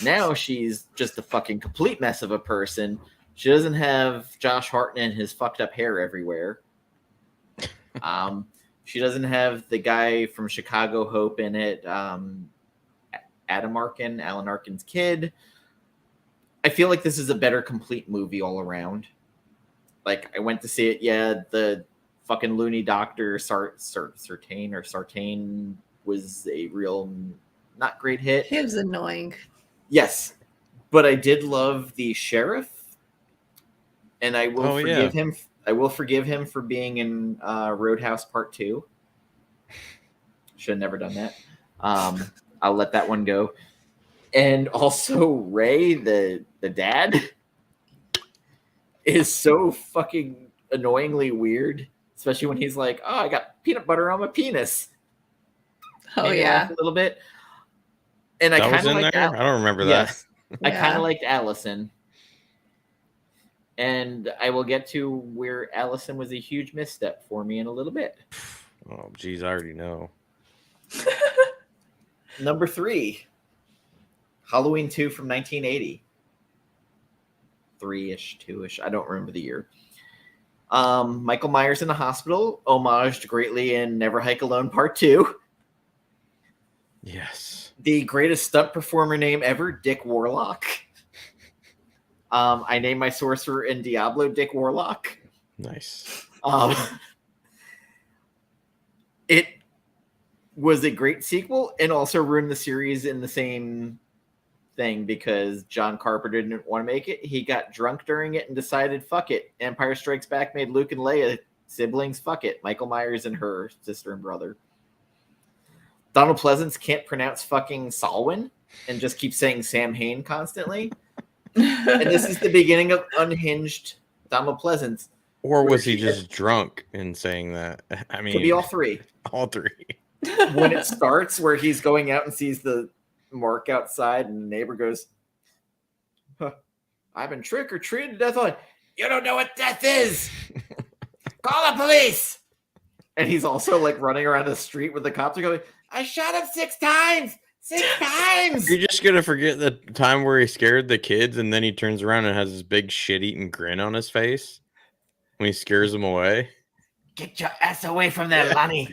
Now she's just a fucking complete mess of a person. She doesn't have Josh Hartnett and his fucked up hair everywhere. She doesn't have the guy from Chicago Hope in it. Adam Arkin, Alan Arkin's kid. I feel like this is a better complete movie all around. Like, I went to see it. Yeah, the fucking loony doctor Sartain was a real not great hit. He was annoying. Yes, but I did love the sheriff, and I will forgive him. I will forgive him for being in Roadhouse Part 2. Should have never done that. I'll let that one go. And also Ray, the dad, is so fucking annoyingly weird, especially when he's like, "Oh, I got peanut butter on my penis." Oh, Made me yeah. laugh a little bit. And I That was kind of in like there? I don't remember that. Yes, I Yeah. kind of liked Allison. And I will get to where Allison was a huge misstep for me in a little bit. Oh, geez, I already know. Number 3, Halloween 2 from 1980. 3-ish, 2-ish. I don't remember the year. Michael Myers in the hospital, homaged greatly in Never Hike Alone Part 2. Yes. The greatest stunt performer name ever, Dick Warlock. I named my sorcerer in Diablo Dick Warlock. Nice. It was a great sequel and also ruined the series in the same thing because John Carpenter didn't want to make it. He got drunk during it and decided, fuck it. Empire Strikes Back made Luke and Leia siblings. Fuck it. Michael Myers and her sister and brother. Donald Pleasance can't pronounce fucking Salwin and just keeps saying Sam Hain constantly. And this is the beginning of unhinged Donald Pleasance. Or where was he she just drunk in saying that? I could be mean, all three. all three. When it starts, where he's going out and sees the mark outside, and the neighbor goes, huh, "I've been trick or treated to death." Like, you don't know what death is. Call the police. And he's also like running around the street with the cops are going, "I shot him 6 times. 6 times." You're just gonna forget the time where he scared the kids, and then he turns around and has this big shit-eating grin on his face when he scares them away. Get your ass away from there, Lonnie.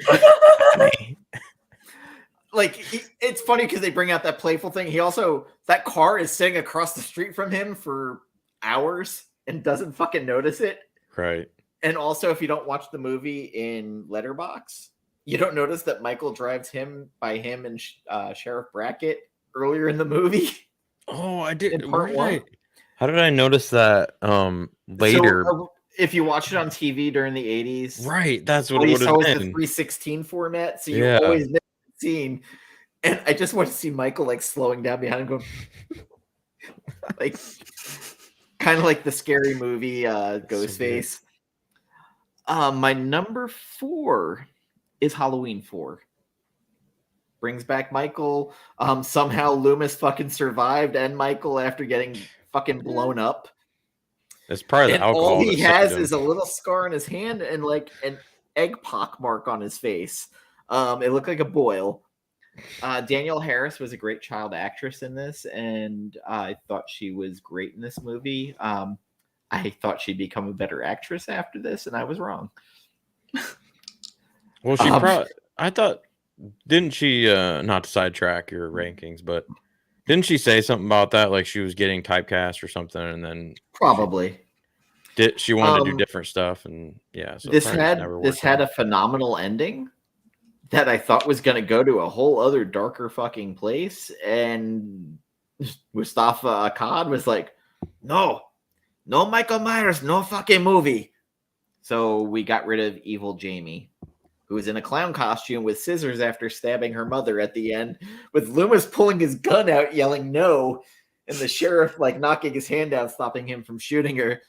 Like, it's funny because they bring out that playful thing. He also, that car is sitting across the street from him for hours and doesn't fucking notice it. Right. And also, if you don't watch the movie in Letterbox, you don't notice that Michael drives by him and Sheriff Brackett earlier in the movie. Oh, I did. In part one. How did I notice that later? So, if you watch it on TV during the 80s, Right, that's what all it you would saw have was the been. 316 format, so you Yeah. always missed the scene. And I just want to see Michael like slowing down behind him, going like kind of like the Scary Movie Ghostface. My number 4 is Halloween 4. Brings back Michael. Somehow Loomis fucking survived and Michael after getting fucking blown up. It's probably the And alcohol. all he that has saved him. is a little scar on his hand and like an egg pock mark on his face. It looked like a boil. Danielle Harris was a great child actress in this, and I thought she was great in this movie. I thought she'd become a better actress after this, and I was wrong. Well, she probably. I thought, didn't she? Not to sidetrack your rankings, but didn't she say something about that? Like she was getting typecast or something, and then Probably she wanted to do different stuff, and yeah. So this had a phenomenal ending that I thought was going to go to a whole other darker fucking place, and Mustafa Akkad was like, "No, Michael Myers, no fucking movie." So we got rid of Evil Jamie, who was in a clown costume with scissors after stabbing her mother at the end, with Loomis pulling his gun out, yelling "no," and the sheriff like knocking his hand down, stopping him from shooting her.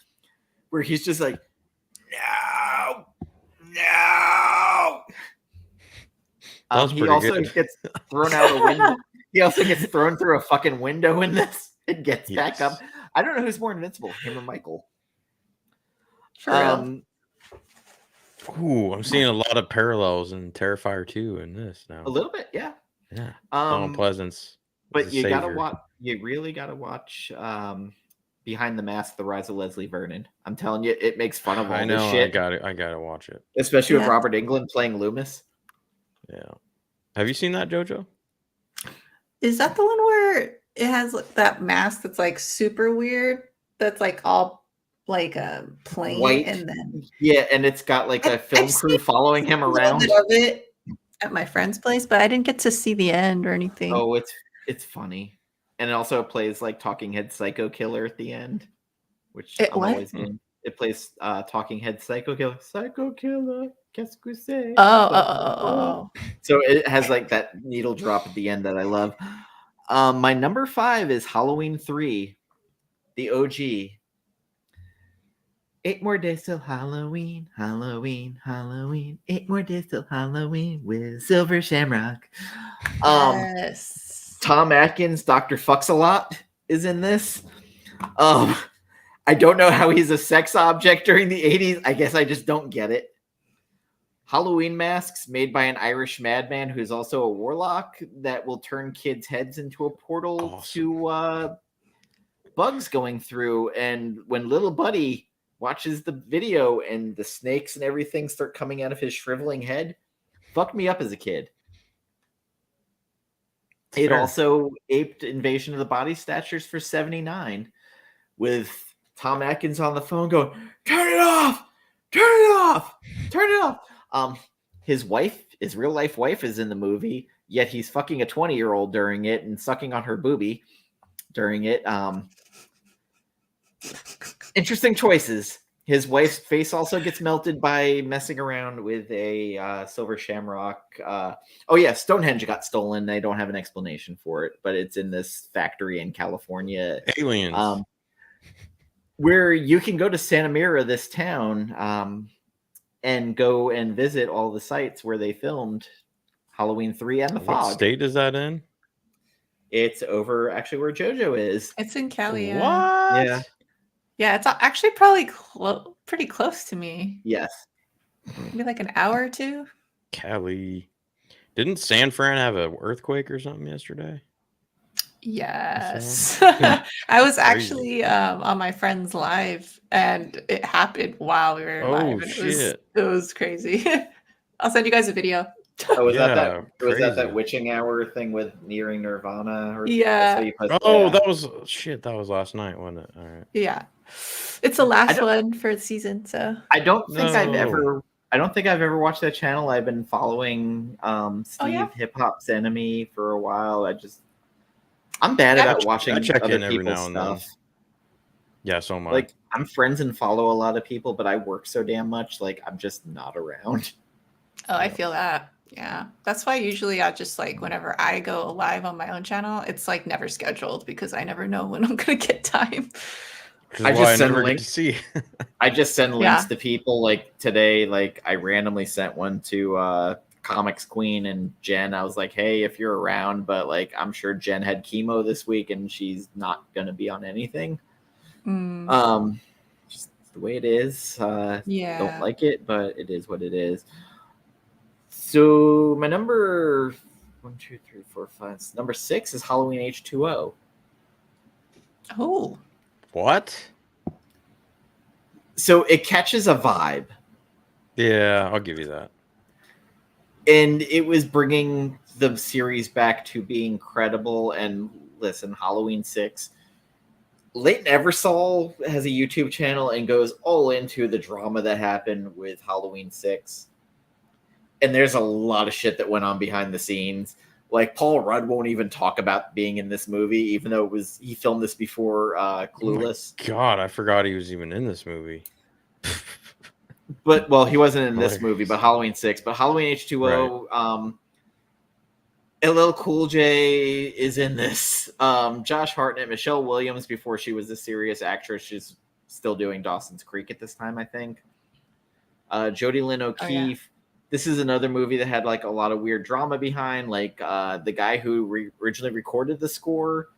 Where he's just like, "No, no." He also gets thrown out a window. He also gets thrown through a fucking window in this and gets back up. I don't know who's more invincible, him or Michael. For Ooh, I'm seeing a lot of parallels in Terrifier 2 in this now. A little bit, yeah. Yeah. Donald Pleasance. But you gotta watch. You really gotta watch Behind the Mask: The Rise of Leslie Vernon. I'm telling you, it makes fun of all this shit. I gotta watch it. Especially with Robert Englund playing Loomis. Yeah. Have you seen that, JoJo? Is that the one where it has like, that mask that's like super weird? That's like all like a plane white, and then and it's got like a film crew following him around. Of it at my friend's place, but I didn't get to see the end or anything. Oh, it's funny, and it also plays like Talking Head Psycho Killer at the end, which I'm always in. It plays Talking Head Psycho Killer. Psycho Killer. Qu'est-ce que c'est? Oh. So it has like that needle drop at the end that I love. My number 5 is Halloween 3, the OG. 8 more days till Halloween, Halloween, Halloween. 8 more days till Halloween with Silver Shamrock. Yes. Tom Atkins, Dr. Fucks-a-Lot is in this. I don't know how he's a sex object during the 80s. I guess I just don't get it. Halloween masks made by an Irish madman who's also a warlock that will turn kids' heads into a portal to bugs going through. And when little Buddy watches the video and the snakes and everything start coming out of his shriveling head, fucked me up as a kid. It also aped Invasion of the Body Snatchers for 79 with Tom Atkins on the phone going, "Turn it off! Turn it off! Turn it off!" His wife, his real life wife, is in the movie, yet he's fucking a 20-year-old during it and sucking on her boobie during it. Interesting choices. His wife's face also gets melted by messing around with a silver shamrock. Stonehenge got stolen. They don't have an explanation for it, but it's in this factory in California. Aliens. where you can go to Santa Mira, this town, and go and visit all the sites where they filmed Halloween 3 and The What Fog. state is that in? It's over actually where JoJo is. It's in Cali. What? Yeah. Yeah, it's actually probably pretty close to me. Yes. Maybe like an hour or two. Cali. Didn't San Fran have an earthquake or something yesterday? Yes. So? I was Crazy. actually on my friend's live, and it happened while we were live. Oh And shit! It was crazy. I'll send you guys a video. Oh, was that crazy. that witching hour thing with Nearing Nirvana? Or Yeah. that's what you posted? Oh, Yeah. that was shit. That was last night, wasn't it? All right. Yeah. It's the last one for the season, so I don't think I've No. ever watched that channel. I've been following Steve yeah? Hip Hop's Enemy for a while. I'm bad Yeah, about watching I check other in every people's now and then. stuff. Yeah, so am I. Like, I'm friends and follow a lot of people, but I work so damn much, like I'm just not around. Oh, I feel that. Yeah. That's why usually I just like whenever I go live on my own channel, it's like never scheduled because I never know when I'm gonna get time. Which is I why just I send never get links. to see. I just send links Yeah. to people. Like today, like I randomly sent one to Comics Queen and Jen. I was like, hey, if you're around, but like I'm sure Jen had chemo this week and she's not gonna be on anything. Just the way it is. Yeah. Don't like it, but it is what it is. So my number 1, 2, 3, 4, 5. Number 6 is Halloween H2O. Oh. What? So it catches a vibe. Yeah, I'll give you that. And it was bringing the series back to being credible. And listen, Halloween 6. Leighton Eversole has a YouTube channel and goes all into the drama that happened with Halloween 6. And there's a lot of shit that went on behind the scenes. Like Paul Rudd won't even talk about being in this movie, even though he filmed this before Clueless. Oh my God, I forgot he was even in this movie. But he wasn't in this movie, but Halloween 6. But Halloween H2O, LL Cool J is in this. Josh Hartnett, Michelle Williams, before she was a serious actress, she's still doing Dawson's Creek at this time, I think. Jodie Lynn O'Keefe. Oh, yeah. This is another movie that had like a lot of weird drama behind, like the guy who originally recorded the score,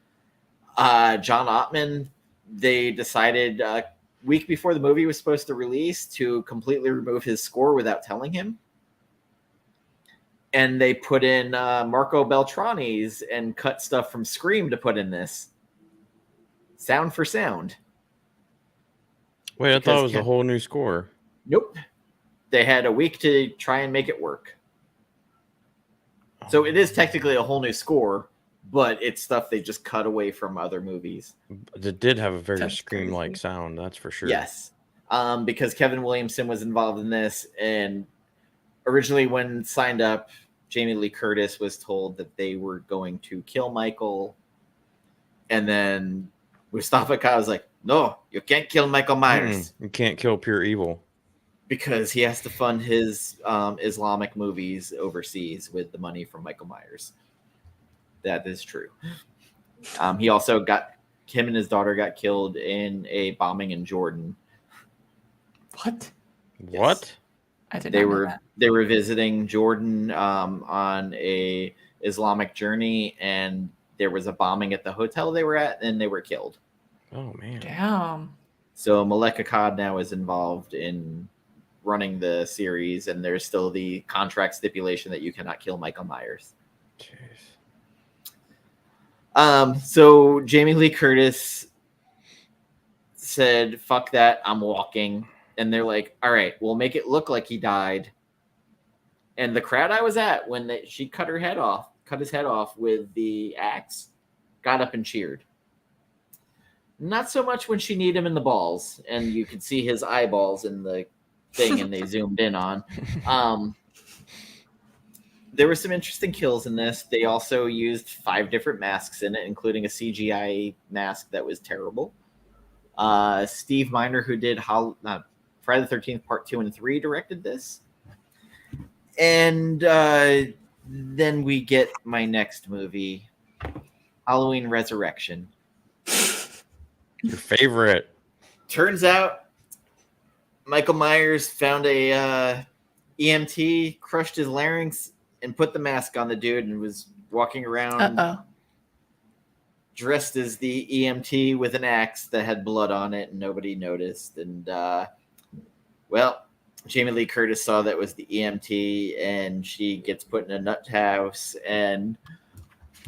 John Ottman. They decided a week before the movie was supposed to release to completely remove his score without telling him. And they put in Marco Beltrami's and cut stuff from Scream to put in this. Sound for sound. Wait, I thought it was a whole new score. Nope. They had a week to try and make it work. So it is technically a whole new score, but it's stuff they just cut away from other movies. It did have a very Scream-like sound, that's for sure. Yes. Because Kevin Williamson was involved in this, and originally when signed up, Jamie Lee Curtis was told that they were going to kill Michael. And then Mustafa Khan was like, no, you can't kill Michael Myers. You can't kill pure evil. Because he has to fund his Islamic movies overseas with the money from Michael Myers. That is true. He also him and his daughter got killed in a bombing in Jordan. What? What? I did not know that. They were visiting Jordan on a Islamic journey, and there was a bombing at the hotel they were at, and they were killed. Oh man! Damn. So Malek Akkad now is involved in running the series, and there's still the contract stipulation that you cannot kill Michael Myers. Jeez. So Jamie Lee Curtis said, fuck that, I'm walking. And they're like, all right, we'll make it look like he died. And the crowd I was at when she cut his head off with the axe, got up and cheered. Not so much when she kneed him in the balls, and you could see his eyeballs in the thing, and they zoomed in on. There were some interesting kills in this. They also used 5 different masks in it, including a CGI mask that was terrible. Steve Miner, who did Friday the 13th Part 2 and 3, directed this. And then we get my next movie, Halloween Resurrection. Your favorite. Turns out Michael Myers found a EMT, crushed his larynx, and put the mask on the dude and was walking around dressed as the EMT with an axe that had blood on it, and nobody noticed. And, well, Jamie Lee Curtis saw that was the EMT, and she gets put in a nut house, and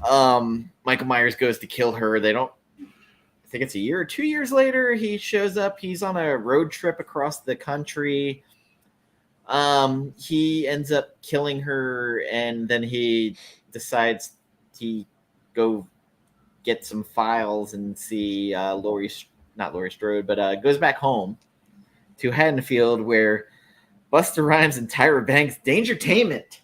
Michael Myers goes to kill her. They don't, I think it's a year or 2 years later, he shows up. He's on a road trip across the country. He ends up killing her, and then he decides he go get some files and see not Laurie Strode, but goes back home to Haddonfield, where Busta Rhymes and Tyra Banks, Dangertainment.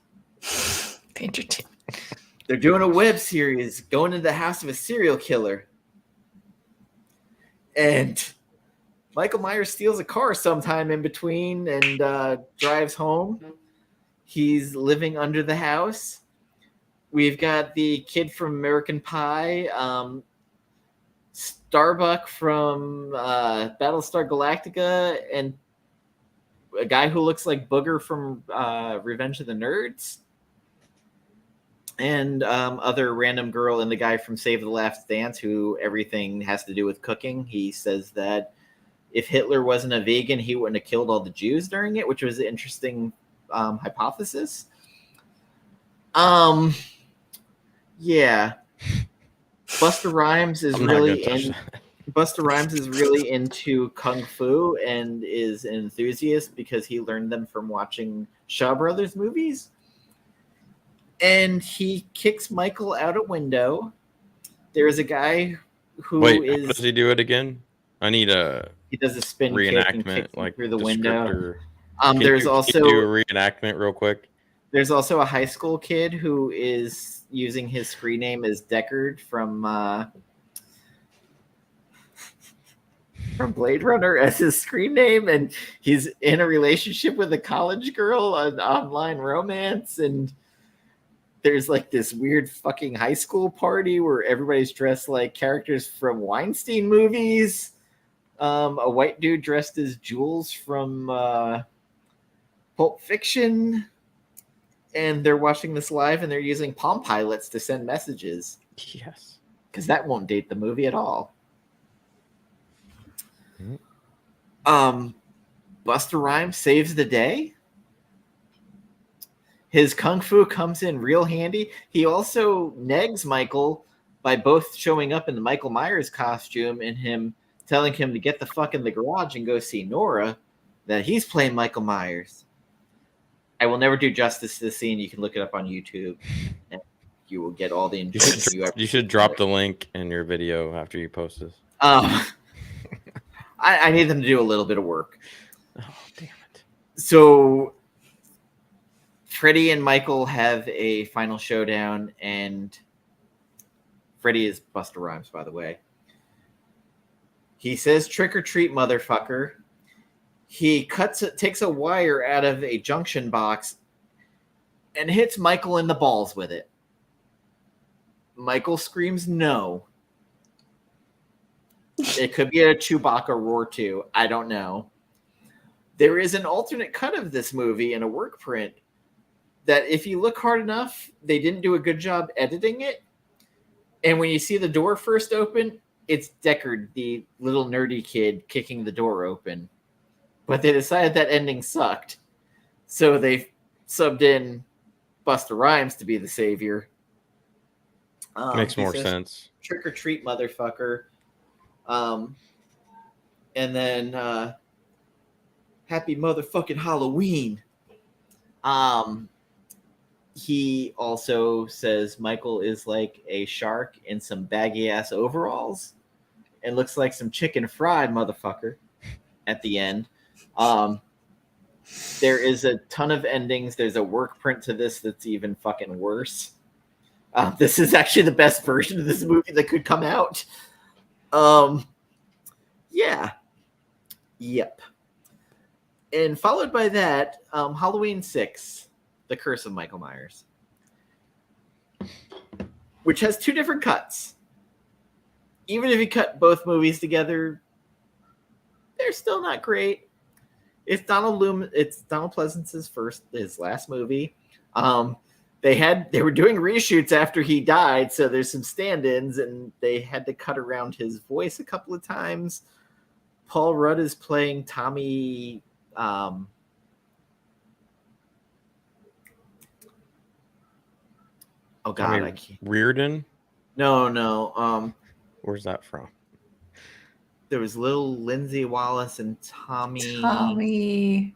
They're doing a web series going into the house of a serial killer. And Michael Myers steals a car sometime in between and drives home. He's living under the house. We've got the kid from American Pie, Starbuck from Battlestar Galactica, and a guy who looks like Booger from Revenge of the Nerds, and other random girl and the guy from Save the Last Dance, who everything has to do with cooking. He says that if Hitler wasn't a vegan, he wouldn't have killed all the Jews during it, which was an interesting hypothesis. Yeah. Busta Rhymes is really into Kung Fu and is an enthusiast because he learned them from watching Shaw Brothers movies. And he kicks Michael out a window. There is a guy who how does he do it again? I need he does a spin reenactment, kick like through the window. Can There's you also do a reenactment real quick. There's also a high school kid who is using his screen name as Deckard from Blade Runner as his screen name, and he's in a relationship with a college girl, an online romance, and there's like this weird fucking high school party where everybody's dressed like characters from Weinstein movies. A white dude dressed as Jules from Pulp Fiction. And they're watching this live, and they're using Palm Pilots to send messages. Yes. Because that won't date the movie at all. Mm-hmm. Busta Rhymes saves the day. His Kung Fu comes in real handy. He also negs Michael by both showing up in the Michael Myers costume and him telling him to get the fuck in the garage and go see Nora, that he's playing Michael Myers. I will never do justice to the scene. You can look it up on YouTube, and you will get all the enjoyment. You should drop the link in your video after you post this. I need them to do a little bit of work. Oh, damn it. So Freddy and Michael have a final showdown, and Freddy is Busta Rhymes, by the way. He says, "Trick or treat, motherfucker." He takes a wire out of a junction box and hits Michael in the balls with it. Michael screams no. It could be a Chewbacca roar too. I don't know. There is an alternate cut of this movie in a work print that if you look hard enough, they didn't do a good job editing it. And when you see the door first open, it's Deckard, the little nerdy kid, kicking the door open. But they decided that ending sucked. So they subbed in Busta Rhymes to be the savior. Makes more sense. Trick or treat, motherfucker. And then happy motherfucking Halloween. He also says Michael is like a shark in some baggy ass overalls and looks like some chicken fried motherfucker at the end. There is a ton of endings. There's a work print to this that's even fucking worse. This is actually the best version of this movie that could come out. Yeah. Yep. And followed by that, Halloween 6, The Curse of Michael Myers, which has two different cuts. Even if you cut both movies together, they're still not great. It's Donald Pleasance's his last movie. They were doing reshoots after he died, so there's some stand-ins, and they had to cut around his voice a couple of times. Paul Rudd is playing Tommy. Oh God, Tommy I can't. Reardon? No. Where's that from? There was little Lindsay Wallace and Tommy. Tommy.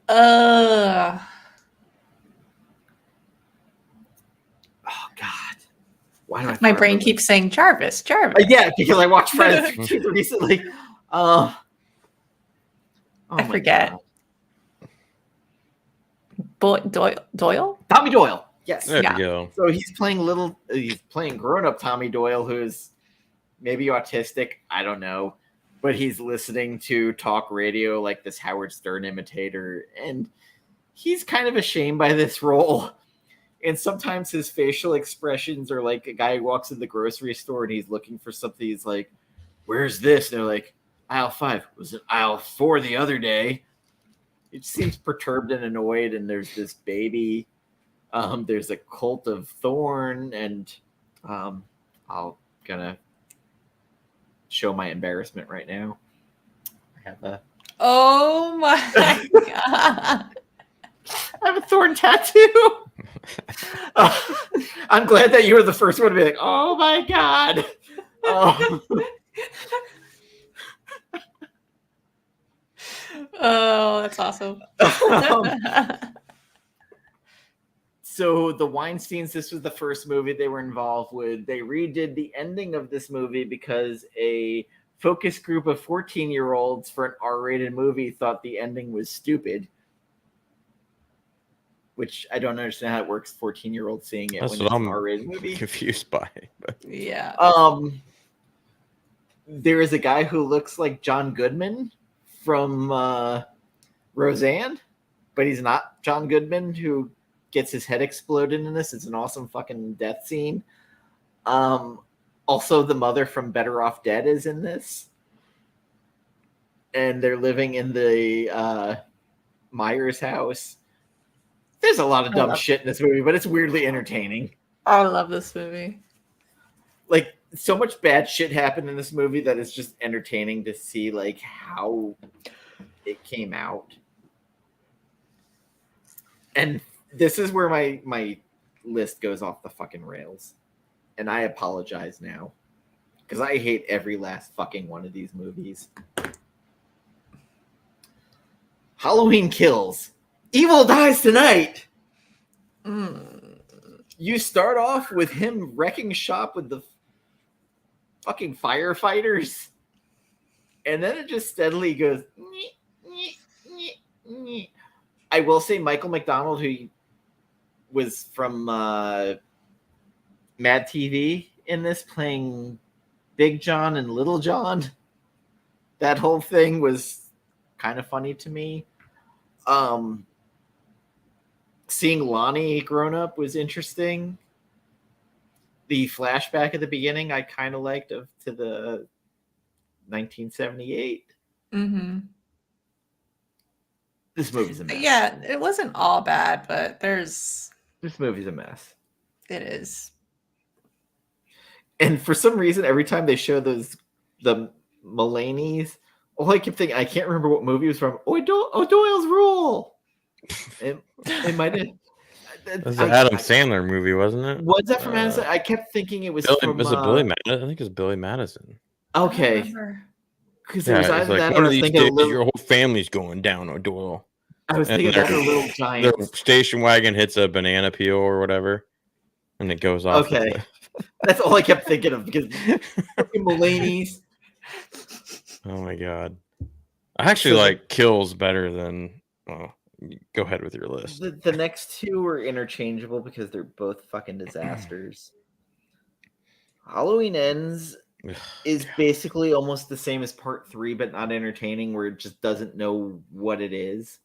Oh God. Why do My brain keeps saying Jarvis. Yeah, because I watched Friday the 13th recently. I forget. Doyle? Tommy Doyle. Yes. There you go. So he's playing grown-up Tommy Doyle, who's maybe autistic. I don't know. But he's listening to talk radio like this Howard Stern imitator. And he's kind of ashamed by this role. And sometimes his facial expressions are like a guy who walks in the grocery store and he's looking for something. He's like, where's this? And they're like, aisle 5. Was it aisle 4 the other day? It seems perturbed and annoyed. And there's this baby. There's a cult of Thorn. And I'm gonna show my embarrassment right now. I have a... Oh my God. I have a Thorn tattoo. I'm glad that you were the first one to be like, oh my God. Oh, that's awesome. So the Weinsteins, this was the first movie they were involved with. They redid the ending of this movie because a focus group of 14-year-olds for an R-rated movie thought the ending was stupid. Which I don't understand how it works. 14-year-olds seeing it. That's when what it's I'm an R-rated movie. confused by. But... Yeah. There is a guy who looks like John Goodman from Roseanne, but he's not John Goodman, who gets his head exploded in this. It's an awesome fucking death scene. Also, the mother from Better Off Dead is in this, and they're living in the Myers house. There's a lot of dumb shit in this movie, but it's weirdly entertaining. I love this movie. Like, so much bad shit happened in this movie that it's just entertaining to see, like, how it came out. And this is where my list goes off the fucking rails. And I apologize now. Because I hate every last fucking one of these movies. Halloween Kills. Evil Dies Tonight. You start off with him wrecking shop with the fucking firefighters. And then it just steadily goes... I will say Michael McDonald, who was from Mad TV in this, playing Big John and Little John. That whole thing was kind of funny to me. Seeing Lonnie grown up was interesting. The flashback at the beginning I kind of liked to the 1978. Mm-hmm. This movie's a mess. Yeah, it wasn't all bad, but this movie's a mess. It is. And for some reason, every time they show the Mulaney's, all I keep thinking, I can't remember what movie it was from. Doyle's Rule. It might have. That was an Adam Sandler movie, wasn't it? Was that from Adam Sandler? I kept thinking it was from... Was it Billy Madison? I think it was Billy Madison. Okay. Because it was either like, that one or of these days, your whole family's going down, O'Doyle. I was thinking about the Little Giant. The station wagon hits a banana peel or whatever, and it goes off. Okay. That's all I kept thinking of, because Mulaney's. Oh my God. I actually like Kills better than... Well, go ahead with your list. The next two are interchangeable because they're both fucking disasters. Halloween Ends is basically almost the same as part 3, but not entertaining, where it just doesn't know what it is.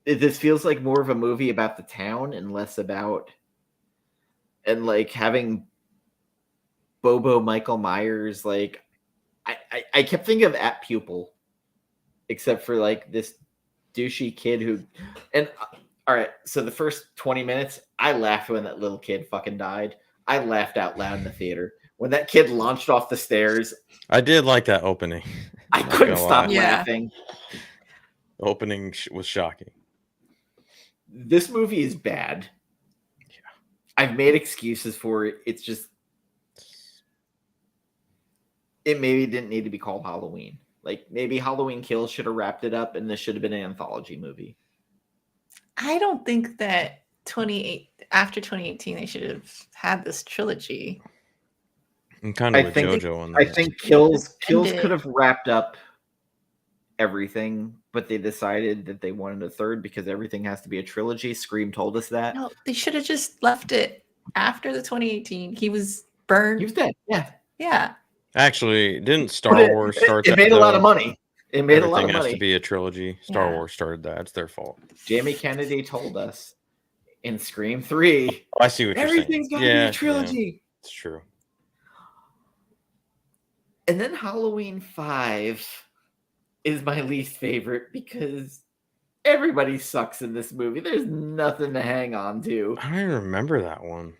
This feels like more of a movie about the town and less about... And, like, having Bobo Michael Myers, like... I kept thinking of At Pupil, except for like this douchey kid who, and all right, so the first 20 minutes, I laughed when that little kid fucking died. I laughed out loud in the theater. When that kid launched off the stairs, I did like that opening. I Not couldn't gonna stop lie. Yeah. laughing. The opening was shocking. This movie is bad. Yeah. I've made excuses for it. It's just, it maybe didn't need to be called Halloween. Like maybe Halloween Kills should have wrapped it up, and this should have been an anthology movie. I don't think that after 2018 they should have had this trilogy. I'm kind I of with think- JoJo on I that. think Kills ended. could have wrapped up everything, but they decided that they wanted a third because everything has to be a trilogy. Scream told us that. No, they should have just left it after the 2018. He was burned. He was dead. Yeah. Yeah. Actually, didn't But Star Wars start it that? made a lot of though? money. It made a lot Everything of has money. to be a trilogy. Star Yeah. Wars started that. It's their fault. Jamie Kennedy told us in Scream 3, I see what you're saying. everything's got to be Yeah, a trilogy. it's true. And then Halloween 5 is my least favorite because everybody sucks in this movie. There's nothing to hang on to. I don't even remember that one.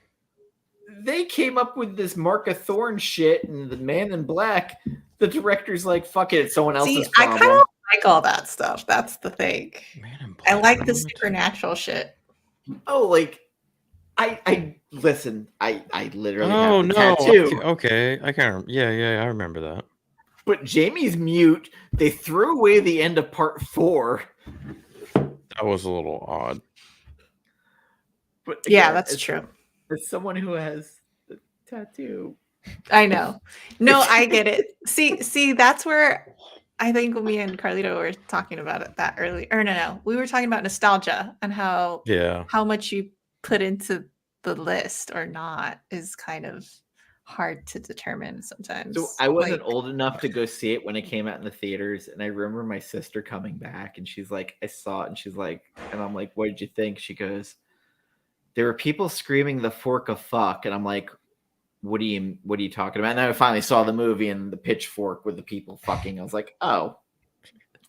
They came up with this Mark of Thorn shit and the Man in Black. The director's like, fuck it, it's someone else's See, I problem. kind of like all that stuff. That's the thing. Man in I Black, like the remember that? supernatural shit. Oh, like, I listen, I literally Oh have the no! tattoo. Okay, I can't. Yeah, I remember that. But Jamie's mute. They threw away the end of part 4. That was a little odd. But Yeah, again, that's as- true. As someone who has the tattoo, I know. No, I get it. See, that's where I think me and Carlito were talking about it that early. Or no, we were talking about nostalgia and how Yeah, much you put into the list or not is kind of hard to determine sometimes. so I wasn't Like, old enough to go see it when it came out in the theaters, and I remember my sister coming back, and she's like, "I saw it," and she's like, and I'm like, "What did you think?" She goes, "There were people screaming the fork of fuck," and I'm like, what are you talking about? And then I finally saw the movie and the pitchfork with the people fucking. I was like, oh,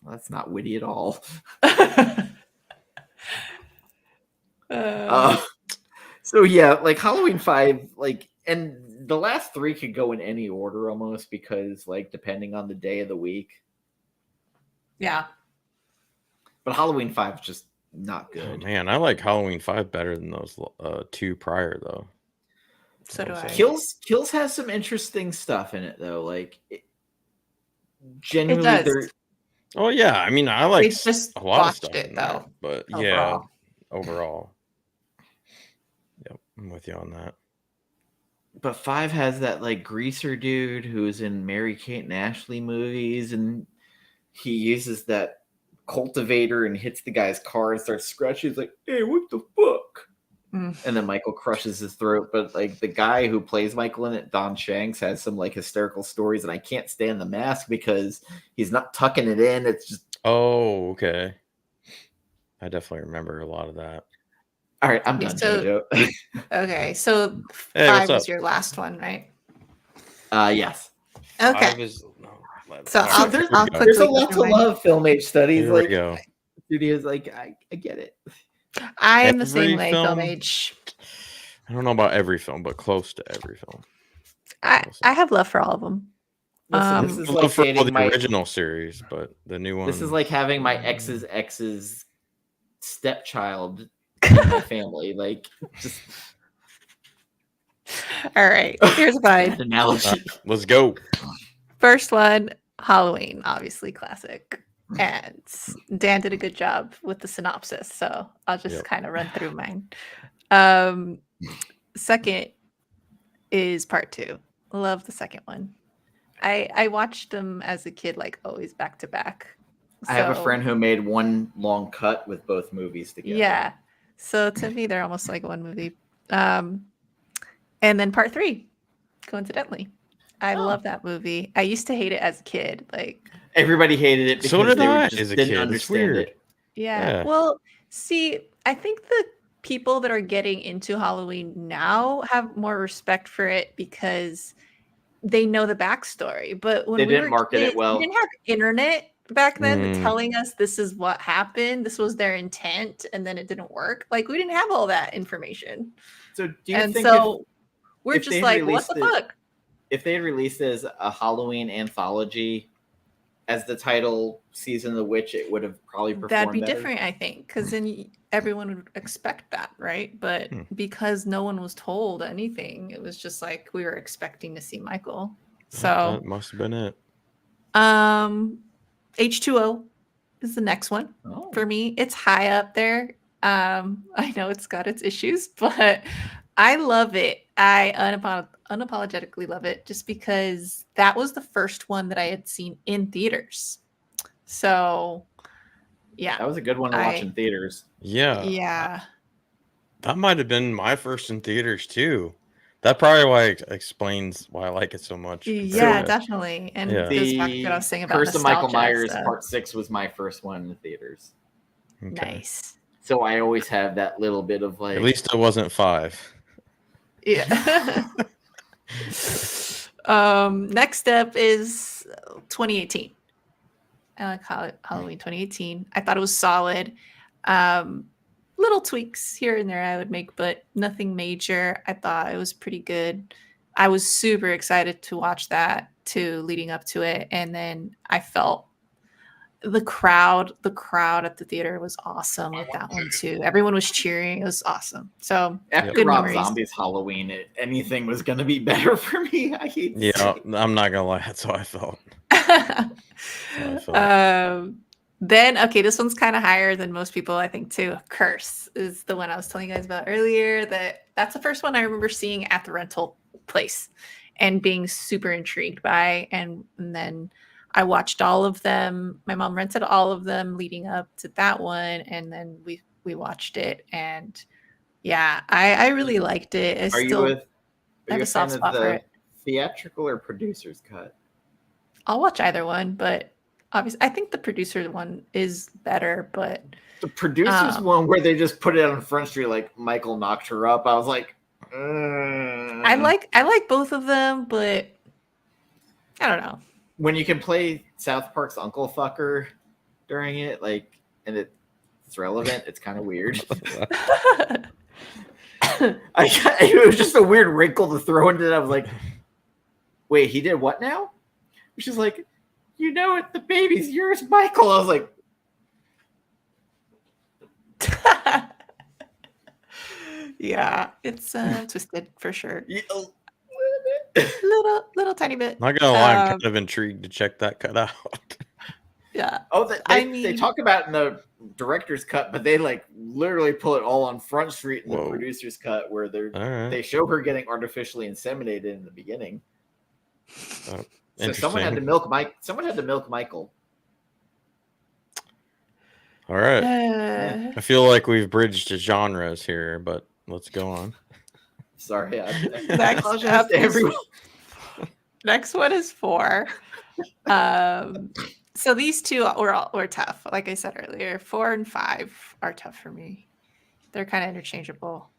well, that's not witty at all. So yeah, like Halloween 5, like, and the last 3 could go in any order almost because, like, depending on the day of the week. yeah. But Halloween 5 is just not oh, good. man, I like Halloween 5 better than those 2 prior though. So do I. Kills has some interesting stuff in it though. Like, genuinely, does. Oh yeah, I mean I like just a lot of watched stuff it, in there, though, but overall. yeah, overall. Yep, I'm with you on that. but 5 has that like greaser dude who is in Mary-Kate and Ashley movies, and he uses that cultivator and hits the guy's car and starts scratching. He's like, "Hey, what the fuck?" Mm. And then Michael crushes his throat. But like the guy who plays Michael in it, Don Shanks, has some like hysterical stories, and I can't stand the mask because he's not tucking it in. It's just Oh, okay. I definitely remember a lot of that. all right. I'm done, So- JoJo. Okay, so Hey, 5 what's was up? your last one, right? Yes. Okay. 5 is, no, So all I'll- right, here we I'll go. quickly There's a go lot through to mine. love. Film age studies, Here we like go. studios, like I get it. I am the Every same way, film film? age. I don't know about every film, but close to every film. I have love for all of them. Listen, this Um, is I like love for all dating the my. original series, but the new one. This is like having my ex's stepchild in my family. Like, just All right, here's mine. an analogy. Let's go. First one, Halloween, obviously classic. And Dan did a good job with the synopsis, so I'll just Yep. kind of run through mine. Second is part 2. Love the second one. I watched them as a kid, like always back to back. I have a So, friend who made one long cut with both movies together. Yeah. So to me, they're almost like one movie. And then part 3, coincidentally. I Oh. love that movie. I used to hate it as a kid. Like, Everybody hated it because So did they I just as a didn't kid. It's understand weird. it. yeah. Yeah. Well, see, I think the people that are getting into Halloween now have more respect for it because they know the backstory. But when They we didn't were market it kids, well. we didn't have internet back then Mm. telling us this is what happened, this was their intent, and then it didn't work. Like we didn't have all that information. So do you And think so we're if just they like, what released the it, fuck? if they had released it as a Halloween anthology as the title Season of the Witch, it would have probably performed That'd be better? different, I think, because then everyone would expect that, right? But because no one was told anything, it was just like we were expecting to see Michael. So That must have been it. H2O is the next one Oh. for me. It's high up there. I know it's got its issues, but I love it. I unapologetically love it just because that was the first one that I had seen in theaters. So, yeah. That was a good one to watch in theaters. Yeah. Yeah. That might have been my first in theaters too. That probably why explains why I like it so much. Yeah, definitely. And Yeah. it goes back to what I was saying about Curse of Michael nostalgia, Myers so. Part 6 was my first one in the theaters. Okay. Nice. So I always have that little bit of like. At least it wasn't 5. Yeah. Next up is 2018. I like Halloween 2018. I thought it was solid. Little tweaks here and there I would make, but nothing major. I thought it was pretty good. I was super excited to watch that too, leading up to it, and then I felt the crowd at the theater was awesome with that one too. Everyone was cheering. It was awesome. So After good Rob memories. Zombie's Halloween, anything was going to be better for me. I hate to Yeah, say. I'm not gonna lie. That's how I felt. That's how I felt. Then okay, this one's kind of higher than most people, I think too. Curse is the one I was telling you guys about earlier. That's the first one I remember seeing at the rental place and being super intrigued by, and then I watched all of them. My mom rented all of them leading up to that one, and then we watched it, and yeah, I really liked it. I Are still you have a a soft fan spot of for the it. theatrical or producer's cut? I'll watch either one, but obviously, I think the producer one is better. But The producer's one where they just put it on Front Street like Michael knocked her up. I was like, I like both of them, but I don't know. when you can play South Park's Uncle Fucker during it, like, and it's relevant, it's kind of weird. It was just a weird wrinkle to throw into it. I was like, wait, he did what now? She's like, you know it, the baby's yours, Michael. I was like, yeah, it's twisted for sure. yeah, Little tiny bit. Not gonna lie, I'm kind of intrigued to check that cut out. Yeah. Oh, I they mean- talk about it in the director's cut, but they like literally pull it all on Front Street in the Whoa. producer's cut, where All right. they show her getting artificially inseminated in the beginning. So someone had to Interesting. milk Mike. Someone had to milk Michael. All right. Uh, I feel like we've bridged genres here, but let's go on. Sorry, I Next apologize up to is- everyone. Next one is 4. So these two were tough. Like I said earlier, 4 and 5 are tough for me. They're kind of interchangeable.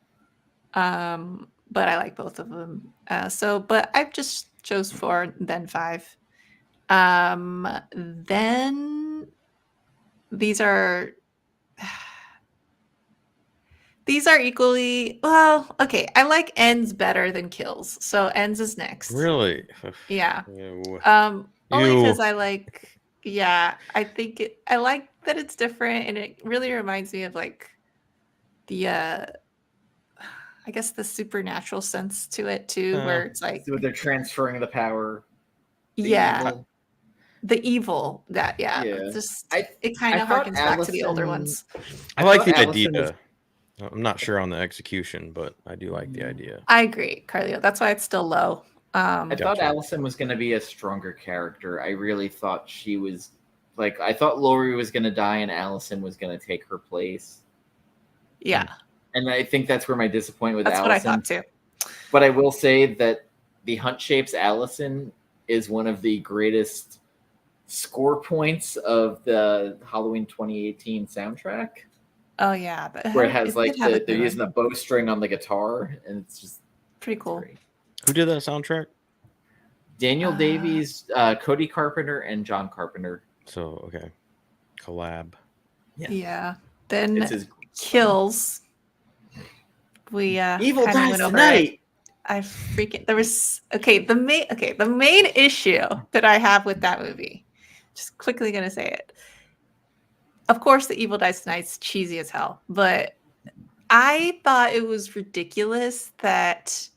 But I like both of them. But I just chose 4, then 5. Then these are equally well. Okay, I like ends better than kills, so ends is next. Really? Yeah. Ew. Only Ew. because I like. Yeah, I think I like that it's different, and it really reminds me of like the I guess the supernatural sense to it too, where it's like So they're transferring the power. the yeah, evil. the evil that Yeah. just I it kind of thought harkens back to the older Allison- ones. I like thought the Allison idea. I'm not sure on the execution, but I do like the idea. I agree, Carlito. That's why it's still low. I thought Gotcha. Allison was going to be a stronger character. I really thought she was like, I thought Lori was going to die and Allison was going to take her place. Yeah, And I think that's where my disappointment with that's what I Allison. thought too. But I will say that the Hunt Shapes Allison is one of the greatest score points of the Halloween 2018 soundtrack, Oh yeah, where it has did like have a they're good using one. a bowstring on the guitar, and it's just Pretty cool. great. Who did that soundtrack? Daniel Davies, Cody Carpenter, and John Carpenter. So okay, collab. Yeah. Then It's his Kills. We Evil kind of Dies went over Tonight. it. I freaking there was the main issue that I have with that movie. Just quickly gonna say it. Of course, the Evil Dies Tonight's cheesy as hell, but I thought it was ridiculous that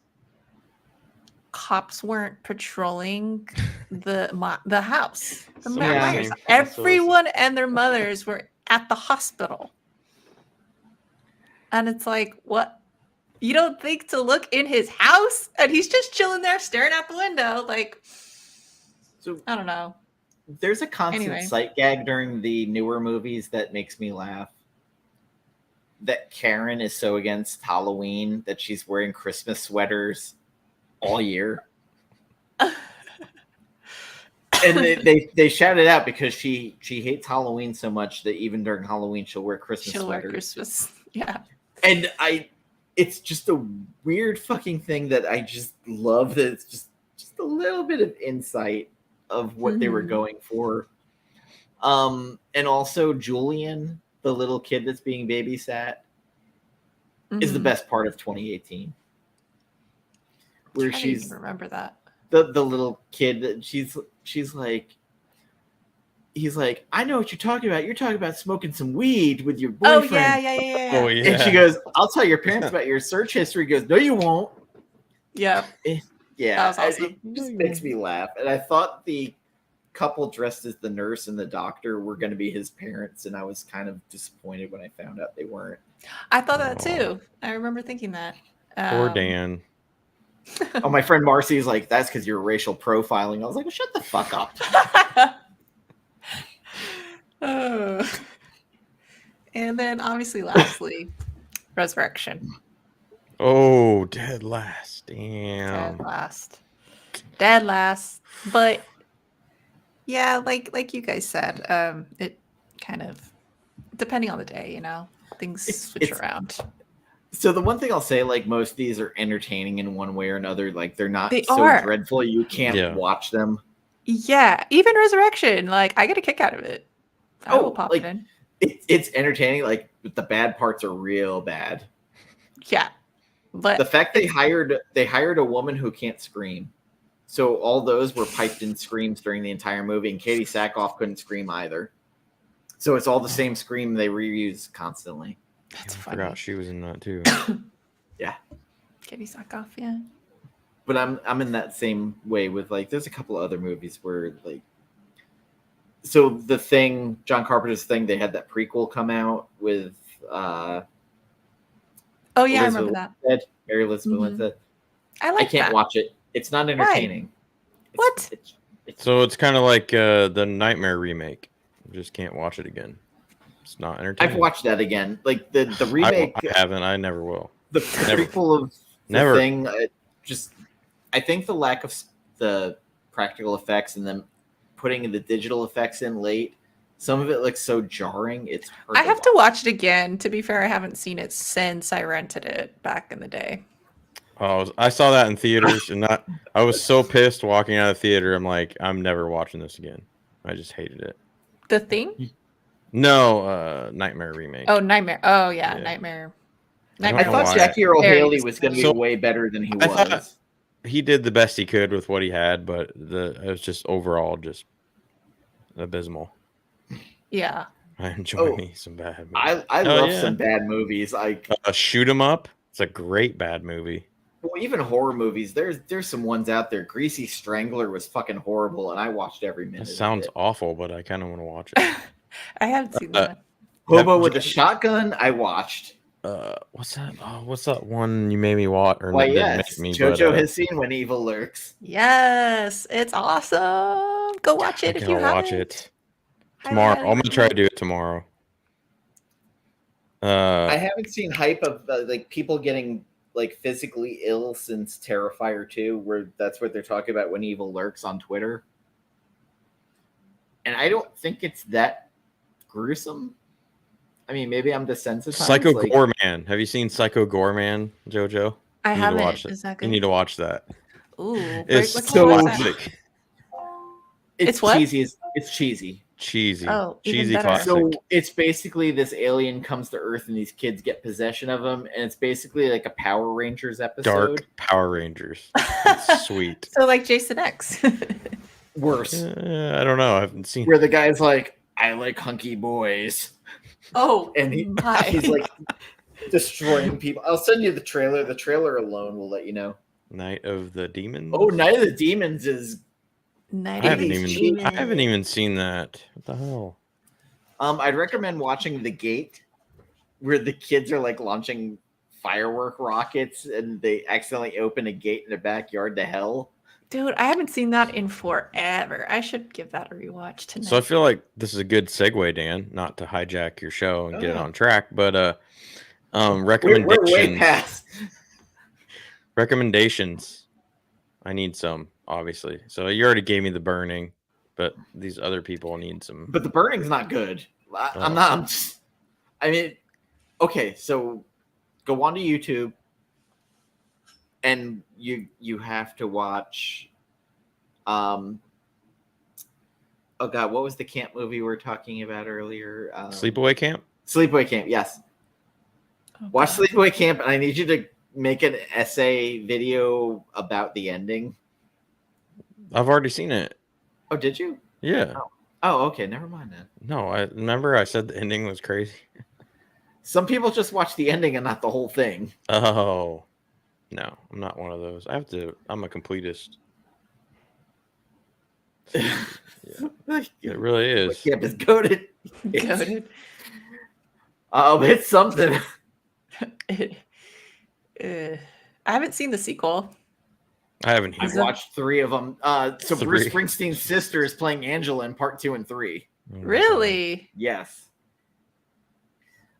cops weren't patrolling the house. The So Myers. lame. Everyone and their mothers were at the hospital, and it's like, what? You don't think to look in his house, and he's just chilling there, staring out the window, like. So I don't know. there's a constant Anyway. sight gag during the newer movies that makes me laugh. That Karen is so against Halloween that she's wearing Christmas sweaters all year. And they shout it out because she hates Halloween so much that even during Halloween she'll wear Christmas She'll wear sweaters. Christmas. Yeah. And it's just a weird fucking thing that I just love, that it's just a little bit of insight of what they were Mhm. going for. And also Julian, the little kid that's being babysat, is the Mhm. best part of 2018. Where I didn't even she's remember that. the little kid that she's like, he's like, I know what you're talking about. You're talking about smoking some weed with your Oh boyfriend. yeah. Oh yeah. And she goes, I'll tell your parents about your search history. He goes, no, you won't. Yeah. Yeah, That was awesome. it just makes me laugh. And I thought the couple dressed as the nurse and the doctor were going to be his parents, and I was kind of disappointed when I found out they weren't. I thought that too. I remember thinking that. Poor Dan. Oh, my friend Marcy's like, that's because you're racial profiling. I was like, well, shut the fuck up. Oh. And then obviously lastly, Resurrection. Oh, dead last. Damn. Dead last. But yeah, like you guys said, it kind of, depending on the day, things switch around. So the one thing I'll say, like, most of these are entertaining in one way or another. Like, they're not They so are. dreadful you can't watch them. Yeah, even Resurrection, like, I get a kick out of it. I will pop it in. It's entertaining. Like, but the bad parts are real bad. Yeah, but the fact they hired a woman who can't scream, so all those were piped in screams during the entire movie, and Katie Sackhoff couldn't scream either. So it's all the same scream they reuse constantly. That's I funny. forgot she was in that too. Yeah, Katie Sackhoff, yeah. But I'm in that same way with, like, there's a couple of other movies where, like, so The Thing, John Carpenter's Thing, they had that prequel come out with Oh yeah, Elizabeth I remember that. Winstead, Mary Elizabeth Mhm. Winstead. I can't that. watch it. It's not entertaining. What? So it's kind of like the Nightmare remake. You just can't watch it again. It's not entertaining. I've watched that again. Like the remake. I haven't. I never will. The prequel of The Thing. I think the lack of the practical effects and then putting the digital effects in late, some of it looks so jarring. It's hard. I have to watch it again. To be fair, I haven't seen it since I rented it back in the day. Oh, I saw that in theaters, and I was so pissed walking out of the theater. I'm like, I'm never watching this again. I just hated it. The Thing? No, Nightmare remake. Oh, Nightmare. Oh yeah, Nightmare. I thought Jackie Earle Haley was going to be way better than he was. He did the best he could with what he had, but it was just overall just abysmal. Yeah. I enjoy me some bad movies. I love some bad movies. Like Shoot 'Em Up. It's a great bad movie. Well, even horror movies. There's some ones out there. Greasy Strangler was fucking horrible, and I watched every minute. It sounds awful, but I kind of want to watch it. I haven't seen that. Hobo with a Shotgun. I watched. What's that? Oh, what's that one you made me watch? Or well, yes, JoJo has seen When Evil Lurks. Yes, it's awesome. Go watch it if you haven't. Watch it tomorrow. I'm gonna try to do it tomorrow. I haven't seen hype of like people getting like physically ill since Terrifier 2, where that's what they're talking about When Evil Lurks on Twitter. And I don't think it's that gruesome. I mean, maybe I'm desensitized. Psycho Gore Man. Have you seen Psycho Gore Man, JoJo? I haven't. Watch Is that good? You need to watch that. Ooh, It's what can you watch that? classic. It's what? cheesy. It's cheesy. Cheesy. Oh, even Cheesy better. classic. So it's basically this alien comes to Earth and these kids get possession of him, and it's basically like a Power Rangers episode. Dark Power Rangers. It's sweet. So like Jason X. Worse. I don't know. I haven't seen. Where the guy's like, I like hunky boys. Oh, And he's like destroying people. I'll send you the trailer. The trailer alone will let you know. Night of the Demons. Oh, Night of the Demons is. Night I of the haven't even seen that. What the hell? I'd recommend watching The Gate, where the kids are like launching firework rockets and they accidentally open a gate in their backyard to hell. Dude, I haven't seen that in forever. I should give that a rewatch tonight. So I feel like this is a good segue, Dan, not to hijack your show and get it on track, but recommendations. We're way past. Recommendations. I need some, obviously. So you already gave me The Burning, but these other people need some. But The Burning's not good. I mean, okay, so go onto YouTube and you have to watch oh god, what was the camp movie we were talking about earlier? Sleepaway Camp? Sleepaway Camp, yes. Oh, Watch God. Sleepaway Camp, and I need you to make an essay video about the ending. I've already seen it. Oh, did you? Yeah. Oh, okay, never mind then. No, I remember I said the ending was crazy. Some people just watch the ending and not the whole thing. Oh. No, I'm not one of those. I'm a completest. Yeah. It really is. Camp is goated. Goated. It's something. I haven't seen the sequel. I haven't I've either. watched 3 of them. So Bruce Three. Springsteen's sister is playing Angela in part 2 and 3. Really? Yes.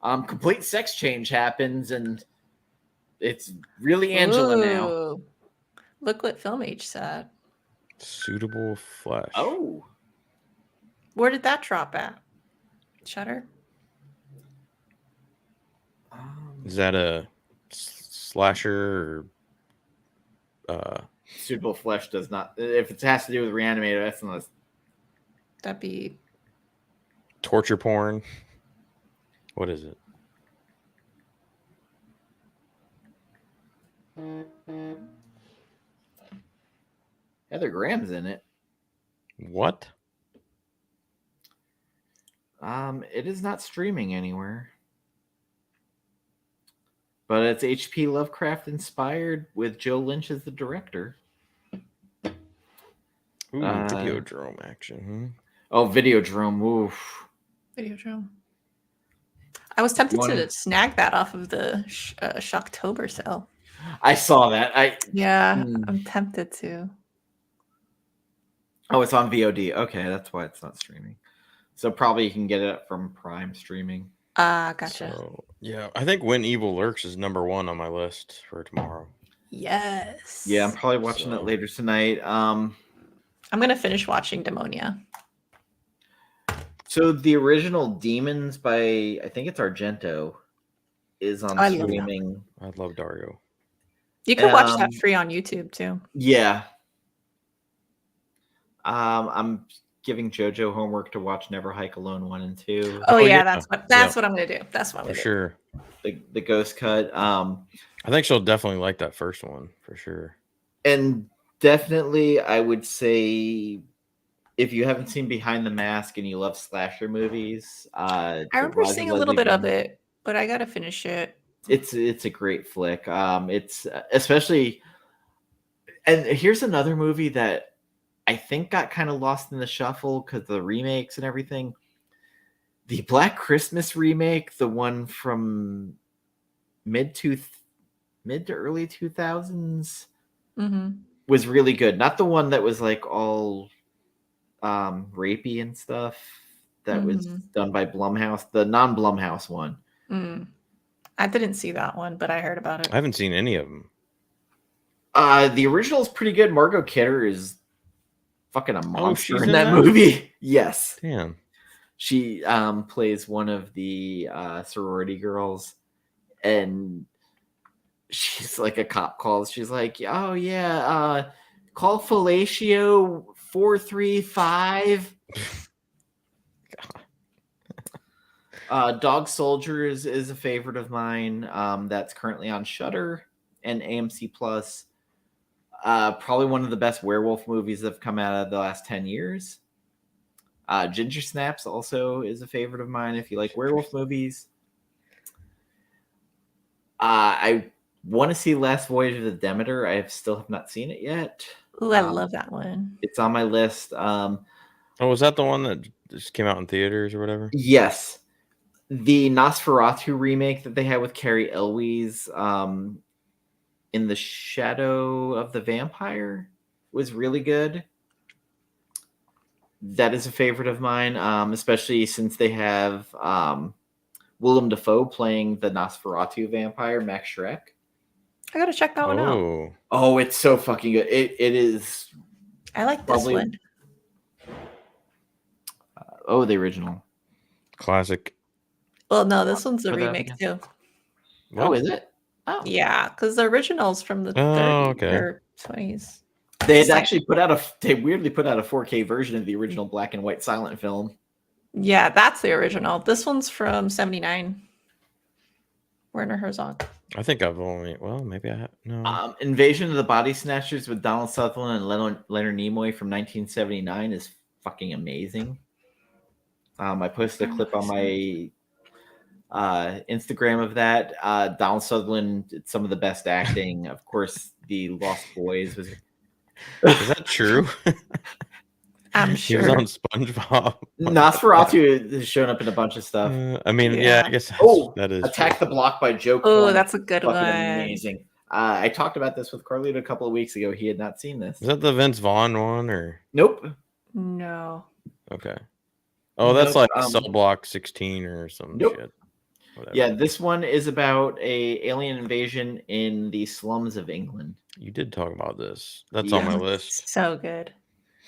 Complete sex change happens, and it's really Angela now. Ooh. Look what Film H said. Suitable flesh. Oh. Where did that drop at? Shutter? Is that a slasher or Suitable Flesh does not. If it has to do with Reanimator, that's not. That'd be torture porn? What is it? Heather Graham's in it. What? It is not streaming anywhere. But it's H.P. Lovecraft inspired with Joe Lynch as the director. Ooh, Videodrome action. Oh, Videodrome. Oof. Videodrome. I was tempted to snag that off of the Shocktober sale. I saw that. I'm tempted to. Oh, it's on VOD. Okay, that's why it's not streaming. So probably you can get it from Prime streaming. Gotcha. So, yeah, I think When Evil Lurks is number 1 on my list for tomorrow. Yes. Yeah, I'm probably watching it later tonight. I'm gonna finish watching Demonia. So the original Demons by I think it's Argento is on streaming. I love Dario. You can watch that free on YouTube too. Yeah. I'm giving JoJo homework to watch Never Hike Alone 1 and 2. Oh yeah, that's what I'm gonna do. That's what I'm for gonna sure. Do. The Ghost Cut. I think she'll definitely like that first one for sure. And definitely, I would say if you haven't seen Behind the Mask and you love slasher movies, I remember seeing a little bit of it, but I gotta finish it. It's a great flick. It's especially, and here's another movie that I think got kind of lost in the shuffle because of the remakes and everything. The Black Christmas remake, the one from mid to early 2000s, was really good. Not the one that was like all rapey and stuff that was done by Blumhouse, the non-Blumhouse one. I didn't see that one, but I heard about it. I haven't seen any of them. The original is pretty good. Margot Kidder is fucking a monster she's in that movie. Yes. Damn. She plays one of the sorority girls, and she's like a cop calls. She's like, "Oh yeah, Call Fellatio 435. Dog Soldiers is a favorite of mine. That's currently on Shudder and AMC Plus. Probably one of the best werewolf movies that have come out of the last 10 years. Ginger Snaps also is a favorite of mine if you like werewolf movies. I want to see Last Voyage of the Demeter. I still have not seen it yet. Ooh, I love that one. It's on my list. Oh, was that the one that just came out in theaters or whatever? Yes. The Nosferatu remake that they had with Carrie Elwes, In the Shadow of the Vampire, was really good. That is a favorite of mine, especially since they have Willem Dafoe playing the Nosferatu vampire, Max Schreck. I gotta check that one out. Oh, it's so fucking good. It is. I like this one. The original. Classic. Well, no, this one's a remake too. What? Oh, is it? Oh, yeah, because the original's from the 30s or 20s. They had actually they weirdly put out a 4K version of the original black and white silent film. Yeah, that's the original. This one's from 79. Werner Herzog. I think I've only, maybe I have, no. Invasion of the Body Snatchers with Donald Sutherland and Leonard Nimoy from 1979 is fucking amazing. I posted a clip on my Instagram of that. Donald Sutherland did some of the best acting. Of course, The Lost Boys was. Is that true? I'm sure. He was on SpongeBob. Nosferatu has shown up in a bunch of stuff. I guess that is. Attack the Block by Joe. Oh, that's a good one. Amazing. I talked about this with Carlito a couple of weeks ago. He had not seen this. Is that the Vince Vaughn one or? Nope. No. Okay. Oh, that's like Cell Block 16 or some shit. Whatever. Yeah, this one is about a alien invasion in the slums of England. You did talk about this. That's on my list. So good.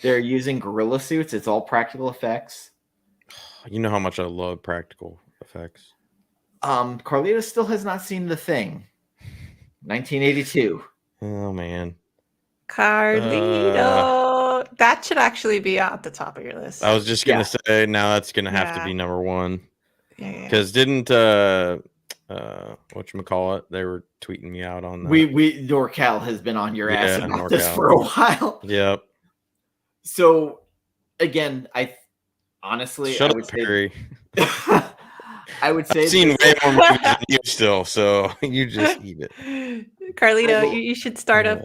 They're using gorilla suits. It's all practical effects. You know how much I love practical effects. Carlito still has not seen The Thing. 1982. Oh, man. Carlito. That should actually be at the top of your list. I was just going to say, now that's going to have to be number one. Yeah. Because didn't whatchamacallit, they were tweeting me out on that. NorCal has been on your ass about this for a while. Yep. So again, I honestly Shut up, Perry. I would say I've seen way more movies than you still, so you just eat it. Carlito, you should start up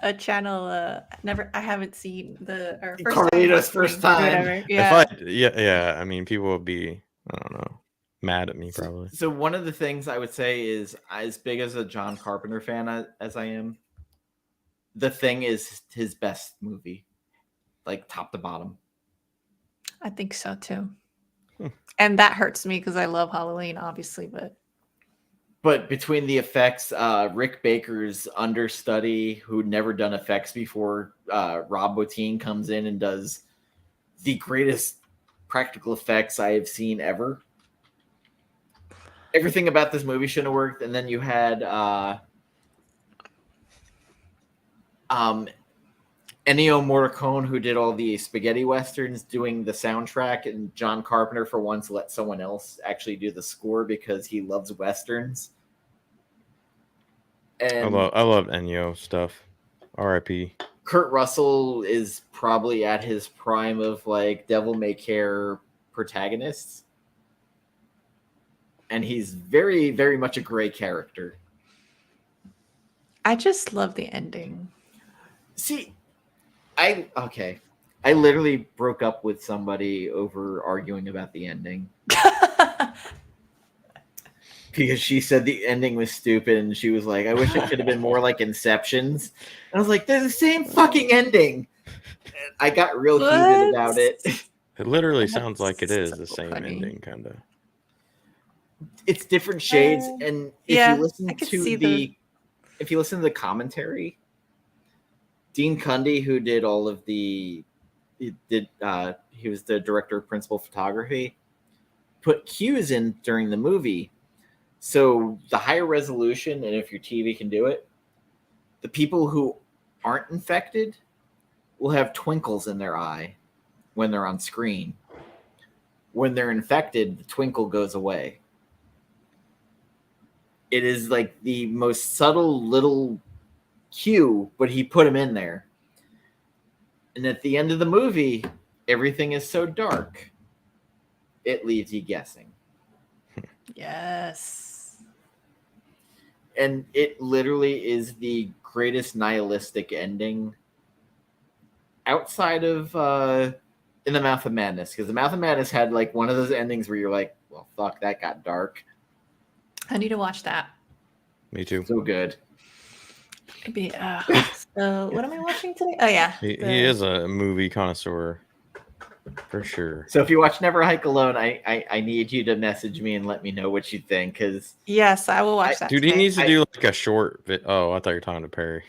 a channel. I haven't seen Carlito's first time. Yeah. I mean, people will be, I don't know, mad at me probably. So one of the things I would say is, as big as a John Carpenter fan as I am, The Thing is his best movie, like top to bottom. I think so too. And that hurts me because I love Halloween, obviously, but between the effects, Rick Baker's understudy, who'd never done effects before, Rob Bottin comes in and does the greatest practical effects I have seen ever. Everything about this movie shouldn't have worked. And then you had Ennio Morricone, who did all the spaghetti westerns, doing the soundtrack, and John Carpenter for once let someone else actually do the score because he loves westerns. And I love Ennio stuff. R.I.P. Kurt Russell is probably at his prime of like Devil May Care protagonists. And he's very, very much a gray character. I just love the ending. See, I literally broke up with somebody over arguing about the ending. Because she said the ending was stupid, and she was like, I wish it could have been more like Inception's. And I was like, they're the same fucking ending. And I got real heated about it. It literally sounds like it is the same ending, kind of. It's different shades, and if you listen to the commentary, Dean Cundy, who did all of he was the director of principal photography, put cues in during the movie. So the higher resolution, and if your TV can do it, the people who aren't infected will have twinkles in their eye when they're on screen. When they're infected, the twinkle goes away. It is like the most subtle little cue, but he put him in there. And at the end of the movie, everything is so dark, it leaves you guessing. Yes. And it literally is the greatest nihilistic ending outside of In the Mouth of Madness, because The Mouth of Madness had like one of those endings where you're like, well, fuck, that got dark. I need to watch that. Me too. So good. Maybe, so what am I watching today? Oh yeah. He is a movie connoisseur. For sure. So if you watch Never Hike Alone, I need you to message me and let me know what you think, because Yes, I will watch that. Dude, today. he needs to do like a short oh, I thought you were talking to Perry.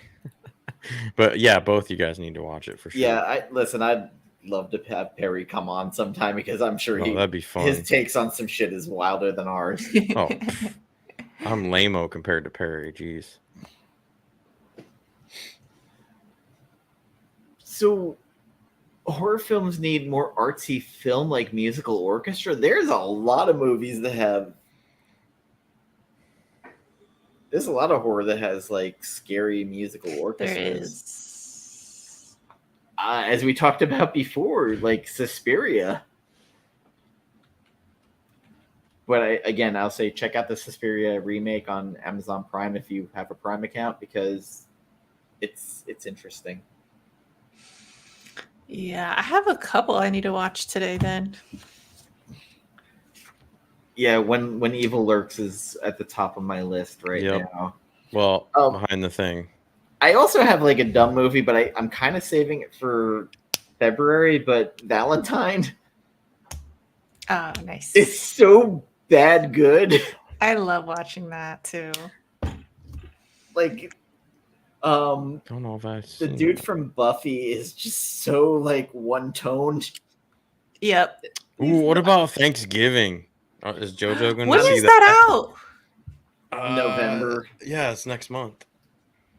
But yeah, both you guys need to watch it for sure. yeah, I'd love to have Perry come on sometime, because I'm sure that'd be fun. his takes on some shit is wilder than ours. Oh, I'm lame-o compared to Perry. Jeez. So horror films need more artsy film, like musical orchestra. There's a lot of movies that have. There's a lot of horror that has like scary musical orchestras. There is. As we talked about before, like Suspiria. But I'll say check out the Suspiria remake on Amazon Prime if you have a Prime account, because it's interesting. Yeah, I have a couple I need to watch today then. Yeah, when Evil Lurks is at the top of my list right now. Well, behind the thing. I also have like a dumb movie, but I'm kind of saving it for February, but Valentine. Oh, nice. It's so bad good. I love watching that too. Like don't know if I've the seen dude that. from Buffy is just so like one-toned. Yep. Ooh, what about Thanksgiving? Is JoJo going When to see is that out? November. Yeah, it's next month.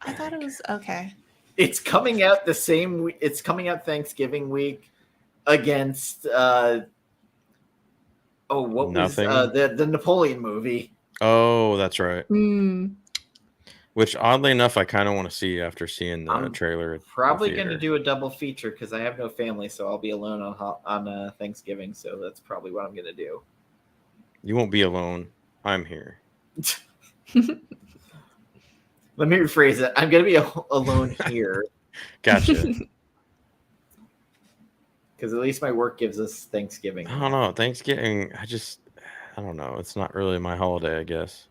I thought it was okay. It's coming out the same. It's coming out Thanksgiving week against. What Nothing. was the Napoleon movie? Oh, that's right. Mm. Which, oddly enough, I kind of want to see after seeing the I'm trailer. At Probably the going to theater. do a double feature because I have no family, so I'll be alone on Thanksgiving. So that's probably what I'm going to do. You won't be alone. I'm here. Let me rephrase it. I'm going to be alone here. Gotcha. Because at least my work gives us Thanksgiving. I don't know. Thanksgiving, I don't know. It's not really my holiday, I guess.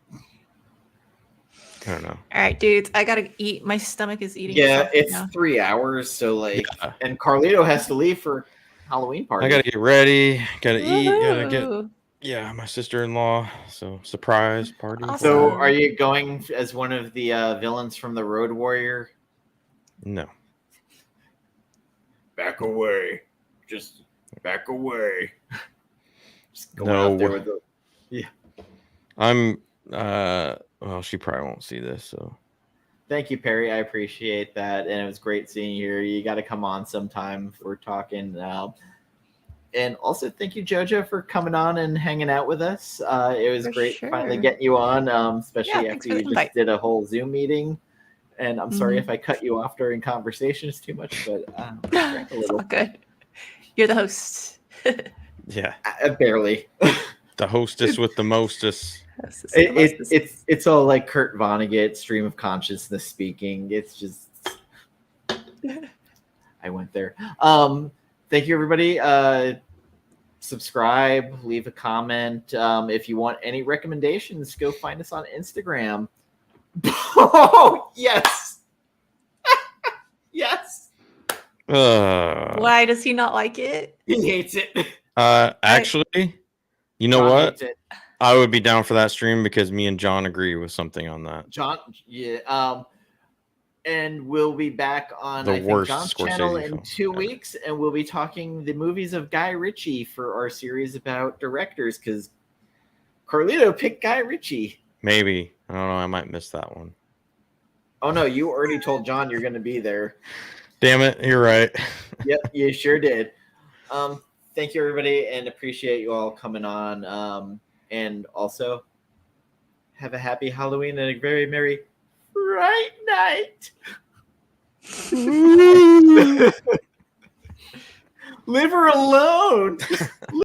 I don't know. All right, dudes. I gotta eat. My stomach is eating. Yeah, it's now. 3 hours. So like, Yeah. and Carlito has to leave for Halloween party. I gotta get ready. Gotta eat. Gotta get. Woohoo. Yeah, my sister-in-law. So surprise party. Awesome. So are you going as one of the villains from the Road Warrior? No. Back away. Just back away. Just going No. out there with the... I'm. Well, she probably won't see this. So. Thank you, Perry. I appreciate that, and it was great seeing you here. You got to come on sometime if we're talking. And also, thank you, JoJo, for coming on and hanging out with us. It was For great sure. finally getting you on, especially Yeah, thanks after for the you invite. just did a whole Zoom meeting. And I'm sorry Mhm. if I cut you off during conversations too much, but I drank a It's little. all good. You're the host. Yeah. Barely. The hostess with the mostest. It's all like Kurt Vonnegut, stream of consciousness speaking. It's just I went there. Thank you, everybody. Subscribe, leave a comment. If you want any recommendations, go find us on Instagram. Oh yes, yes. Why does he not like it? He hates it. Actually, you know John what? hates it. I would be down for that stream because me and John agree with something on that. John, yeah. And we'll be back on The I think, worst John's Scorsese channel in film 2 ever. weeks, and we'll be talking the movies of Guy Ritchie for our series about directors, because Carlito picked Guy Ritchie. Maybe. I don't know. I might miss that one. Oh no, you already told John you're going to be there. Damn it, you're right. Yep, you sure did. Thank you, everybody, and appreciate you all coming on. And also, have a happy Halloween and a very merry Fright Night. Leave her alone.